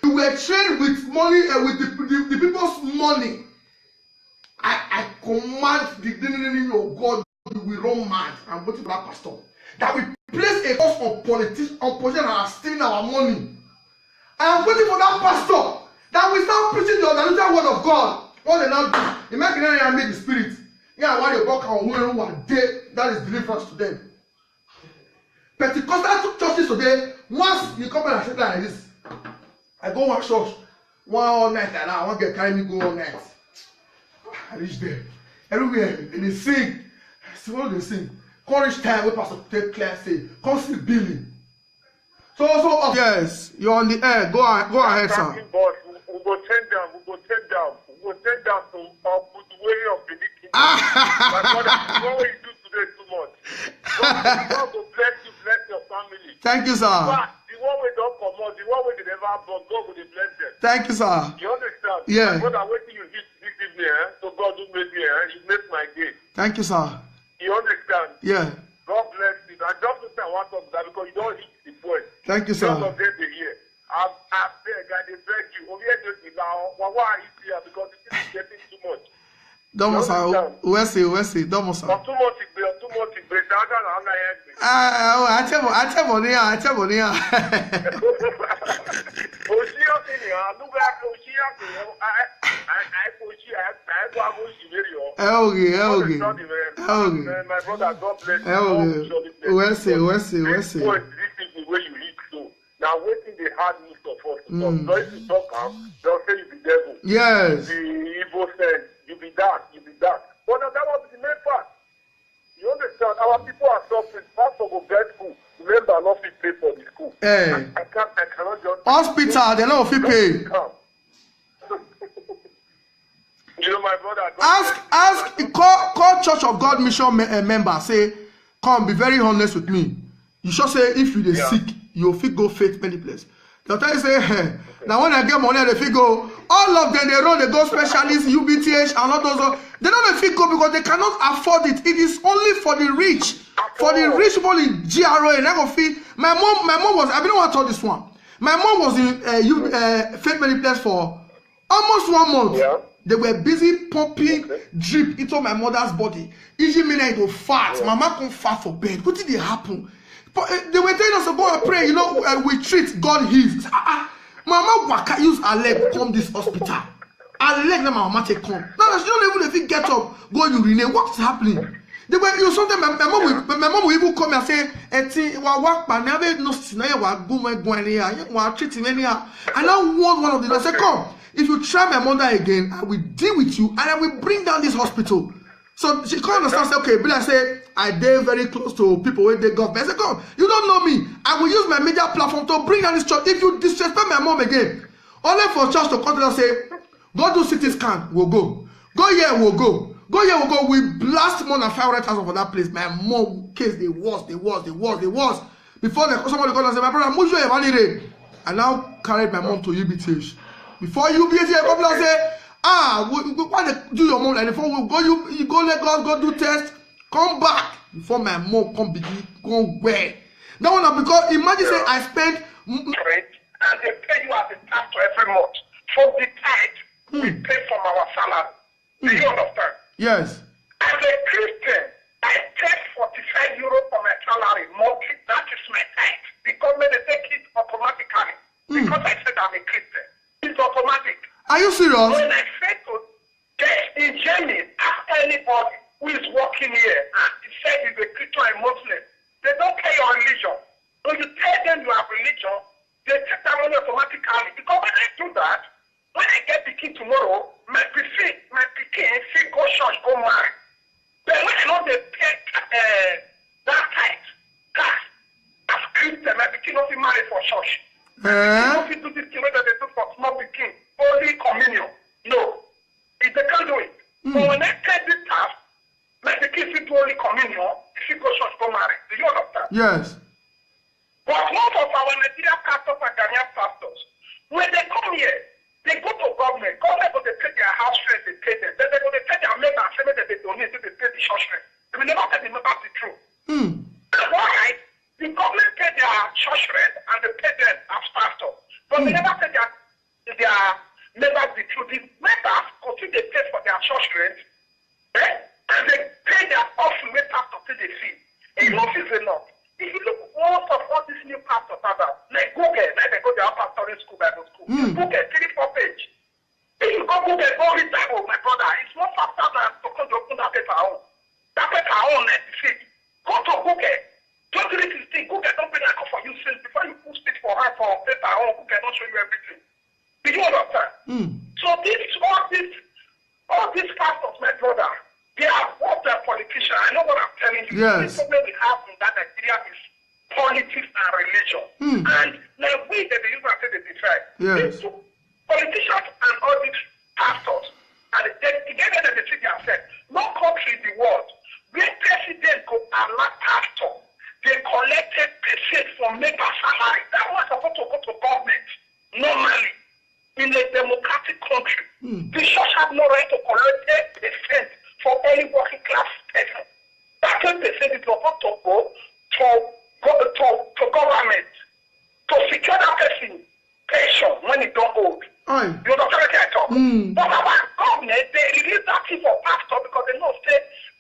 you were trained with money and with the people's money, I command the name of God, you will run mad. I'm waiting for that pastor that will place a course on politicians that are stealing our money. I am waiting for that pastor that will start preaching the undiluted word of God. What they now do? Imagine I make the spirit. Yeah, while you walk on one day, that is deliverance to them. Pentecostal churches today, once you come and sit like this, I go one church, one all night, and I want to get carry me go all night. I reach there. Everywhere, and they sing. I see what they sing. Courage time, we pastor take class, say, come see Billy. So, yes, you're on the air. Go ahead, sir. We go take down to the way of the wicked. My brother, what will you do today too much? God will bless you, bless your family. Thank you, sir. But the one way don't come out, the one way they never born, God will bless them. Thank you, sir. You understand? Yeah. My brother, wait till you hit this evening, so God will make me, you make my day. Thank you, sir. You understand? Yeah. God bless you. I just say I want to talk that because you don't hit the point. Thank you, sir. None of them they hear. I beg, I beg you. Over here, just now. Why are you here? Because it is getting too much. Domo, sir. Where say? Domo, sir. Too much is great. I tell money. My brother, God bless you. Where say? Now, waiting the hard news of us to talk. So if you talk, they'll say you be devil. Yes. The evil said, you be dark. But that was the main part. You understand? Our people are suffering. Pastor go get school. Remember, I not fit pay for the school. Hey. I cannot just... Hospital, they don't fit pay. You know, my brother... Call Church of God Mission member. Say, come, be very honest with me. You should say, if you dey sick, you fit go faith many places. They'll tell you, say, hey, now when I get money, they fit go. All of them, they run, they go specialists, UBTH, and all those. They don't fit go because they cannot afford it. It is only for the rich. For the rich people in GRA, and I go feel. My mom was, I don't want to tell this one. My mom was in faith many places for almost 1 month. Yeah. They were busy pumping drip into my mother's body. Easy me to fat. Yeah. Mama can't fat for bed. What did it happen? But they were telling us to go and pray. You know, we treat, God heals. Mama waka use her leg come this hospital. Her leg now mama take come. Now she don't even if he get up, go urinate. What's happening? They were, you know, sometimes my mom will even come and say, "Eti wa walk pa never no sinaya wa go anyhow. Wa treat him anyhow." And I warned one of them. I said, "Come, if you try my mother again, I will deal with you and I will bring down this hospital." So she can't understand. Say, okay, but I say I dare very close to people when they government. I said, "Come, you don't know me. I will use my media platform to bring down this church. If you disrespect my mom again, only for church to come to us say, go do CT scan, we'll go. Go here, we'll go. Go here, we'll go. We blast more than 500,000 for that place. My mom case they was. Before somebody called and said, my brother, Mujo Evanire. I now carried my mom to UBTH. Before UBTH, I come and say, we want to do your mom like before we go, you go let God go do test, come back. Before my mom come begin, go where? That one because imagine say I spend and they pay you as a pastor every month. For the tithe, we pay from our salary. Do you understand? Yes. As a Christian, I pay 45 euros for my salary monthly. That is my tithe. The government they take it automatically. Because I said I'm a Christian. It's automatic. Are you serious? When I said to get in Germany, ask anybody who is working here and he said he's a Christian and Muslim, they don't care your religion. When you tell them you have religion, they take that money automatically. Because when I do that, when I get the key tomorrow, my pikin, see go church, go marry. But when I know they pay that tithe, cash, as Christian, my pikin don't marry for church. Don't do this thing that they do for small pikin, only communion. No, if they can't do it. But when I take this task, my pikin see do only communion, if you go church, go marry. Do you understand? Yes. But most of our Nigerian pastors and Ghanaian pastors, when they come here, they go to government. Government go to pay their house rent, they pay them. Then they go to pay their members, say that they donate, they pay the church rent. They will never tell the members the truth. Why? The government pay their church rent and they pay them as pastors. But they never tell their members the truth. The members continue to pay for their church rent, and they pay their offering when pastors pay the fee. Enough is enough. If you look most of all these new pastors are like Google, like they go to our pastoral school, Bible school. Google 3-4 page. If you go Google, go read Bible, my brother. It's more faster than to come to open that paper on. That paper on, go to Google. Don't do this thing. Google don't bring that for you since before you put it for her for paper on. Google don't show you everything. Did you understand? So all these pastors, my brother, they are both the politicians. I know what I'm telling you. Yes. The problem we have in that Nigeria is politics and religion. And like we that they use and say they decide. Yes. Politicians and all these pastors, and they get them they see themselves. No country in the world where president go allow pastor, they collected percent from member salary. That was supposed to go to government normally in a democratic country. The church have no right to collect 8% for any working class person. That 10% is supposed to go to government to secure that person pension when it don't old. You understand what I talk? But our government, they release that thing for pastor because they know say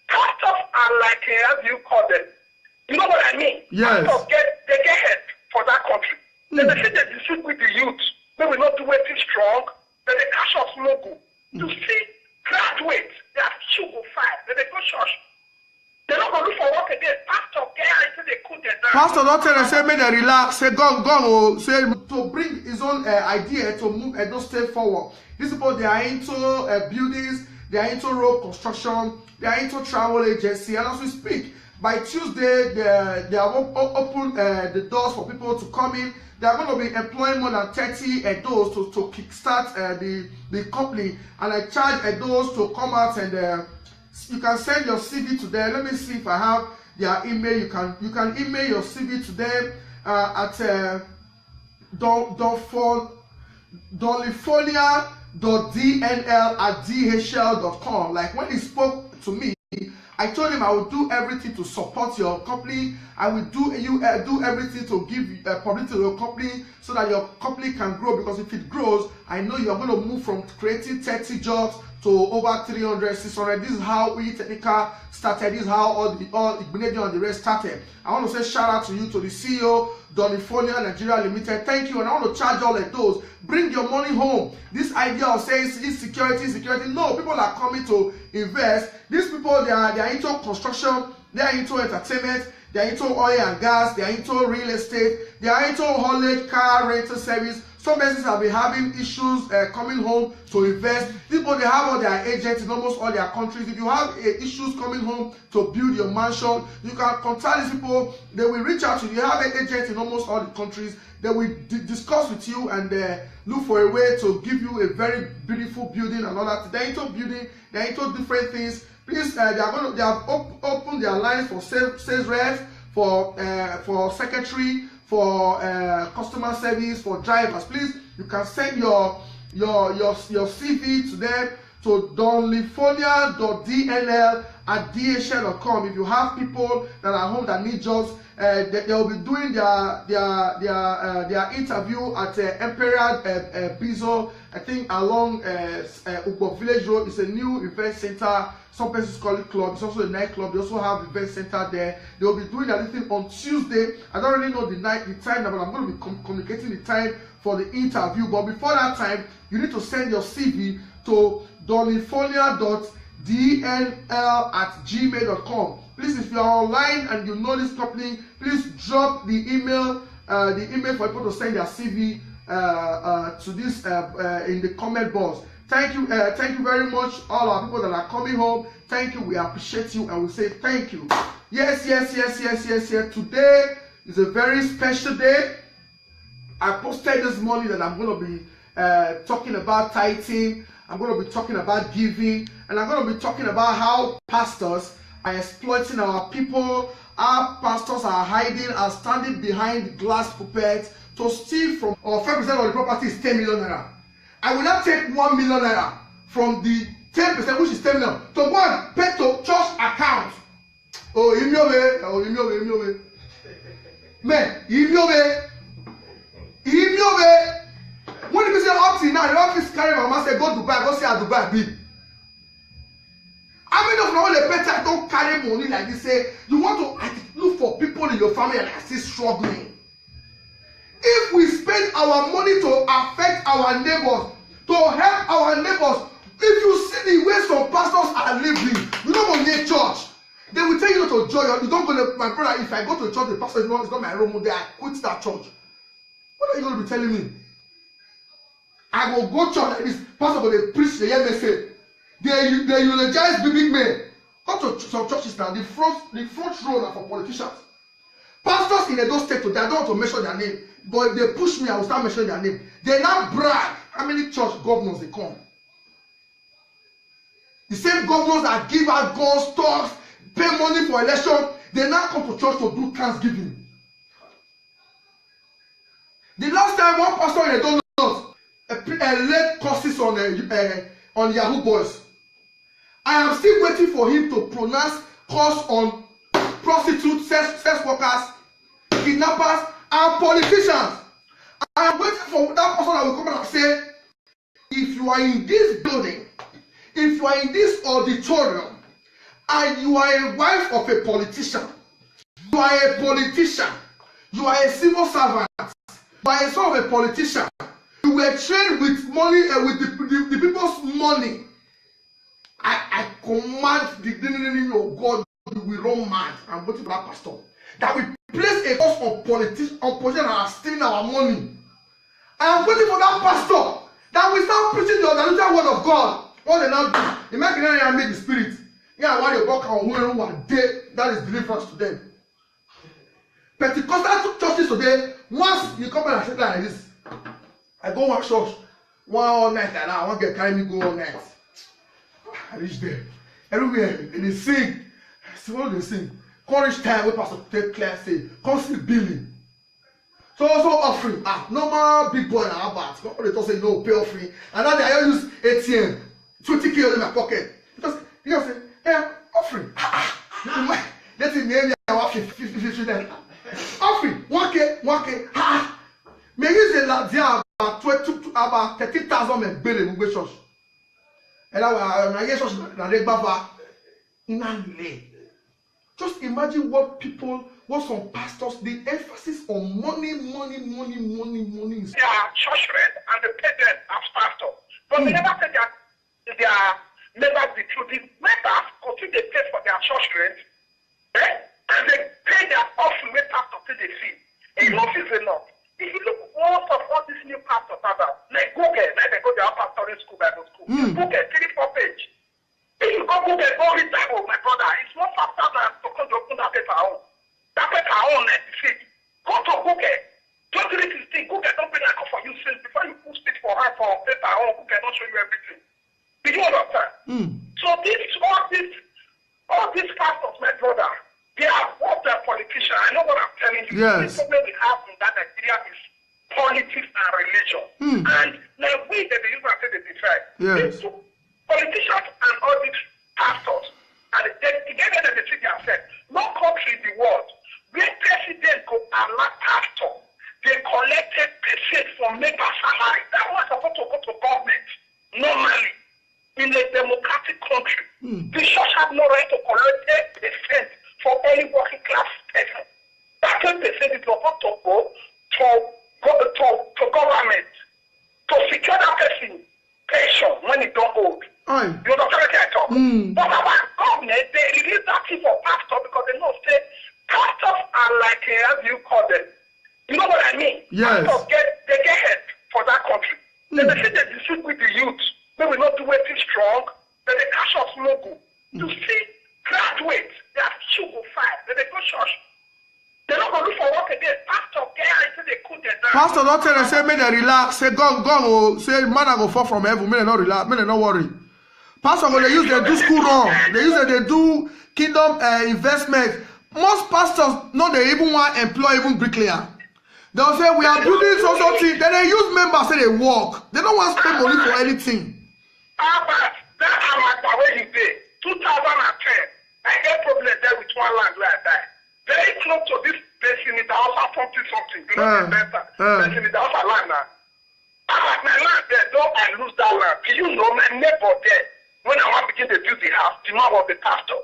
pastors are like how do you call them? You know what I mean? Yes. Pastors they get help for that country. Then they say they dispute with the youth. They will not do anything strong. Then they cash off logo. You see, graduates, they are still go fight. Then they go church. They don't go look for work again. Pastor get until they cool their down. Pastor don't tell them say make they relax. Say go say to bring his own idea to move Edo State forward. These people they are into buildings, they are into road construction, they are into travel agency, and as we speak, by Tuesday they have opened the doors for people to come in. They are going to be employing more than 30 Edos to kickstart the company, and I charge Edos to come out and you can send your CV to them. Let me see if I have their email. You can email your CV to them at dolifonia.dnl@dhl.com. Like when he spoke to me, I told him I will do everything to support your company. I will do everything to give publicity to your company so that your company can grow. Because if it grows, I know you are going to move from creating 30 jobs to over 300, 600. This is how we technical started. This is how all Igbinedi and the rest started. I want to say shout out to you, to the CEO, Dolifonia Nigeria Limited. Thank you, and I want to charge all of those. Bring your money home. This idea of saying insecurity. No, people are coming to invest. These people, they are into construction, they are into entertainment, they are into oil and gas, they are into real estate, they are into haulage, car rental service. Some businesses have been having issues coming home to invest. People, they have all their agents in almost all their countries. If you have issues coming home to build your mansion, you can contact these people. They will reach out to you. You have an agent in almost all the countries. They will discuss with you and look for a way to give you a very beautiful building and all that. They're into building. They're into different things. Please, they have opened their lines for sales reps, for secretary, for customer service, for drivers. Please, you can send your CV to them to dolifonia.dnl@dhl.com. If you have people that are home that need jobs, they will be doing their interview at Imperial Bizo, I think along Ubo Village Road. It's a new event center. Some places call it club. It's also a nightclub. They also have event center there. They will be doing everything on Tuesday. I don't really know the time, but I'm going to be communicating the time for the interview. But before that time, you need to send your CV to dolifonia.dnl@gmail.com. Please, if you are online and you know this company, please drop the email for people to send their CV to this in the comment box. Thank you very much, all our people that are coming home. Thank you, we appreciate you, and we say thank you. Yes. Today is a very special day. I posted this morning that I'm going to be talking about tithing. I'm going to be talking about giving, and I'm going to be talking about how pastors are exploiting our people. Our pastors are hiding and standing behind glass pulpits to steal from our 5% of the property is 10 million naira. I will not take 1 million naira from the 10%, which is 10 million, to go and pay to church account. Oh, imiobe. Man, imiobe. When you say up till now, you don't feel carry my man say go Dubai, go see how Dubai be. How many of you all the better don't carry money like this? Say you want to look for people in your family and are still struggling. If we spend our money to affect our neighbors, to help our neighbors. If you see the way some pastors are living, you don't go near church. They will tell you not to join. You don't go to my brother. If I go to church, the pastor is not my role model. I quit that church. What are you going to be telling me? I will go church like this. Pastor will preach the message. They eulogize big men. Go to some churches now. The front row are for politicians. Pastors in Edo State today, I don't want to mention their name, but if they push me, I will start mentioning their name. They now brag how many church governors they come. The same governors that give out guns, stocks, pay money for election, they now come to church to do Thanksgiving. The last time one pastor in Edo North led courses on Yahoo Boys, I am still waiting for him to pronounce course on prostitutes, sex workers, kidnappers, and politicians. I am waiting for that person that will come and say, if you are in this building, if you are in this auditorium, and you are a wife of a politician, you are a politician, you are a civil servant, you are a son of a politician, you were trained with money and with the people's money, I command the name of God, you will run mad. I'm waiting for that pastor that will place a course on politicians that are stealing our money. I am waiting for that pastor that will start preaching the undiluted word of God. What they now do, imagine I made the spirit. Yeah, while they walk on one day, that is deliverance to them. Pentecostal churches today, once you come and say like this, I go one church, one all night, and I want to get carry me go all night. I reach there. Everywhere, and they sing. See what they sing. Courage time, we pastor take class, say, come see billing. So also offering. Normal big boy now, but they just say no, pay offering. And now they use ATM, 20K in my pocket. Because you know, say, yeah, offering. Let him name your 50 then. Offering, 1K. May use a lot about 30,000 men bill in church. And I guess just imagine what some pastors, the emphasis on money. They are church rent and they pay them as pastors. But they never say that their members the truth. The members continue to pay for their church rent, and they pay their offering when pastors pay the fee. Enough is enough. If you look most of all these new pastors about, like Google, like they go to our pastoral school, Bible school. Google, 3-4 page. If you go Google, go read Bible, my brother, it's more faster than to come to open that paper home. That paper home, like the feet. Go to Google. Don't read this thing. Google don't bring a call for you since before you put it for her for paper home, Google don't show you everything. Did you understand? So all these pastors, my brother, they are both the politicians. I know what I'm telling you. Yes. The problem we have in that Nigeria is politics and religion. And like we that they use and say they decide. Yes. Politicians and all these pastors, and together they treat themselves. No country in the world where president go allow pastor, they collected percent from members' salary. That was supposed to go to government normally in a democratic country. The church have no right to collect 8% for any working class person. That 10% is supposed to go to government to secure that person pension when it don't hold. You know what I talk? But our government, they release that thing for pastor because they know say pastors are like how do you call them? You know what I mean? Yes. Pastors they get help for that country. Then they say they dispute with the youth. They will not do anything strong. Then they cash out logo. You see, graduates, they are still go fight. Then they go church. They don't go look for work again. Pastor care until they cool their down. Pastor don't tell them say make they relax. Say gone oh, say man I go fall from heaven. Make they not relax. Make they not worry. Pastor when they use they do school wrong. They use they do kingdom investment. Most pastors no they even want employ even bricklayer. They'll say we are building social thing. Then they use members say they work. They don't want to spend money for anything. But that Amata where you did 2010. I get problem there with one land where I die. Very close to this person in the house of something. You know the person in the house of land now. My land there, though I lose that land. Do you know my neighbor there? When I want to begin to build the house, the man was the pastor.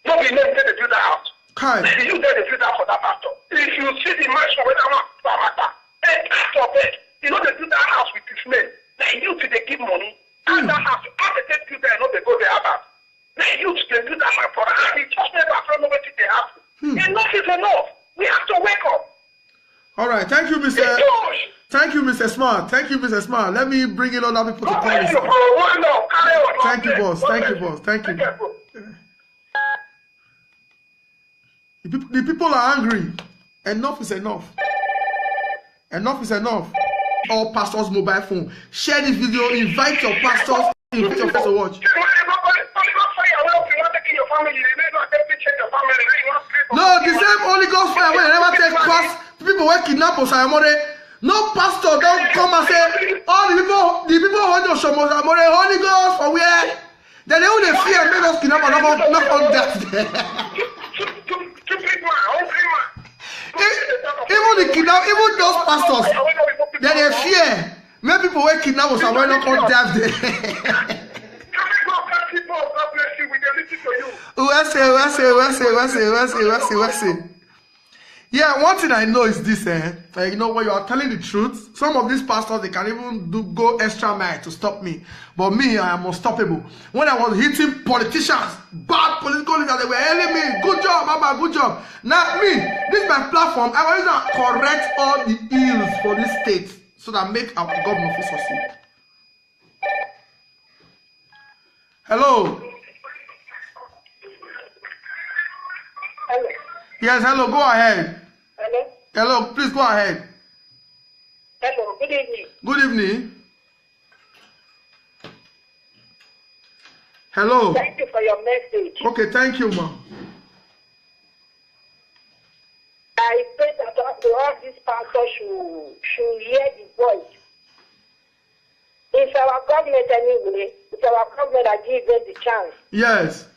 Nobody name there to build the house. The you there to build that for that pastor. If you see the mansion where I want to matter, hey pastor, you know they build that house with his name. The youth they give money. And that have to take people and not they go there about. The youth they do that for us. And it just never from nowhere they have. Enough is enough. We have to wake up. All right, thank you, Mr. Thank you, Mr. Smart. Thank you, Mr. Smart. Let me bring in other people to call this. Thank you, boss. Thank you, boss. Thank you. The people are angry. Enough is enough. Enough is enough. All pastors' mobile phone. Share this video. Invite your pastors. Invite your friends to watch. No, the same Holy Ghost fire when they never take past people who kidnap us. No pastor don't come and say all the people hold your Shomos Amore Holy Ghost for where? Then they only fear and make us kidnap and knock on death. Even the kidnap, even those pastors, then they fear. Many people who kidnap us and knock on death. Yeah, one thing I know is this, you know, when you are telling the truth, some of these pastors, they can even go extra mile to stop me. But me, I am unstoppable. When I was hitting politicians, bad political leaders, they were hailing me, good job, Baba, good job. Now me, this is my platform, I want to correct all the ills for this state so that make our government feel succeed. Hello. Hello. Yes, hello, go ahead. Hello. Hello, please go ahead. Hello. Good evening. Good evening. Hello. Thank you for your message. Okay, thank you, ma'am. I pray that all these pastors should hear the voice. It's our government anyway. It's our government that gives them the chance. Yes.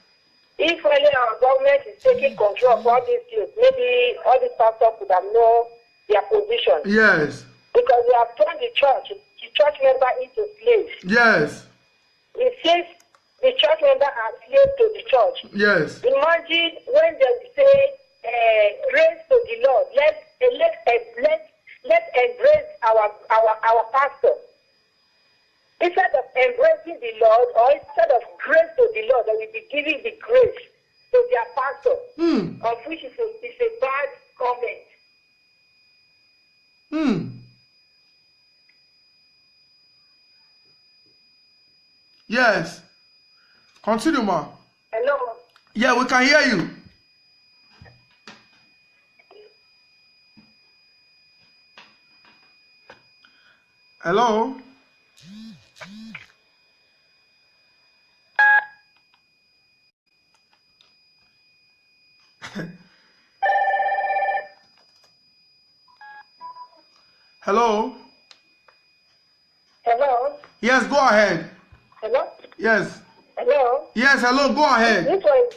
If only our government is taking control of all these things, maybe all these pastors could have known their position. Yes. Because they have turned the church member into slaves. Yes. It says the church member are slaves to the church. Yes. Imagine when they say, praise to the Lord. Let's embrace our pastor. Instead of embracing the Lord, or instead of grace to the Lord, they will be giving the grace to their pastor, of which is a bad comment. Yes. Continue, ma. Hello. Yeah, we can hear you. Hello. Hello. Hello. Yes, go ahead. Hello. Yes. Hello. Yes, hello, go ahead. This one.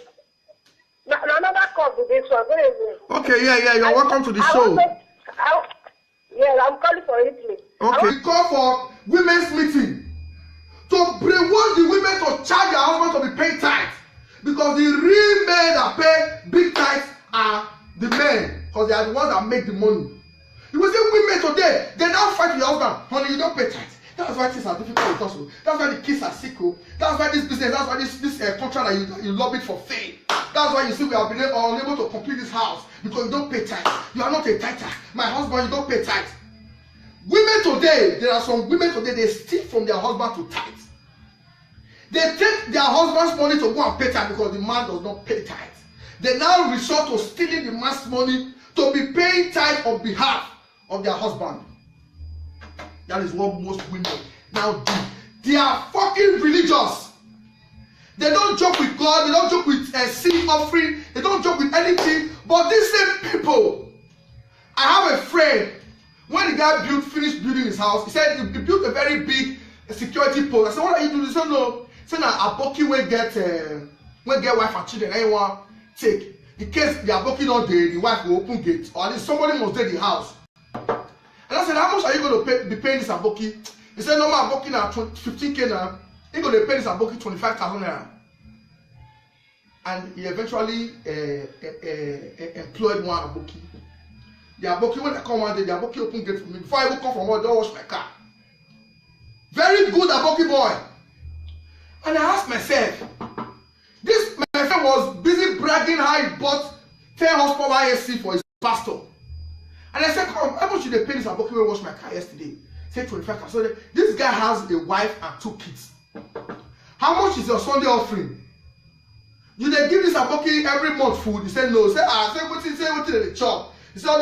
Another call to this one. Good evening. Okay, yeah, you're welcome to the show. Yes, I'm calling for Italy. Okay. We call for women's meeting to brainwash the women to charge their husband to be paid tithe, because the real men that pay big tithes are the men, because they are the ones that make the money. You will see women today, they now fight with your husband, honey, you don't pay tithe. That's why things are difficult with us. That's why the kids are sick. That's why this business, that's why this contract that you lobbied for fail. That's why you see we have been unable to complete this house, because you don't pay tithe. You are not a tither. My husband, you don't pay tithe. Women today, there are some women today, they steal from their husband to tithe. They take their husband's money to go and pay tithe because the man does not pay tithe. They now resort to stealing the man's money to be paying tithe on behalf of their husband. That is what most women now do. They are fucking religious. They don't joke with God. They don't joke with sin offering. They don't joke with anything. But these same people, I have a friend. When the guy finished building his house, he said he built a very big security post. I said, "What are you doing?" He said, "No." He said, "Now Aboki will get wife and children. Anyone take in case the Aboki not there, the wife will open gate, or at least somebody must take the house." And I said, "How much are you going to be paying this Aboki?" He said, "No, my Aboki now 15K now. He going to pay this Aboki 25,000 naira." And he eventually employed one Aboki. The Aboki, when I come one day, the Aboki open gate for me. Before I even come from work, don't wash my car. Very good aboki boy. And I asked myself, this my friend was busy bragging how he bought 10 horsepower AC for his pastor. And I said, come, how much did they pay this aboki boy wash my car yesterday? He said 25,000. So this guy has a wife and 2 kids. How much is your Sunday offering? Do they give this aboki every month food? He said no. He said, what did they chop? He said all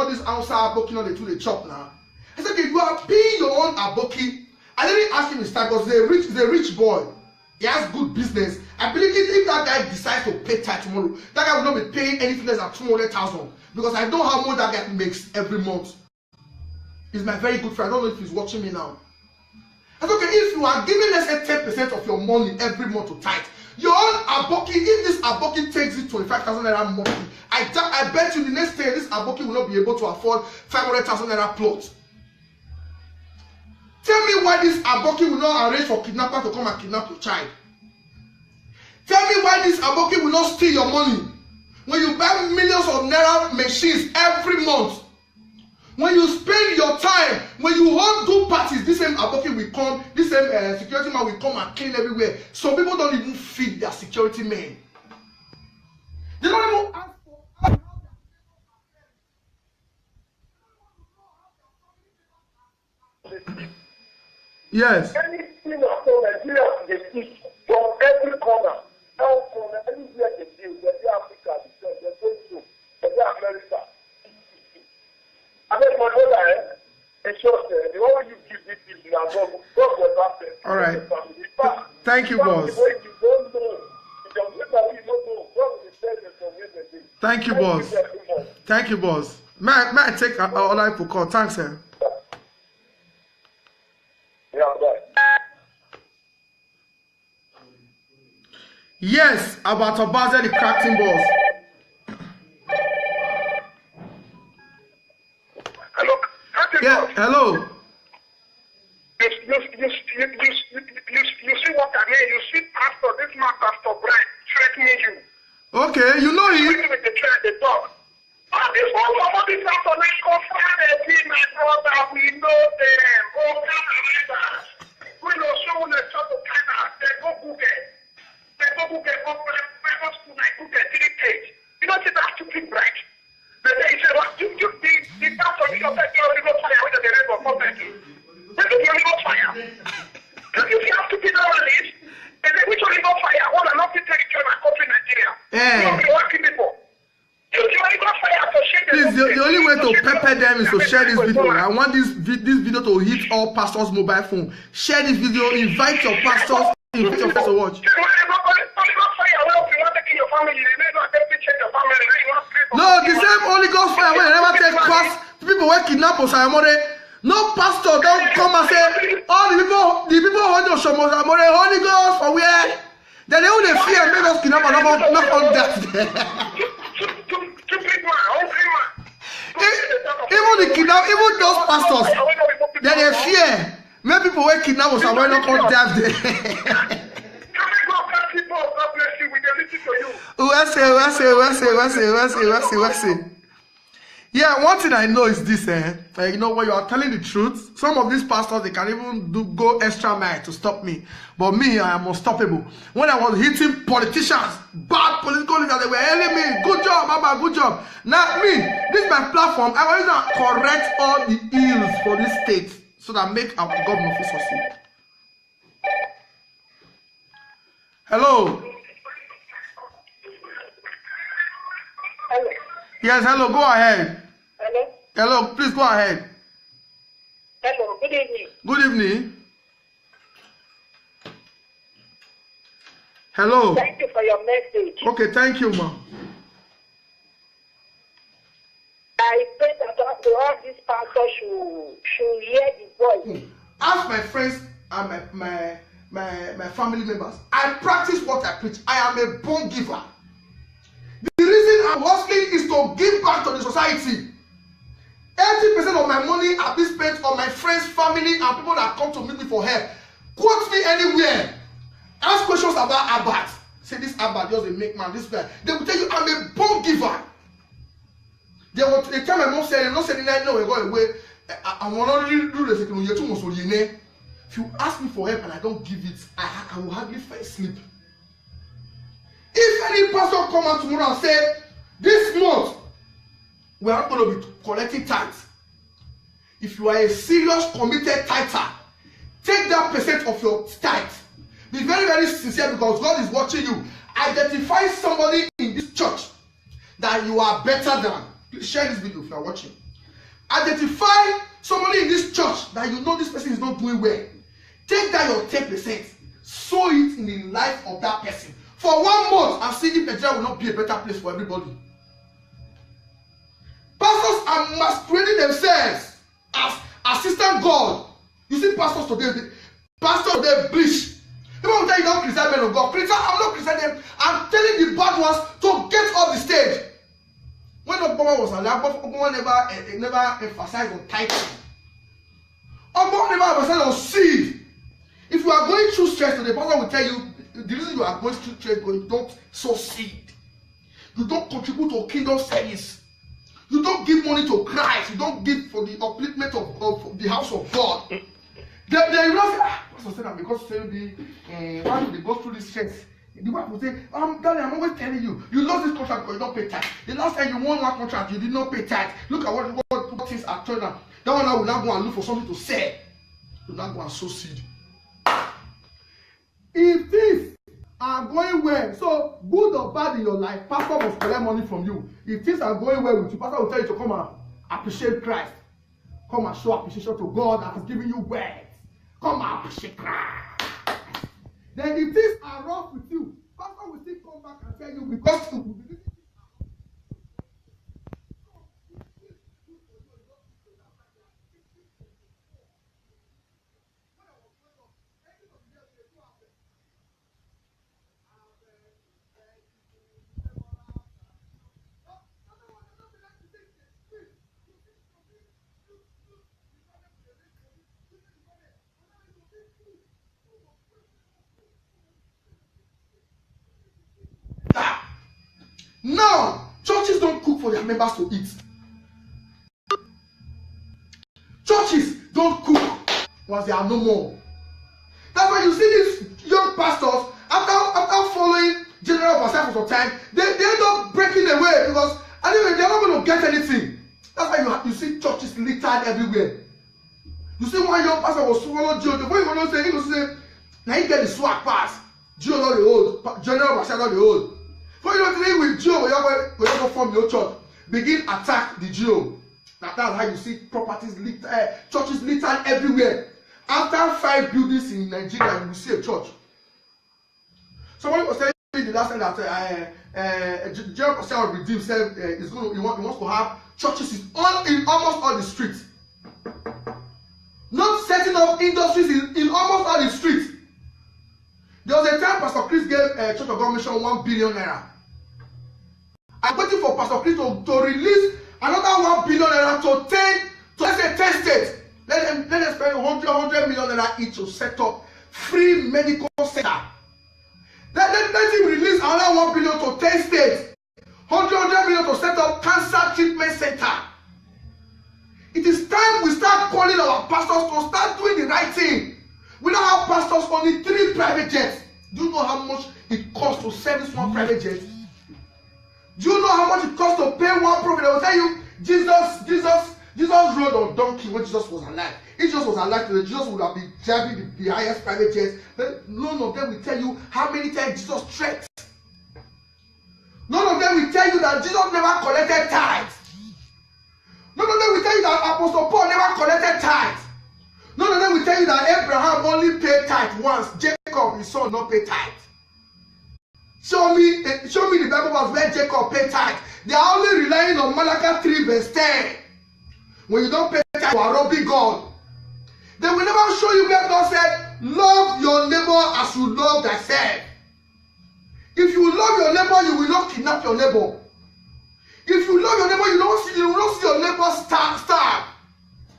this outside aboki now they do the chop now. I said, okay, you are paying your own aboki. I didn't ask him his time because he's a rich boy. He has good business. I believe if that guy decides to pay tithe tomorrow, that guy will not be paying anything less than 200,000 because I know how much that guy makes every month. He's my very good friend. I don't know if he's watching me now. I said, okay, if you are giving let's say 10% of your money every month to tithe, your own aboki, if this aboki takes it 25,000 naira monthly, I bet you the next day this aboki will not be able to afford 500,000 naira plot. Tell me why this aboki will not arrange for kidnapper to come and kidnap your child. Tell me why this aboki will not steal your money. When you buy millions of naira machines every month, when you spend your time, when you hold two parties, this same aboki will come, this same security man will come and clean everywhere. Some people don't even feed their security men. They don't even ask for. Yes. Anything of Nigeria they teach from every corner, all corner, anywhere they do, whether Africa, they're going to, whether America. I mean, my brother, it's just the way you give this thing, God will happen. All right. Thank you, boss. Thank you, boss. Thank you, boss. May I take all I for call? Thanks, sir. Yes, about Obazee the cracking boss. Hello. Yeah, hello. You see what I mean? You see Pastor, this man, Pastor Brian, threatening you. Okay, you know him. With the chair, the dog. But this one, somebody said to like confront the team, my brother, we know them. Oh, Canada. We know someone that talk to Canada. They go Google. They go Google. Go private school, like Google, 3 page. You don't see that stupid right? They say, what you the pastor, you don't take the Holy Ghost fire with the name of poverty. They do the Holy Ghost fire. You see how stupid that one is? They say, which Holy Ghost fire? All are not to take to my country, Nigeria. You don't be working people. Please, the only way to pepper them is to share this video. I want this video to hit all pastors' mobile phone. Share this video, invite your pastors, invite your friends to watch. No, the same Holy Ghost fire when they never take past people who kidnap us. No pastor don't come and say, all the people who want to show us Holy Ghost for where? Then they only fear and make us kidnap and knock on that. Even the kidnap, even those pastors, they fear. Many people who kidnap us and why not on that day. Yeah, one thing I know is this, you know, when you are telling the truth, some of these pastors, they can even go extra mile to stop me. But me, I am unstoppable. When I was hitting politicians, bad political leaders, they were hailing me, good job, Baba, good job. Now me, this is my platform, I want to correct all the ills for this state so that make our government feel succeed. Hello. Hello. Yes, hello, go ahead. Hello. Hello, please go ahead. Hello. Good evening. Good evening. Hello. Thank you for your message. Okay, thank you, ma'am. I pray that all these pastors should hear the voice. Ask my friends and my family members. I practice what I preach. I am a born giver. The reason I'm hustling is to give back to the society. 80% of my money are being spent on my friends, family, and people that come to meet me for help. Quote me anywhere. Ask questions about Abbat. Say this Abbat just a make man, this guy. They will tell you I'm a born giver. They tell my mom say, no, say no, we go away. I want to do the second year too much. If you ask me for help and I don't give it, I will hardly sleep. If any pastor come out tomorrow and say, this month, we are not going to be collecting tithes. If you are a serious, committed tither, take that percent of your tithe. Be very, very sincere because God is watching you. Identify somebody in this church that you are better than. Please share this video if you are watching. Identify somebody in this church that you know this person is not doing well. Take that your 10%, sow it in the life of that person. For 1 month, and see if Nigeria will not be a better place for everybody. Pastors are masquerading themselves as assistant God. You see pastors today bleach. People will tell you don't criticize men of God. I'm not criticizing them. I'm telling the bad ones to get off the stage. When Obama was alive, Obama never emphasized on tithing. Obama never emphasized on seed. If you are going through stress today, the pastor will tell you the reason you are going through stress because you don't sow seed. You don't contribute to kingdom service. You don't give money to Christ. You don't give for the upliftment of the house of God. They will not say, pastor said that because why do they go through this stress? The wife will say, Daddy, I'm always telling you, you lost this contract because you don't pay tax. The last time you won one contract, you did not pay tax. Look at what things are turning out. That one now will now go and look for something to sell. You now go and sow seed. If things are going well, so good or bad in your life, pastor must collect money from you. If things are going well with you, pastor will tell you to come and appreciate Christ. Come and show appreciation to God that has given you words. Come and appreciate Christ. Then if things are rough with you, pastor will still come back and tell you because you now, churches don't cook for their members to eat. Churches don't cook once they are no more. That's why you see these young pastors, after following General Obazee for some time, they end up breaking away because anyway, they're not going to get anything. That's why you see churches littered everywhere. You see one young pastor was following Gio. The boy he will say, now he get the swag pass. Gio not the old, General Obazee not the old. For you know today with Gio, we go form your church, begin attack the Gio. That's how you see properties churches littered everywhere. After 5 buildings in Nigeria, you will see a church. Somebody was telling me the last time that General Obazee Redeemed said he wants to have churches in almost all the streets. Not setting up industries in almost all the streets. There was a time Pastor Chris gave Church of God Mission 1 billion naira. I'm waiting for Pastor Chris to release another 1 billion naira to let's say 10 states. Let them spend 100 million naira each to set up free medical center. Let him release another 1 billion to 10 states. 100 million to set up cancer treatment center. It is time we start calling our pastors to start doing the right thing. We don't have pastors only 3 private jets. Do you know how much it costs to service one private jet? Do you know how much it costs to pay one prophet? I will tell you, Jesus rode on donkey when Jesus was alive. If Jesus was alive today, Jesus would have been driving the highest private jets. But none of them will tell you how many times Jesus trekked. None of them will tell you that Jesus never collected tithes. None of them will tell you that Apostle Paul never collected tithes. None of them will tell you that Abraham only paid tithe once. Jacob, his son, not paid tithe. Show me the Bible verse where Jacob paid tithe. They are only relying on Malachi 3 verse 10. When you don't pay tithe, you are robbing God. They will never show you where God said, love your neighbor as you love thyself. If you love your neighbor, you will not kidnap your neighbor. If you love your neighbor, you will not see your neighbor starve.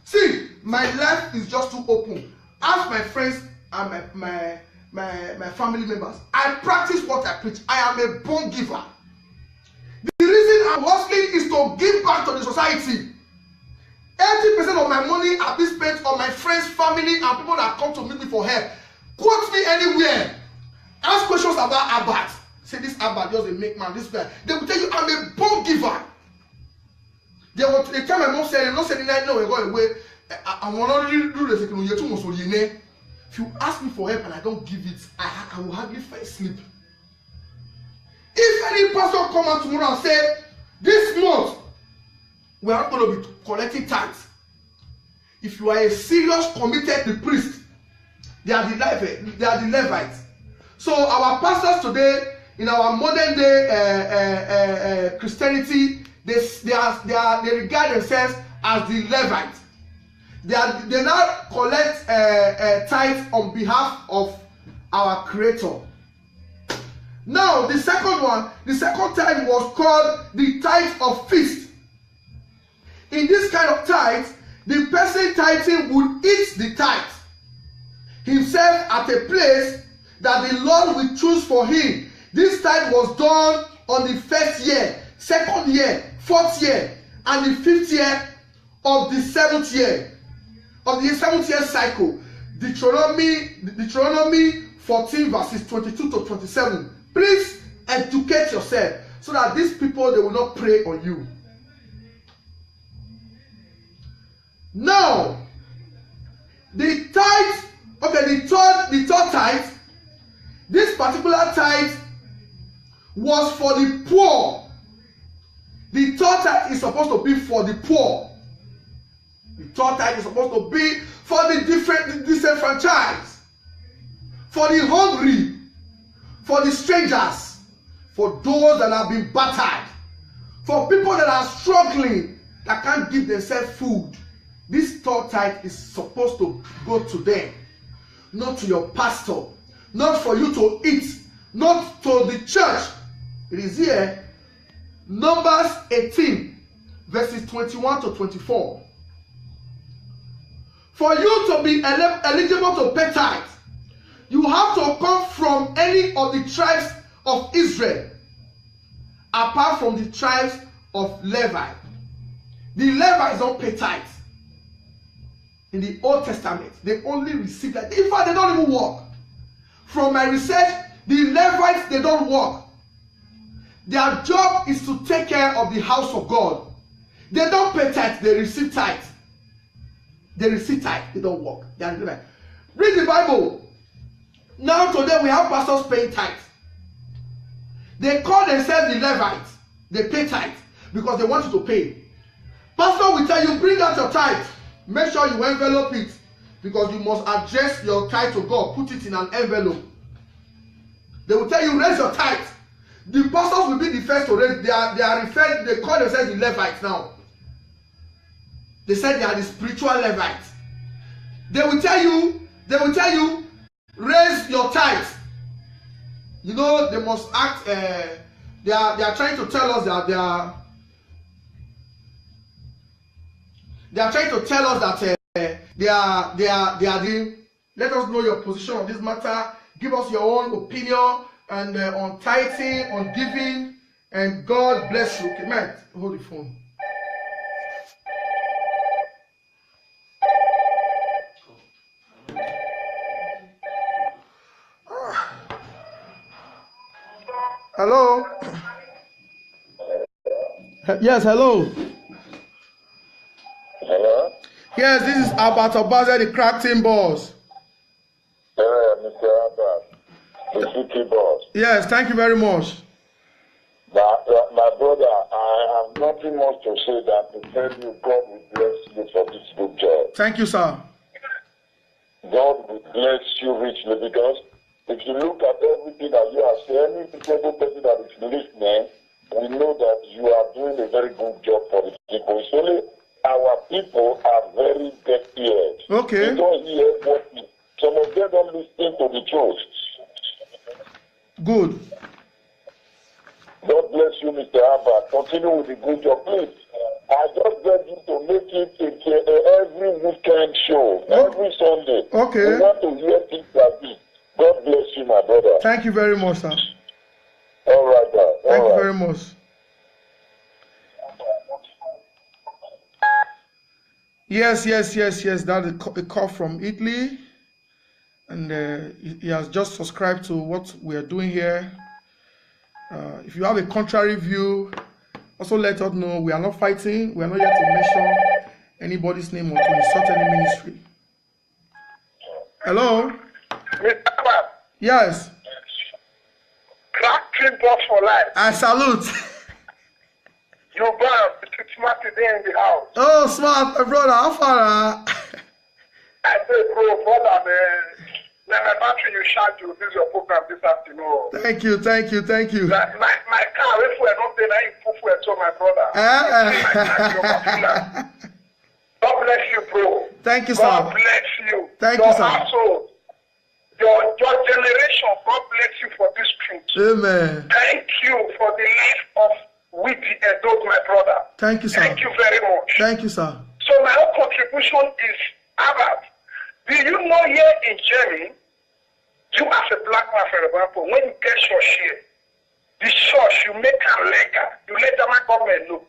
See, my life is just too open. Ask my friends and my family members. I practice what I preach. I am a born giver. The reason I'm hustling is to give back to the society. 80% of my money have been spent on my friends, family, and people that come to meet me for help. Quote me anywhere. Ask questions about Abbat. Say this Abbat just a make man. This guy. They will tell you I'm a bomb giver. The time my mom said, "No, saying no, we go away." I want to do the second year too much. If you ask me for help and I don't give it, I will hardly find sleep. If any pastor come out tomorrow and say, "This month we are not going to be collecting tithes," if you are a serious committed priest, they are the Levites. So our pastors today in our modern day Christianity, they regard themselves as the Levites. They now collect tithes on behalf of our Creator. Now the second tithe was called the tithe of feast. In this kind of tithe, the person tithing would eat the tithe himself at a place that the Lord will choose for him. This tithe was done on the first year, second year, fourth year, and the fifth year of the seventh year cycle. Deuteronomy 14 verses 22 to 27. Please educate yourself so that these people, they will not prey on you. Now, the tithe, okay, the third tithe, this particular tithe was for the poor. The third tithe is supposed to be for the poor. The third tithe is supposed to be for the disenfranchised, for the hungry, for the strangers, for those that have been battered, for people that are struggling, that can't give themselves food. This third tithe is supposed to go to them, not to your pastor, not for you to eat, not to the church. It is here, Numbers 18, verses 21 to 24. For you to be eligible to pay tithe, you have to come from any of the tribes of Israel, apart from the tribes of Levi. The Levites don't pay tithe. In the Old Testament, they only receive that. In fact, they don't even work. From my research, the Levites, they don't work. Their job is to take care of the house of God. They don't pay tithe, they receive tithe. They receive tithe, they don't work. They are Levites. Read the Bible. Now today we have pastors paying tithe. They call themselves the Levites. They pay tithe because they want you to pay. Pastor will tell you, bring out your tithe. Make sure you envelope it, because you must address your tithe to God. Put it in an envelope. They will tell you, raise your tithe. The pastors will be the first to raise. They call themselves the Levites now. They said they are the spiritual Levites. They will tell you, raise your tithe. You know, they must act. They are trying to tell us that they are trying to tell us that they are the. Let us know your position on this matter. Give us your own opinion and on tithing, on giving, and God bless you. Okay, man, hold the phone. Hello. Yes, hello. Hello? Yes, this is Obazee, the crack team boss. Mr. Abba, the city boss. Yes, thank you very much. My brother, I have nothing much to say than to tell you God will bless you for this good job. Thank you, sir. God will bless you richly, because if you look at everything that you are saying, any single person that is listening, we know that you are doing a very good job for the people. It's only our people are very deaf-eared. Okay. They don't hear what some of them don't listen to the truth. Good. God bless you, Mr. Abba. Continue with the good job, please. I just beg you to make it every weekend show, every Sunday. Okay. We want to hear things like this. God bless you, my brother. Thank you very much, sir. All right, guys. Thank you very much. Yes. That's a call from Italy, and he has just subscribed to what we are doing here. If you have a contrary view, also let us know. We are not fighting. We are not here to mention anybody's name or to insult any ministry. Hello? Mr. Clark, Yes. Clark Boss for life. I salute. You bam, it's smart today in the house. Oh, smart, brother. How far? I said, bro, brother, man. Now, my battery, you shout to this your program this afternoon. Thank you. My car, if we're not there, I ain't for to my brother. God bless you, bro. Thank you, sir. God bless you. Thank your you, sir. household, your generation, God bless you for this truth. Amen. Thank you for the life of Witty Edo, my brother. Thank you, sir. Thank you very much. Thank you, sir. So my own contribution is about, do you know here in Germany, you as a black man, for example, when you get your share, the church, you make a legal, you let the government know.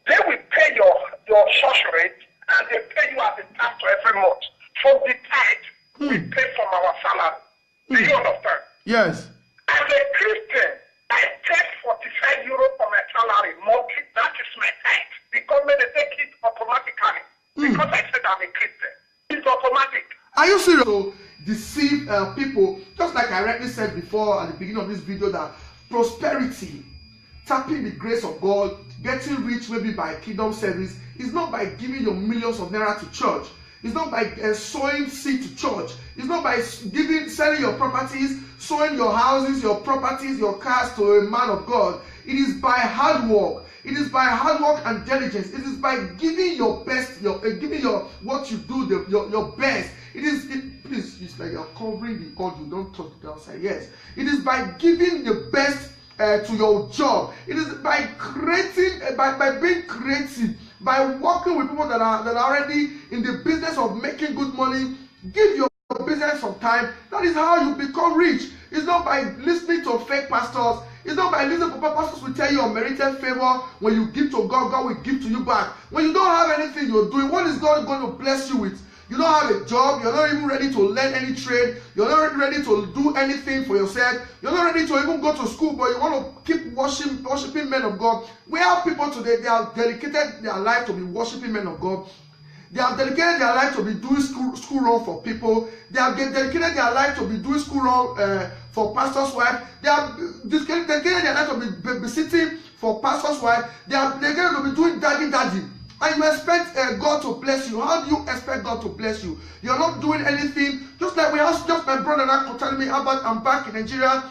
They will pay your church rate and they pay you as a pastor every month. From the tithe, we pay from our salary. Do you understand? Yes. As a Christian, I take 45 euros for my salary monthly. That is my tithe. The government, they take it automatically. Because I said I'm a Christian. It's automatic. Are you serious? To deceive people, just like I rightly said before at the beginning of this video, that prosperity, tapping the grace of God, getting rich maybe by kingdom service, is not by giving your millions of naira to church. It's not by sowing seed to church. It's not by selling your properties, sowing your houses, your properties, your cars to a man of God. It is by hard work. It is by hard work and diligence. It is by giving your best, giving your what you do, your best. Please, it's like you're covering the audio. Don't touch the downside. Yes, it is by giving the best to your job. It is by creating, by being creative, by working with people that are already in the business of making good money. Give your business some time. That is how you become rich. It's not by listening to fake pastors. It's not by listening to pastors who tell you unmerited favor. When you give to God, God will give to you back. When you don't have anything you're doing, what is God going to bless you with? You don't have a job. You're not even ready to learn any trade. You're not ready to do anything for yourself. You're not ready to even go to school, but you want to keep worshiping men of God. We have people today, they have dedicated their life to be worshiping men of God. They have dedicated their life to be doing school run for people. They have dedicated their life to be doing school run for pastor's wife. They have dedicated their life to be babysitting for pastor's wife. They have dedicated to be doing daddy. And you expect God to bless you. How do you expect God to bless you? You're not doing anything. Just like we asked, just my brother and I telling me about, I'm back in Nigeria.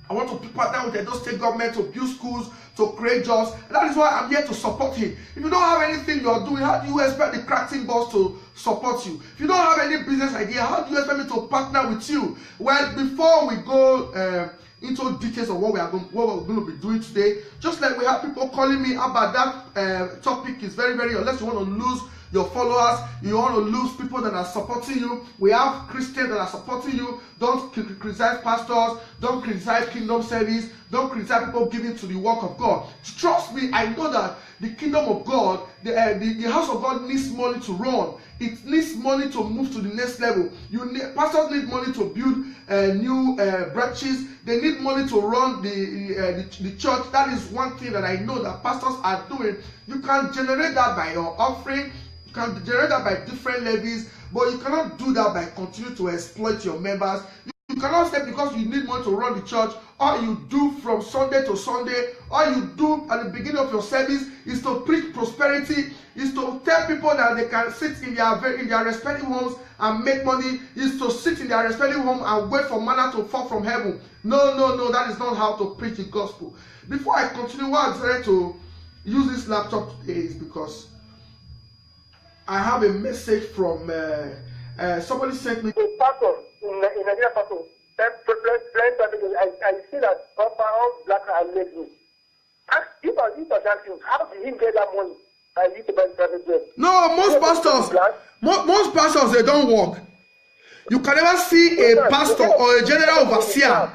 I want to partner with the Edo State government to build schools, to create jobs. And that is why I'm here to support him. If you don't have anything you're doing, how do you expect the crafting boss to support you? If you don't have any business idea, how do you expect me to partner with you? Well, before we go into details of what we're going to be doing today, just like we have people calling me about that topic is very, very, unless you want to lose your followers, you want to lose people that are supporting you. We have Christians that are supporting you. Don't criticize pastors, don't criticize kingdom service, don't criticize people giving to the work of God. Trust me, I know that the kingdom of God, the house of God needs money to run. It needs money to move to the next level. Pastors need money to build new branches. They need money to run the church. That is one thing that I know that pastors are doing. You can generate that by your offering. You can generate that by different levies, but you cannot do that by continuing to exploit your members. You cannot say because you need money to run the church, all you do from Sunday to Sunday, all you do at the beginning of your service is to preach prosperity, is to tell people that they can sit in their respective homes and make money, is to sit in their respective home and wait for manna to fall from heaven. No, that is not how to preach the gospel. Before I continue, why I decided to use this laptop today is because I have a message from somebody sent me. A pastor in Nigeria, pastor, I see that all black are lazy. If I ask him, how did he get that money? I used to buy private jet. No, most pastors, they don't work. You can never see a pastor or a general overseer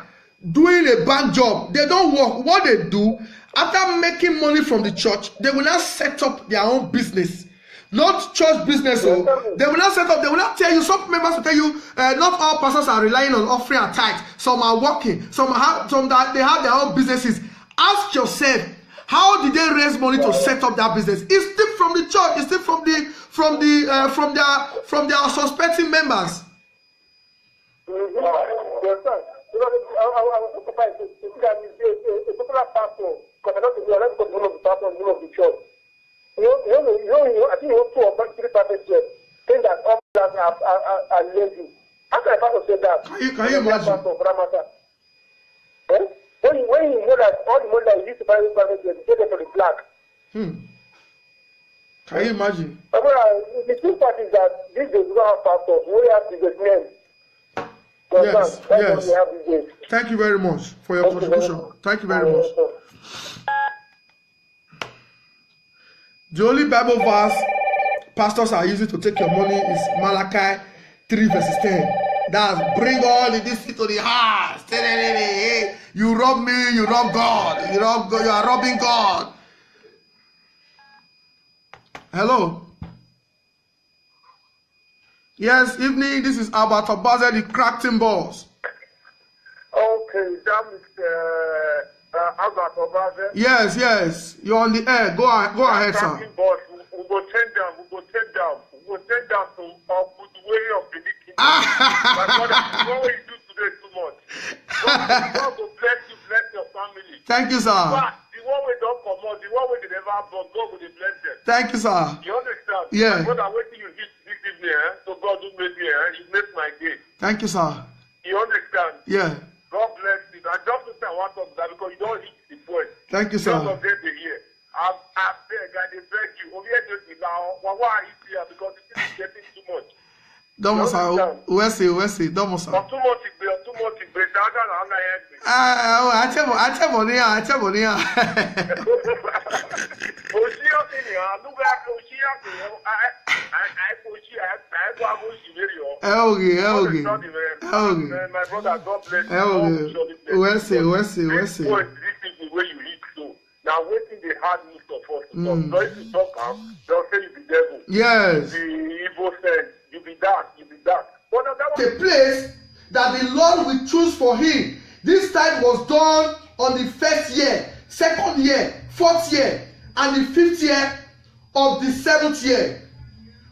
doing a bad job. They don't work. What they do, after making money from the church, they will now set up their own business. Not church business. So they will not set up, they will not tell you, some members will tell you, not all pastors are relying on offering and tithe. Some are working, some that they have their own businesses. Ask yourself, how did they raise money to set up their business? It's still from the church, it's still from their suspecting members. I was surprised to see that a popular pastor, because I don't know the name of the pastor, the name of the church. I think you have 2 or 3 private jets, saying that all that are lazy. How can a pastor say that? Can you imagine? When you know that all the money that you use to buy private jets, you get it for the flag. Can you imagine? The true part is that these days we don't have pastors, we have businessmen. Yes, yes. Thank you very much for your contribution. Thank you very much. The only Bible verse pastors are using to take your money is Malachi 3 verses 10. That's bring all the this to the house. You rob me, you rob God. You are robbing God. Hello. Yes, evening. This is Albert Obazee, the cracked boss. Okay, that is Albert Obazee. Yes. You're on the air. Go ahead, sir. Boss, we go take down to the way of the wicked. My brother, what will you do today too much? God will bless you, bless your family. Thank you, sir. But the one way don't come out, the one way they never brought, God will bless them. Thank you, sir. You understand? Yeah. My brother, wait till you hit this evening, so God will make me, you make my day. Thank you, sir. You understand? Yeah. God bless you. I just to say one of that because you don't hit the point. Thank you, sir. None of them they hear. I beg, I beg you. Over here, now, why are you here? Because it is getting too much. Don't sir. Where say? Don't sir. Too much is better than I tell money. My brother, God bless you. Where say? This is the way you eat so. Now waiting the hard news of us to talk. So if you talk, they'll say you be devil. Yes. The evil sense. You be that. But that the place that the Lord will choose for him. This time was done on the 1st year, 2nd year, 4th year, and the 5th year of the 7th year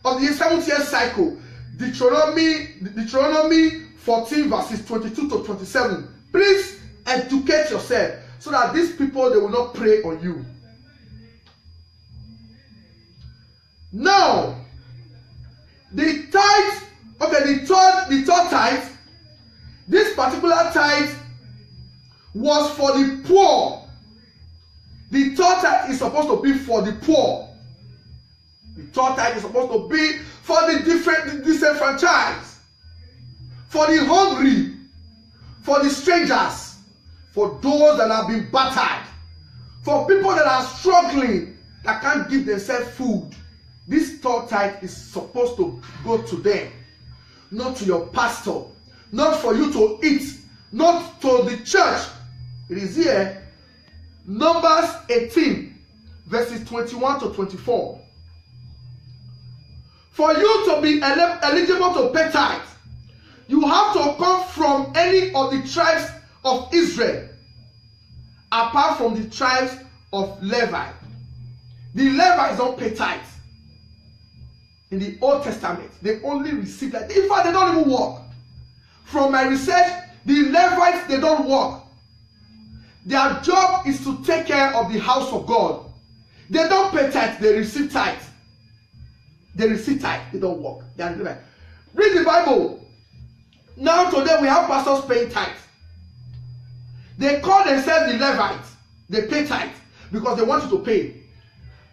of the 7th year cycle. Deuteronomy 14 verses 22 to 27. Please educate yourself so that these people, they will not prey on you. Now, the tithe, the third tithe, this particular tithe was for the poor. The third tithe is supposed to be for the poor. The third tithe is supposed to be for the disenfranchised, for the hungry, for the strangers, for those that have been battered, for people that are struggling, that can't give themselves food. This third tithe is supposed to go to them, not to your pastor, not for you to eat, not to the church. It is here, Numbers 18, verses 21 to 24. For you to be eligible to pay tithe, you have to come from any of the tribes of Israel, apart from the tribes of Levi. The Levites don't pay tithe. In the Old Testament, they only receive that. In fact, they don't even work. From my research, the Levites, they don't work. Their job is to take care of the house of God. They don't pay tithe, they receive tithe. They receive tithe, they don't work. They are Levites. Read the Bible. Now today we have pastors paying tithe. They call themselves the Levites. They pay tithe because they want you to pay.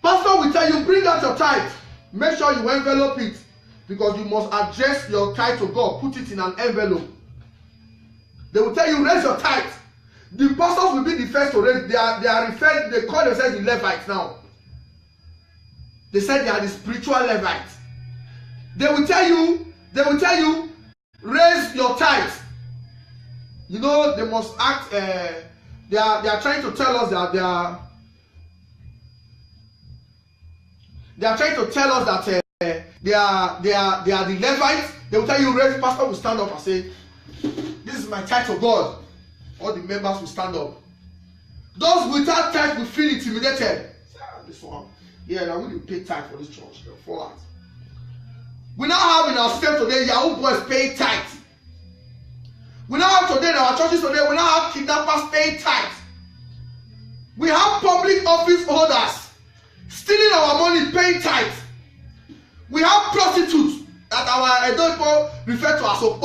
Pastor will tell you, bring out your tithe. Make sure you envelope it because you must address your tithe to God. Put it in an envelope. They will tell you, raise your tithe. The pastors will be the first to raise. They are referred. They call themselves the Levites now. They said they are the spiritual Levites. They will tell you, raise your tithe. You know, they must act. They are trying to tell us that they are trying to tell us that they are the Levites. They will tell you, raise, pastor will stand up and say, this is my tithe to God. All the members will stand up. Those without tithe will feel intimidated. This one, yeah, now we will pay tithe for this church. They'll fall out. We now have in our state today, Yahoo boys paying tithe. We now have today in our churches today, we now have kidnappers paying tithe. We have public office holders stealing our money, paying tithe. We have prostitutes that our Edo people refer to as Opo.